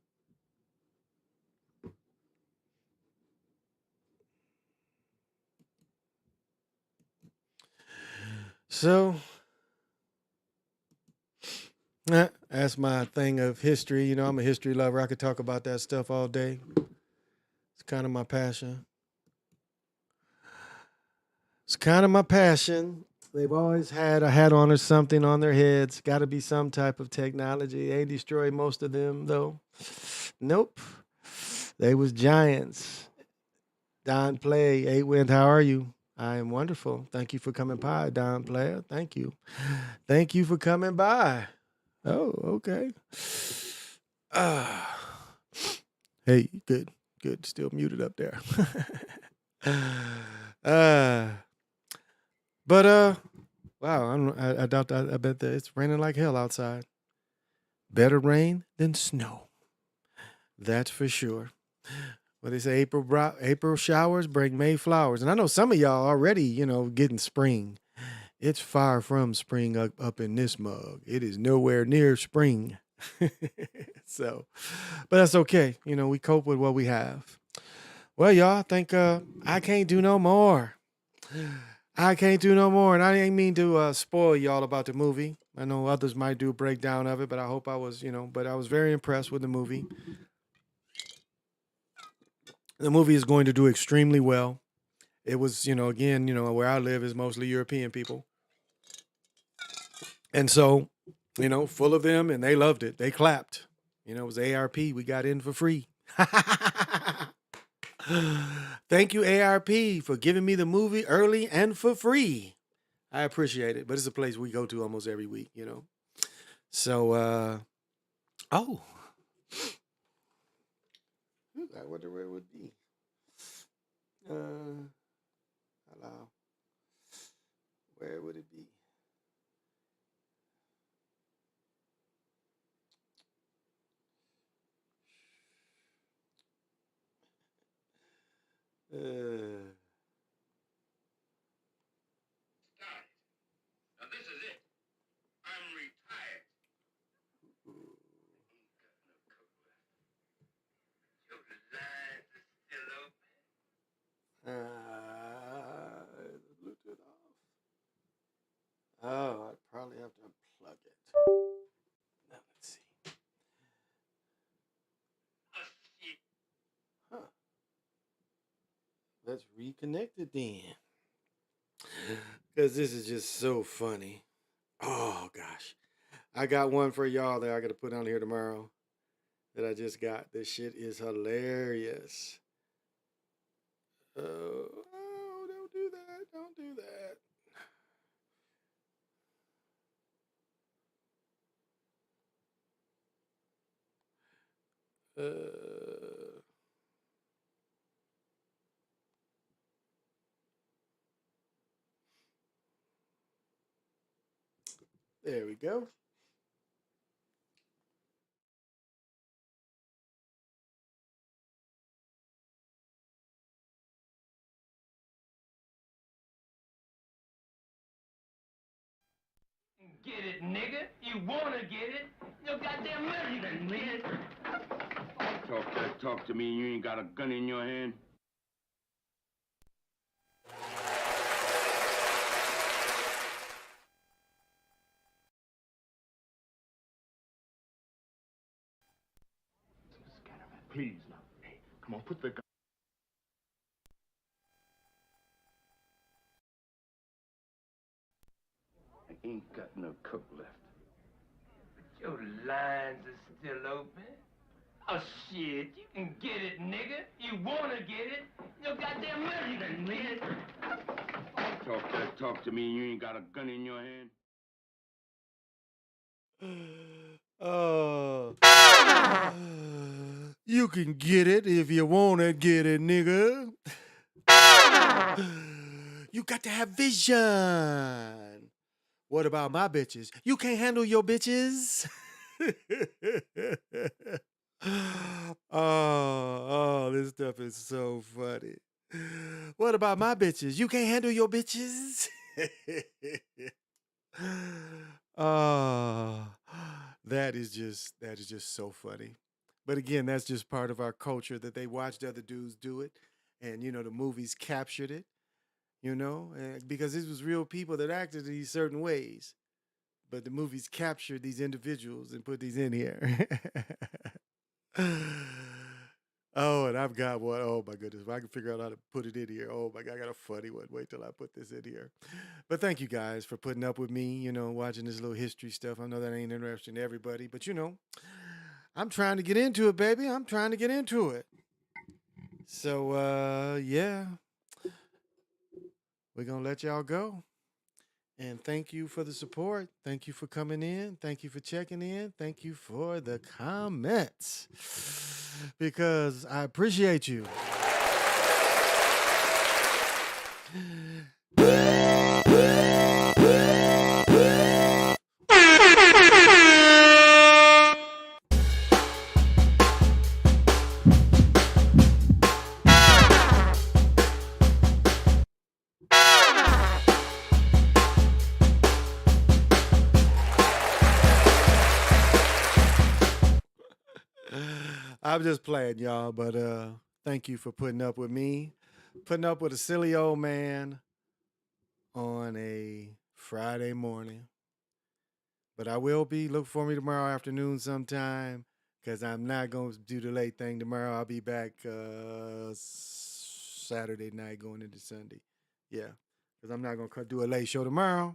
So, that's my thing of history. I'm a history lover. I could talk about that stuff all day. It's kind of my passion. They've always had a hat on or something on their heads. Got to be some type of technology. They destroyed most of them, though. Nope. They was giants. Don Play, 8Wind, how are you? I am wonderful. Thank you for coming by, Don Player. Thank you. Thank you for coming by. Oh, okay. Hey, good. Still muted up there. But wow, I doubt that. I bet that it's raining like hell outside. Better rain than snow. That's for sure. What they say, April showers bring May flowers. And I know some of y'all already, getting spring. It's far from spring up in this mug. It is nowhere near spring. So, but that's okay. We cope with what we have. Well, y'all, I think I can't do no more. I can't do no more. And I didn't mean to spoil y'all about the movie. I know others might do a breakdown of it, but I hope I was, but I was very impressed with the movie. The movie is going to do extremely well. It was, again, where I live is mostly European people. And so, full of them, and they loved it. They clapped. It was ARP. We got in for free. Thank you, ARP, for giving me the movie early and for free. I appreciate it. But it's a place we go to almost every week, So, oh. I wonder where it would be. Hello. Where would it be? let's reconnect it then. Because this is just so funny. Oh, gosh. I got one for y'all that I got to put on here tomorrow that I just got. This shit is hilarious. Oh, don't do that. Don't do that. There we go. Get it, nigga. You wanna get it. You goddamn money then, nigga. Talk to me. You ain't got a gun in your hand. Please, now. Hey, come on, put the gun. I ain't got no coke left. But your lines are still open. Oh, shit. You can get it, nigga. You wanna get it. You goddamn money then, nigga. Talk to me. You ain't got a gun in your hand. You can get it if you want to get it, nigga. You got to have vision. What about my bitches? You can't handle your bitches. oh, this stuff is so funny. What about my bitches? You can't handle your bitches. Oh, that is just so funny. But again, that's just part of our culture that they watched other dudes do it, and the movies captured it. Because this was real people that acted these certain ways, but the movies captured these individuals and put these in here. Oh, and I've got one. Oh my goodness. If I can figure out how to put it in here. Oh my God, I got a funny one. Wait till I put this in here. But thank you guys for putting up with me, watching this little history stuff. I know that ain't interesting to everybody, but I'm trying to get into it, baby. I'm trying to get into it. So yeah. We're gonna let y'all go. And thank you for the support. Thank you for coming in. Thank you for checking in. Thank you for the comments. Because I appreciate you. I'm just playing, y'all, but thank you for putting up with me, putting up with a silly old man on a Friday morning. But I will be. Look for me tomorrow afternoon sometime because I'm not going to do the late thing tomorrow. I'll be back Saturday night going into Sunday. Yeah, because I'm not going to do a late show tomorrow.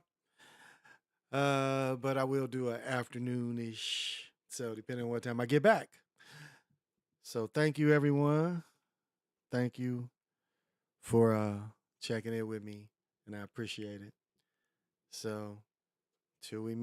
But I will do an afternoon-ish. So depending on what time I get back. So thank you, everyone. Thank you for checking in with me, and I appreciate it. So till we meet.